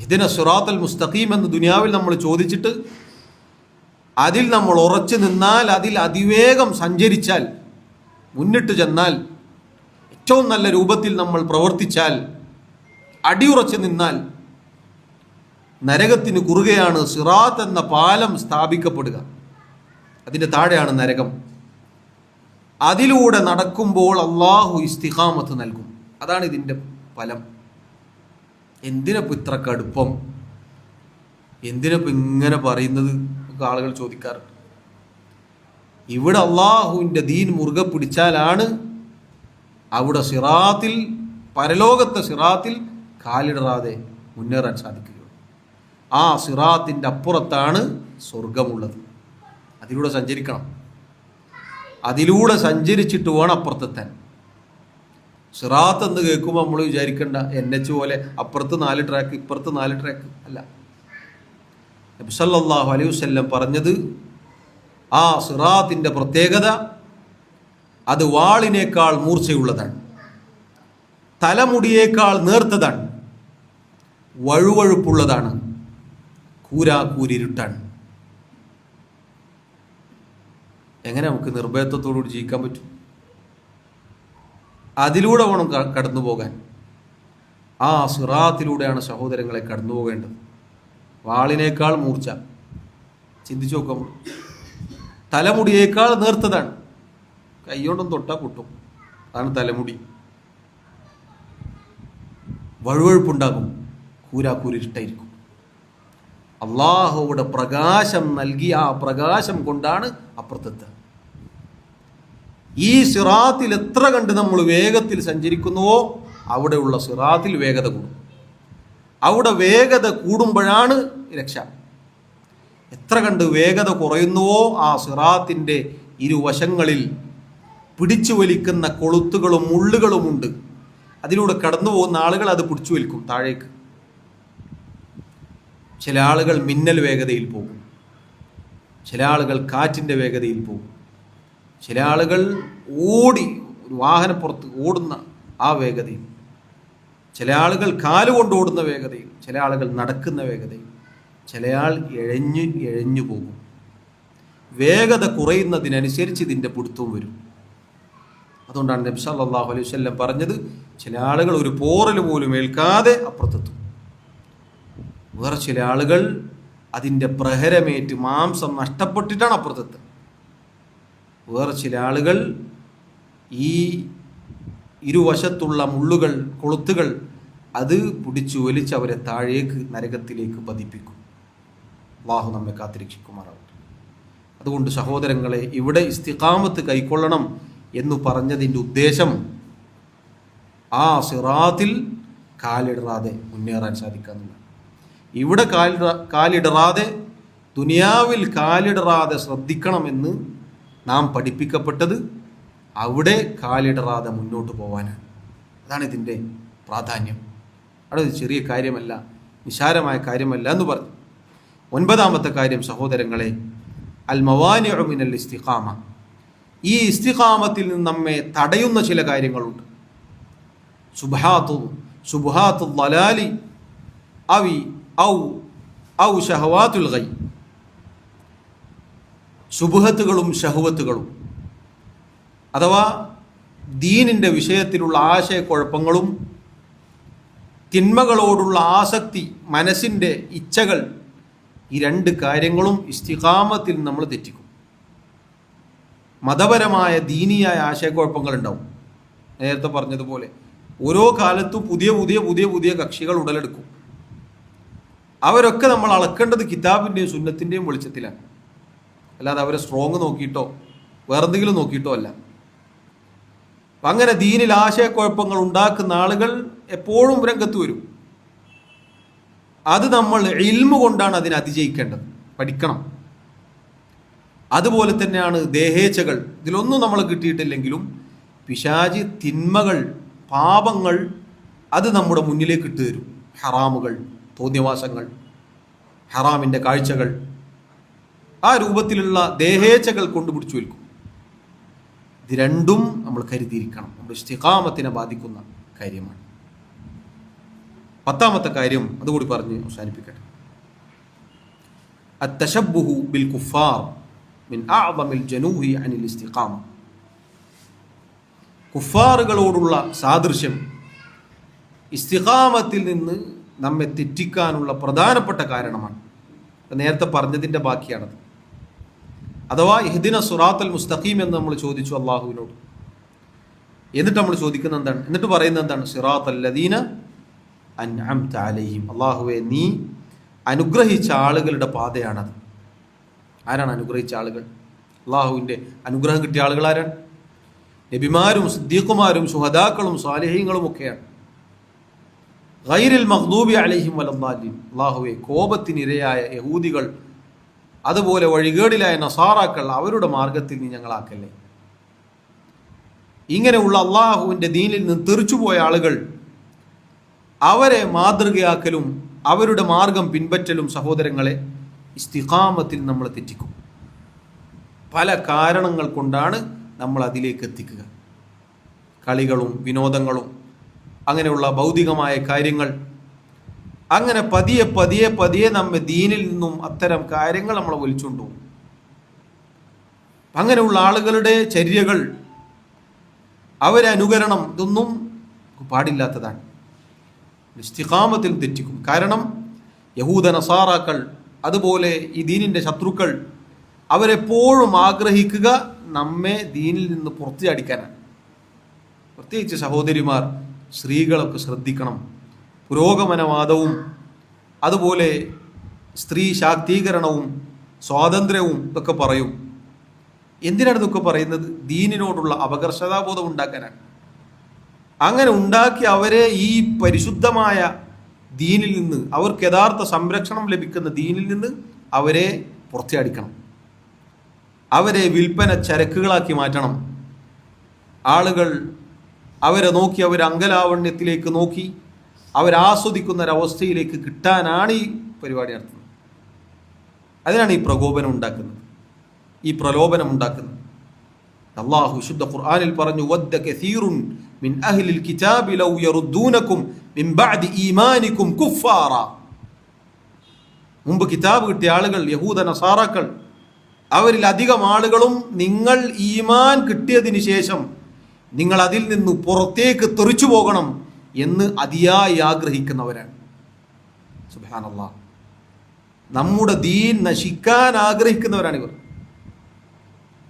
ഇഹ്ദിന സിറാത്തൽ മുസ്തഖീം എന്ന് ദുനിയാവിൽ നമ്മൾ ചോദിച്ചിട്ട് അതിൽ നമ്മൾ ഉറച്ചു നിന്നാൽ, അതിൽ അതിവേഗം സഞ്ചരിച്ചാൽ, മുന്നിട്ട് ചെന്നാൽ ഏറ്റവും നല്ല രൂപത്തിൽ നമ്മൾ പ്രവർത്തിച്ചാൽ, അടിയുറച്ചു നിന്നാൽ, നരകത്തിന് കുറുകെയാണ് സിറാത്ത് എന്ന പാലം സ്ഥാപിക്കപ്പെടുക. അതിൻ്റെ താഴെയാണ് നരകം. അതിലൂടെ നടക്കുമ്പോൾ അള്ളാഹു ഇസ്തിഖാമത്ത് നൽകും. അതാണ് ഇതിൻ്റെ ഫലം. എന്തിനപ്പോൾ ഇത്ര കടുപ്പം, എന്തിനപ്പോൾ ഇങ്ങനെ പറയുന്നത് ആളുകൾ ചോദിക്കാറുണ്ട്. ഇവിടെ അള്ളാഹുവിൻ്റെ ദീൻ മുറുകെ പിടിച്ചാലാണ് അവിടെ സിറാത്തിൽ, പരലോകത്തെ സിറാത്തിൽ കാലിടറാതെ മുന്നേറാൻ സാധിക്കുകയുള്ളൂ. ആ സിറാത്തിൻ്റെ അപ്പുറത്താണ് സ്വർഗമുള്ളത്. അതിലൂടെ സഞ്ചരിക്കണം. അതിലൂടെ സഞ്ചരിച്ചിട്ട് വേണം അപ്പുറത്തെത്താൻ. സിറാത്ത് എന്ന് കേൾക്കുമ്പോൾ നമ്മൾ വിചാരിക്കേണ്ട NH പോലെ അപ്പുറത്ത് 4 ട്രാക്ക് ഇപ്പുറത്ത് 4 ട്രാക്ക് അല്ല. നബി സല്ലല്ലാഹു അലൈഹി വസല്ലം പറഞ്ഞത്, ആ സിറാത്തിൻ്റെ പ്രത്യേകത അത് വാളിനേക്കാൾ മൂർച്ചയുള്ളതാണ്, തലമുടിയേക്കാൾ നേർത്തതാണ്, വഴുവഴുപ്പുള്ളതാണ്, കൂരാക്കൂരിരുട്ടാണ്. എങ്ങനെ നമുക്ക് നിർഭയത്വത്തോടുകൂടി ജീവിക്കാൻ പറ്റും? അതിലൂടെ വേണം കടന്നു പോകാൻ. ആ സിറാത്തിലൂടെയാണ് സഹോദരങ്ങളെ കടന്നു പോകേണ്ടത്. വാളിനേക്കാൾ മൂർച്ച, ചിന്തിച്ചു നോക്കാം. തലമുടിയേക്കാൾ നേർത്തതാണ്, കൈകൊണ്ടും തൊട്ടാൽ പൊട്ടും. അതാണ് തലമുടി. വഴുവഴുപ്പുണ്ടാകും, കൂരാക്കൂരിട്ടായിരിക്കും. അള്ളാഹുവിടെ പ്രകാശം നൽകി ആ പ്രകാശം കൊണ്ടാണ് അപ്പുറത്തെത്തുക. ഈ സിറാത്തിൽ എത്ര കണ്ട് നമ്മൾ വേഗത്തിൽ സഞ്ചരിക്കുന്നുവോ അവിടെയുള്ള സിറാത്തിൽ വേഗത കൂടും. അവിടെ വേഗത കൂടുമ്പോഴാണ് രക്ഷ. എത്ര കണ്ട് വേഗത കുറയുന്നുവോ ആ സിറാത്തിൻ്റെ ഇരുവശങ്ങളിൽ പിടിച്ചു വലിക്കുന്ന കൊളുത്തുകളും മുള്ളുകളുമുണ്ട്. അതിലൂടെ കടന്നു പോകുന്ന ആളുകൾ അത് പിടിച്ചു വലിക്കും താഴേക്ക്. ചില ആളുകൾ മിന്നൽ വേഗതയിൽ പോകും, ചില ആളുകൾ കാറ്റിൻ്റെ വേഗതയിൽ പോകും, ചില ആളുകൾ ഓടി ഒരു വാഹനപ്പുറത്ത് ഓടുന്ന ആ വേഗതയിൽ, ചില ആളുകൾ കാലുകൊണ്ട് ഓടുന്ന വേഗതയിൽ, ചില ആളുകൾ നടക്കുന്ന വേഗതയിൽ, ചിലയാൾ ഇഴഞ്ഞു പോകും. വേഗത കുറയുന്നതിനനുസരിച്ച് ഇതിൻ്റെ പിടുത്തവും വരും. അതുകൊണ്ടാണ് നബി സല്ലല്ലാഹു അലൈഹി വസല്ലം പറഞ്ഞത്, ചില ആളുകൾ ഒരു പോറൽ പോലും ഏൽക്കാതെ അപ്പുറത്തെത്തും. വേറെ ചില ആളുകൾ അതിൻ്റെ പ്രഹരമേറ്റ് മാംസം നഷ്ടപ്പെട്ടിട്ടാണ് അപ്പുറത്തെത്തുക. വേറെ ചില ആളുകൾ ഈ ഇരുവശത്തുള്ള മുള്ളുകൾ, കൊളുത്തുകൾ അത് പിടിച്ചു വലിച്ച് അവരെ താഴേക്ക് നരകത്തിലേക്ക് പതിപ്പിക്കും. അല്ലാഹു നമ്മെ കാത്തിരക്ഷിക്കുമാറാവട്ടെ. അതുകൊണ്ട് സഹോദരങ്ങളെ, ഇവിടെ ഇസ്തിഖാമത്ത് കൈക്കൊള്ളണം എന്ന് പറഞ്ഞതിൻ്റെ ഉദ്ദേശം ആ സിറാത്തിൽ കാലിടറാതെ മുന്നേറാൻ സാധിക്കാമെന്നില്ല. ഇവിടെ കാലിടറാതെ, ദുനിയാവിൽ കാലിടറാതെ ശ്രദ്ധിക്കണമെന്ന് നാം പഠിപ്പിക്കപ്പെട്ടത് അവിടെ കാലിടറാതെ മുന്നോട്ട് പോകാനാണ്. അതാണ് ഇതിൻ്റെ പ്രാധാന്യം. അവിടെ ചെറിയ കാര്യമല്ല, നിസാരമായ കാര്യമല്ല എന്ന് പറഞ്ഞു. 9ാമത്തെ കാര്യം സഹോദരങ്ങളെ, അൽ മവാനിഉ മിനൽ ഇസ്തിഖാമ. ഈ ഇസ്തിഖാമത്തിൽ നിന്ന് നമ്മെ തടയുന്ന ചില കാര്യങ്ങളുണ്ട്. സുബ്ഹാത്തുൽ ളലാലി ഔ ഷഹവാത്തുൽ ഗൈ. ശുബ്ഹത്തുകളും ഷഹവത്തുകളും അഥവാ ദീനിൻ്റെ വിഷയത്തിലുള്ള ആശയക്കുഴപ്പങ്ങളും തിന്മകളോടുള്ള ആസക്തി, മനസ്സിൻ്റെ ഇച്ഛകൾ, ഈ 2 കാര്യങ്ങളും ഇസ്തിഖാമത്തിൽ നമ്മൾ തെറ്റിക്കും. മതപരമായ ദീനിയായ ആശയക്കുഴപ്പങ്ങളുണ്ടാവും. നേരത്തെ പറഞ്ഞതുപോലെ ഓരോ കാലത്തും പുതിയ കക്ഷികൾ ഉടലെടുക്കും. അവരൊക്കെ നമ്മൾ അളക്കേണ്ടത് കിതാബിൻ്റെയും സുന്നത്തിൻ്റെയും വെളിച്ചത്തിലാണ്, അല്ലാതെ അവരെ സ്ട്രോങ് നോക്കിയിട്ടോ വേറെന്തെങ്കിലും നോക്കിയിട്ടോ അല്ല. അപ്പം അങ്ങനെ ദീനിൽ ആശയക്കുഴപ്പങ്ങൾ ഉണ്ടാക്കുന്ന ആളുകൾ എപ്പോഴും രംഗത്ത് വരും. അത് നമ്മൾ ഇൽമു കൊണ്ടാണ് അതിനെ അതിജയിക്കേണ്ടത്, പഠിക്കണം. അതുപോലെ തന്നെയാണ് ദേഹേച്ഛകൾ. ഇതിലൊന്നും നമ്മൾ കിട്ടിയിട്ടില്ലെങ്കിലും പിശാചി തിന്മകൾ, പാപങ്ങൾ അത് നമ്മുടെ മുന്നിലേക്ക് ഇട്ട് തരും. ഹറാമുകൾ, തോന്നിയവാസങ്ങൾ, ഹറാമിൻ്റെ കാഴ്ചകൾ, ആ രൂപത്തിലുള്ള ദേഹേച്ഛകൾ കൊണ്ട് പിടിച്ചു വെൽക്കും. ഇത് രണ്ടും നമ്മൾ കരുതിയിരിക്കണം. നമ്മുടെ ഇസ്തിഖാമത്തിനെ ബാധിക്കുന്ന കാര്യമാണ്. 10ാമത്തെ കാര്യം അതുകൂടി പറഞ്ഞ് അവസാനിപ്പിക്കട്ടെ. അത്തശബ്ബുഹു ബിൽ കുഫാർ മിൻ അഅ്ളമിൽ ജനൂഹി അനിൽ ഇസ്തിഖാമ. കുഫാറുകളോടുള്ള സാദൃശ്യം ഇസ്തിഖാമത്തിൽ നിന്ന് നമ്മെ തെറ്റിക്കാനുള്ള പ്രധാനപ്പെട്ട കാരണമാണ്. നേരത്തെ പറഞ്ഞതിൻ്റെ ബാക്കിയാണത്. അഥവാ ഇഹ്ദിന സിറാത്തൽ മുസ്തഖീം എന്ന് നമ്മൾ ചോദിച്ചു അള്ളാഹുവിനോട്. എന്നിട്ട് നമ്മൾ ചോദിക്കുന്നത് എന്താണ്? എന്നിട്ട് പറയുന്നത് എന്താണ്? സിറാത്തൽ ലദീന അൻഅംത അലൈഹിം. അള്ളാഹുവെ, നീ അനുഗ്രഹിച്ച ആളുകളുടെ പാതയാണത്. ആരാണ് അനുഗ്രഹിച്ച ആളുകൾ? അള്ളാഹുവിൻ്റെ അനുഗ്രഹം കിട്ടിയ ആളുകൾ ആരാണ്? നബിമാരും സിദ്ദീഖുമാരും ശുഹദാക്കളും സാലിഹീങ്ങളും ഒക്കെയാണ്. ഗൈറിൽ മഗ്ദൂബി അലൈഹിം വലദ്ദാലിൻ. അള്ളാഹുവെ, കോപത്തിനിരയായ യഹൂദികൾ, അതുപോലെ വഴികേടിലായ നസാറാക്കൾ, അവരുടെ മാർഗത്തിൽ നീ ഞങ്ങളാക്കല്ലേ. ഇങ്ങനെയുള്ള അള്ളാഹുവിൻ്റെ ദീനിൽ നിന്ന് തെറിച്ചുപോയ ആളുകൾ, അവരെ മാതൃകയാക്കലും അവരുടെ മാർഗം പിൻപറ്റലും സഹോദരങ്ങളെ ഇസ്തിഖാമത്തിൽ നമ്മളെ തെറ്റിക്കും. പല കാരണങ്ങൾ കൊണ്ടാണ് നമ്മൾ അതിലേക്ക് എത്തിക്കുക. കളികളും വിനോദങ്ങളും അങ്ങനെയുള്ള ഭൗതികമായ കാര്യങ്ങൾ, അങ്ങനെ പതിയെ പതിയെ പതിയെ നമ്മെ ദീനിൽ നിന്നും അത്തരം കാര്യങ്ങൾ നമ്മളെ വലിച്ചുകൊണ്ടുപോകും. അങ്ങനെയുള്ള ആളുകളുടെ ചര്യകൾ, അവരെ അനുകരണം, ഇതൊന്നും പാടില്ലാത്തതാണ്. ഇസ്തിഖാമത്തിൽ തെറ്റിക്കും. കാരണം യഹൂദ നസാറാക്കൾ, അതുപോലെ ഈ ദീനിൻ്റെ ശത്രുക്കൾ, അവരെപ്പോഴും ആഗ്രഹിക്കുക നമ്മെ ദീനിൽ നിന്ന് പുറത്തിയടിക്കാനാണ്. പ്രത്യേകിച്ച് സഹോദരിമാർ, സ്ത്രീകളൊക്കെ ശ്രദ്ധിക്കണം. പുരോഗമനവാദവും അതുപോലെ സ്ത്രീ ശാക്തീകരണവും സ്വാതന്ത്ര്യവും ഇതൊക്കെ പറയും. എന്തിനാണ് ഇതൊക്കെ പറയുന്നത്? ദീനിനോടുള്ള അപകർഷതാബോധം ഉണ്ടാക്കാനാണ്. അങ്ങനെ ഉണ്ടാക്കി അവരെ ഈ പരിശുദ്ധമായ ദീനിൽ നിന്ന്, അവർക്ക് യഥാർത്ഥ സംരക്ഷണം ലഭിക്കുന്ന ദീനിൽ നിന്ന് അവരെ പുറത്തിയടിക്കണം. അവരെ വിൽപ്പന ചരക്കുകളാക്കി മാറ്റണം. ആളുകൾ അവരെ നോക്കി, അവർ അങ്കലാവണ്യത്തിലേക്ക് നോക്കി അവരാസ്വദിക്കുന്ന ഒരവസ്ഥയിലേക്ക് കിട്ടാനാണ് ഈ പരിപാടി നടത്തുന്നത്. അതിനാണ് ഈ പ്രകോപനം ഉണ്ടാക്കുന്നത്, ഈ പ്രലോഭനം ഉണ്ടാക്കുന്നത്. അല്ലാഹു വിശുദ്ധ ഖുർആനിൽ പറഞ്ഞു, വദ്ദ കസീറുൻ മിൻ അഹ്ലിൽ കിതാബി ലൗ യറുദ്ദൂനകും മിൻ ബഅദി ഈമാനികും കുഫാറ. മുമ്പ് കിതാബ് കിട്ടിയ ആളുകൾ, യഹൂദ നസാറാക്കൾ, അവരിൽ അധികം ആളുകളും നിങ്ങൾ ഈമാൻ കിട്ടിയതിന് ശേഷം നിങ്ങൾ അതിൽ നിന്ന് പുറത്തേക്ക് തെറിച്ചു പോകണം എന്ന് അതിയായി ആഗ്രഹിക്കുന്നവരാണ്. സുബ്ഹാനല്ലാഹ്, നമ്മുടെ ദീൻ നശിക്കാൻ ആഗ്രഹിക്കുന്നവരാണ് ഇവർ,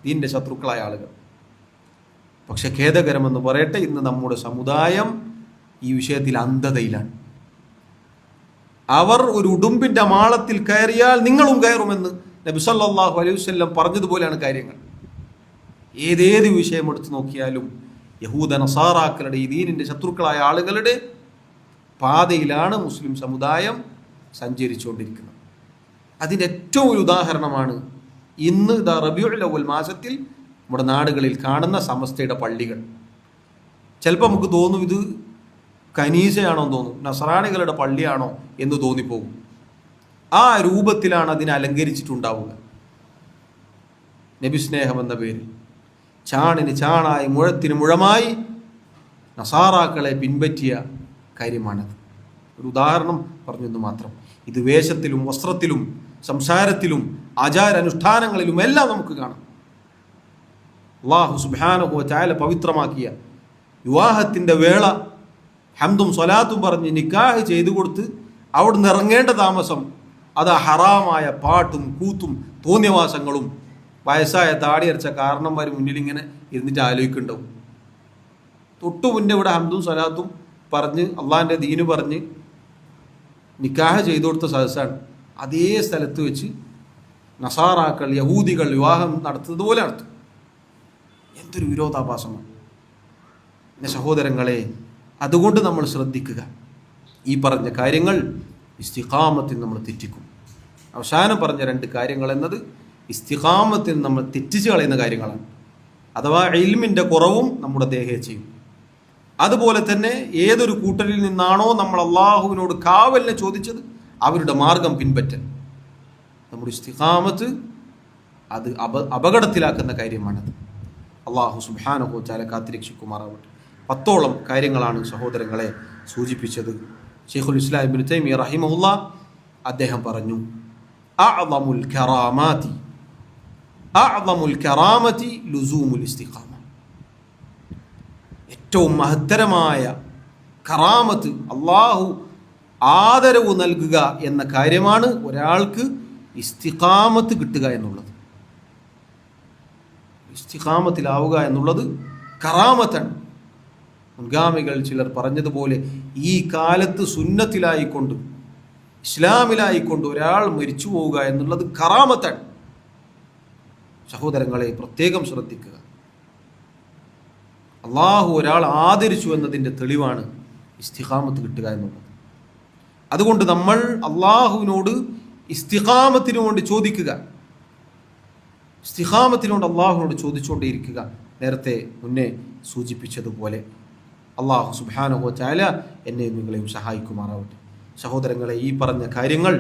ദീനിന്റെ ശത്രുക്കളായ ആളുകൾ. പക്ഷെ ഖേദകരമെന്ന് പറയട്ടെ, ഇന്ന് നമ്മുടെ സമുദായം ഈ വിഷയത്തിൽ അന്ധതയിലാണ്. അവർ ഒരു ഉടുമ്പിന്റെ മാളത്തിൽ കയറിയാൽ നിങ്ങളും കയറുമെന്ന് നബി സല്ലല്ലാഹു അലൈഹി വസല്ലം പറഞ്ഞതുപോലെയാണ് കാര്യങ്ങൾ. ഏതേത് വിഷയം എടുത്തു നോക്കിയാലും യഹൂദ നസാറാക്കളുടെ, ഈ ദീനിന്റെ ശത്രുക്കളായ ആളുകളുടെ പാതയിലാണ് മുസ്ലിം സമുദായം സഞ്ചരിച്ചുകൊണ്ടിരിക്കുന്നത്. അതിൻ്റെ ഏറ്റവും ഒരു ഉദാഹരണമാണ് ഇന്ന് റബീഉൽ അവ്വൽ മാസത്തിൽ നമ്മുടെ നാടുകളിൽ കാണുന്ന സമസ്തയുടെ പള്ളികൾ. ചിലപ്പോൾ നമുക്ക് തോന്നും ഇത് കനീസയാണോ എന്ന് തോന്നും, നസറാണികളുടെ പള്ളിയാണോ എന്ന് തോന്നിപ്പോകും. ആ രൂപത്തിലാണ് അതിനെ അലങ്കരിച്ചിട്ടുണ്ടാവുക. നബിസ്നേഹം എന്ന പേരിൽ ചാണിന് ചാണായി മുഴത്തിന് മുഴമായി നസാറാക്കളെ പിൻപറ്റിയ കാര്യമാണത്. ഒരു ഉദാഹരണം പറഞ്ഞെന്ന് മാത്രം. ഇത് വേഷത്തിലും വസ്ത്രത്തിലും സംസാരത്തിലും ആചാരാനുഷ്ഠാനങ്ങളിലും എല്ലാം നമുക്ക് കാണാം. അല്ലാഹു സുബ്ഹാനഹു വ തആല പവിത്രമാക്കിയ വിവാഹത്തിൻ്റെ വേള ഹംദും സ്വലാത്തും പറഞ്ഞ് നിക്കാഹ് ചെയ്തു കൊടുത്ത് അവിടുന്ന് ഇറങ്ങേണ്ട താമസം അത് ഹറാമായ പാട്ടും കൂത്തും തോന്നിയവാസങ്ങളും വയസ്സായ താടിയരച്ച കാരണന്മാർ മുന്നിൽ ഇങ്ങനെ ഇരുന്നിട്ട് ആലോചിക്കുന്നുണ്ടാവും. തൊട്ടു മുന്നേ ഇവിടെ ഹംദും സ്വലാത്തും പറഞ്ഞ് അള്ളാഹിൻ്റെ ദീന് പറഞ്ഞ് നിക്കാഹ് ചെയ്തു കൊടുത്ത സദസ്സാണ്. അതേ സ്ഥലത്ത് വെച്ച് നസാറാക്കൾ, യഹൂദികൾ വിവാഹം നടത്തുന്നത് പോലെ നടത്തും. എന്തൊരു വിരോധാഭാസമാണ് എൻ്റെ സഹോദരങ്ങളെ. അതുകൊണ്ട് നമ്മൾ ശ്രദ്ധിക്കുക. ഈ പറഞ്ഞ കാര്യങ്ങൾ ഇസ്തിഖാമത്തിൽ നമ്മൾ തെറ്റിക്കും. അവസാനം പറഞ്ഞ രണ്ട് കാര്യങ്ങൾ എന്നത് ഇസ്തിഖാമത്തിൽ നമ്മൾ തെറ്റിച്ച് കളയുന്ന കാര്യങ്ങളാണ്. അഥവാ ഇൽമിൻ്റെ കുറവും നമ്മുടെ ദേഹേ ചെയ്യും. അതുപോലെ തന്നെ ഏതൊരു കൂട്ടരിൽ നിന്നാണോ നമ്മൾ അള്ളാഹുവിനോട് കാവലിനെ ചോദിച്ചത് അവരുടെ മാർഗം പിൻപറ്റൽ, നമ്മുടെ ഇസ്തിഖാമത്ത് അത് അപകടത്തിലാക്കുന്ന കാര്യമാണത്. അള്ളാഹു സുബ്ഹാനഹു വ തആല കാത്തിരക്ഷിക്കുമാറാവട്ടെ. 10ഓളം കാര്യങ്ങളാണ് സഹോദരങ്ങളെ സൂചിപ്പിച്ചത്. ശൈഖുൽ ഇസ്ലാം ഇബ്നു തൈമിയ്യ റഹിമഹുല്ലാഹ് അദ്ദേഹം പറഞ്ഞു, അഅ്ളമുൽ കറാമതി ലുസൂമുൽ ഇസ്തിഖാമ. ഏറ്റവും മഹത്തരമായ കറാമത്ത്, അള്ളാഹു ആദരവ് നൽകുക എന്ന കാര്യമാണ് ഒരാൾക്ക് ഇസ്തിഖാമത്ത് കിട്ടുക എന്നുള്ളത്. ഇസ്തിഖാമത്തിലാവുക എന്നുള്ളത് കറാമത്താണ്. മുൻഗാമികൾ ചിലർ പറഞ്ഞതുപോലെ ഈ കാലത്ത് സുന്നത്തിലായിക്കൊണ്ട് ഇസ്ലാമിലായിക്കൊണ്ട് ഒരാൾ മരിച്ചു പോവുക എന്നുള്ളത് കറാമത്താണ്. സഹോദരങ്ങളെ, പ്രത്യേകം ശ്രദ്ധിക്കുക. അള്ളാഹു ഒരാൾ ആദരിച്ചു എന്നതിൻ്റെ തെളിവാണ് ഇസ്തിഖാമത്ത് കിട്ടുക എന്നുള്ളത്. അതുകൊണ്ട് നമ്മൾ അള്ളാഹുവിനോട് ഇസ്തിഖാമത്തിനു വേണ്ടി ചോദിക്കുക. ഇസ്തിഖാമത്തിനോട് അള്ളാഹുവിനോട് ചോദിച്ചുകൊണ്ടേയിരിക്കുക. നേരത്തെ മുന്നേ സൂചിപ്പിച്ചതുപോലെ അള്ളാഹു സുബ്ഹാനഹു വ തആല എന്നെയും നിങ്ങളെയും സഹായിക്കുമാറാവട്ടെ. സഹോദരങ്ങളെ, ഈ പറഞ്ഞ കാര്യങ്ങൾ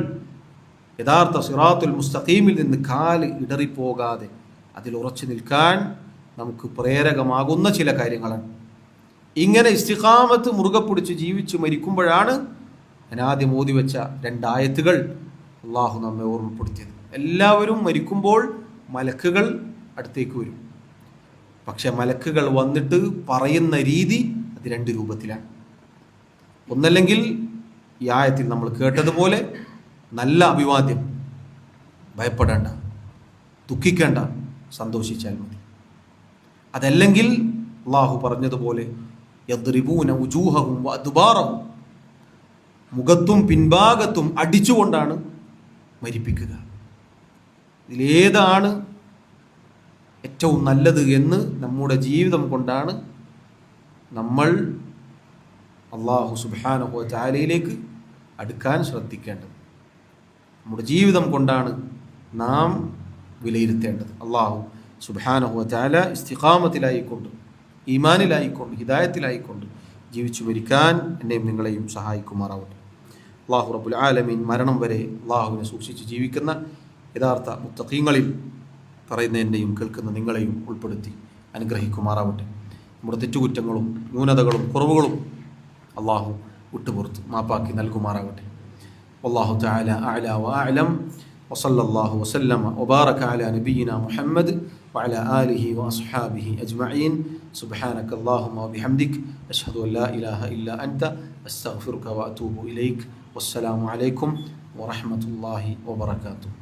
യഥാർത്ഥ സിറാത്തുൽ മുസ്തഖീമിൽ നിന്ന് കാല് ഇടറിപ്പോകാതെ അതിൽ ഉറച്ചു നിൽക്കാൻ നമുക്ക് പ്രേരകമാകുന്ന ചില കാര്യങ്ങളാണ്. ഇങ്ങനെ ഇസ്തിഖാമത്ത് മുറുകെ പിടിച്ച് ജീവിച്ച് മരിക്കുമ്പോഴാണ് ഞാൻ ആദ്യം ഓതി വെച്ച 2 ആയത്തുകൾ അള്ളാഹു നമ്മെ ഓർമ്മപ്പെടുത്തിയത്. എല്ലാവരും മരിക്കുമ്പോൾ മലക്കുകൾ അടുത്തേക്ക് വരും. പക്ഷെ മലക്കുകൾ വന്നിട്ട് പറയുന്ന രീതി അത് 2 രൂപത്തിലാണ്. ഒന്നല്ലെങ്കിൽ ഈ ആയത്തിൽ നമ്മൾ കേട്ടതുപോലെ നല്ല അഭിവാദ്യം, ഭയപ്പെടേണ്ട, ദുഃഖിക്കേണ്ട, സന്തോഷിച്ചാൽ മതി. അതല്ലെങ്കിൽ അള്ളാഹു പറഞ്ഞതുപോലെ യദ്രിബൂന വുജൂഹഹും വഅദ്ബാറഹും, മുഖത്തും പിൻഭാഗത്തും അടിച്ചുകൊണ്ടാണ് മരിപ്പിക്കുക. ഇതിലേതാണ് ഏറ്റവും നല്ലത് എന്ന് നമ്മുടെ ജീവിതം കൊണ്ടാണ് നമ്മൾ അള്ളാഹു സുബ്ഹാനഹു വ തആലയിലേക്ക് അടുക്കാൻ ശ്രദ്ധിക്കേണ്ടത്. നമ്മുടെ ജീവിതം കൊണ്ടാണ് നാം വിലയിരുത്തേണ്ടത്. അള്ളാഹു സുബ്ഹാനഹു വ തആല ഇസ്തിഖാമത്തിലായിക്കൊണ്ട്, ഈമാനിലായിക്കൊണ്ട്, ഹിദായത്തിലായിക്കൊണ്ട് ജീവിച്ചു മരിക്കാൻ എന്നെയും നിങ്ങളെയും സഹായിക്കുമാറാവട്ടെ. അള്ളാഹു റബ്ബുൽ ആലമീൻ മരണം വരെ അള്ളാഹുവിനെ സൂക്ഷിച്ച് ജീവിക്കുന്ന യഥാർത്ഥ മുത്തഖീങ്ങളിൽ പറയുന്ന എന്നെയും കേൾക്കുന്ന നിങ്ങളെയും ഉൾപ്പെടുത്തി അനുഗ്രഹിക്കുമാറാവട്ടെ. നമ്മുടെ തെറ്റുകുറ്റങ്ങളും ന്യൂനതകളും കുറവുകളും അള്ളാഹു വിട്ടുപുറത്ത് മാപ്പാക്കി നൽകുമാറാവട്ടെ. വല്ലാഹു തആല അഅ്ലാ വഅഅലം. വസല്ലല്ലാഹു വസല്ലമ വബാറക അലാ നബിയിനാ മുഹമ്മദ് വഅലാ ആലിഹി വഅസ്ഹാബിഹി അജ്മഈൻ. സുബ്ഹാനക അല്ലാഹുമ്മ വബിഹംദിക അശ്ഹദു അൻ ലാ ഇലാഹ ഇല്ലാ അൻത അസ്തഗ്ഫിറുക വഅതൂബു ഇലൈക്. വസ്സലാമു അലൈക്കും വറഹ്മത്തുള്ളാഹി വബറകാതുഹു.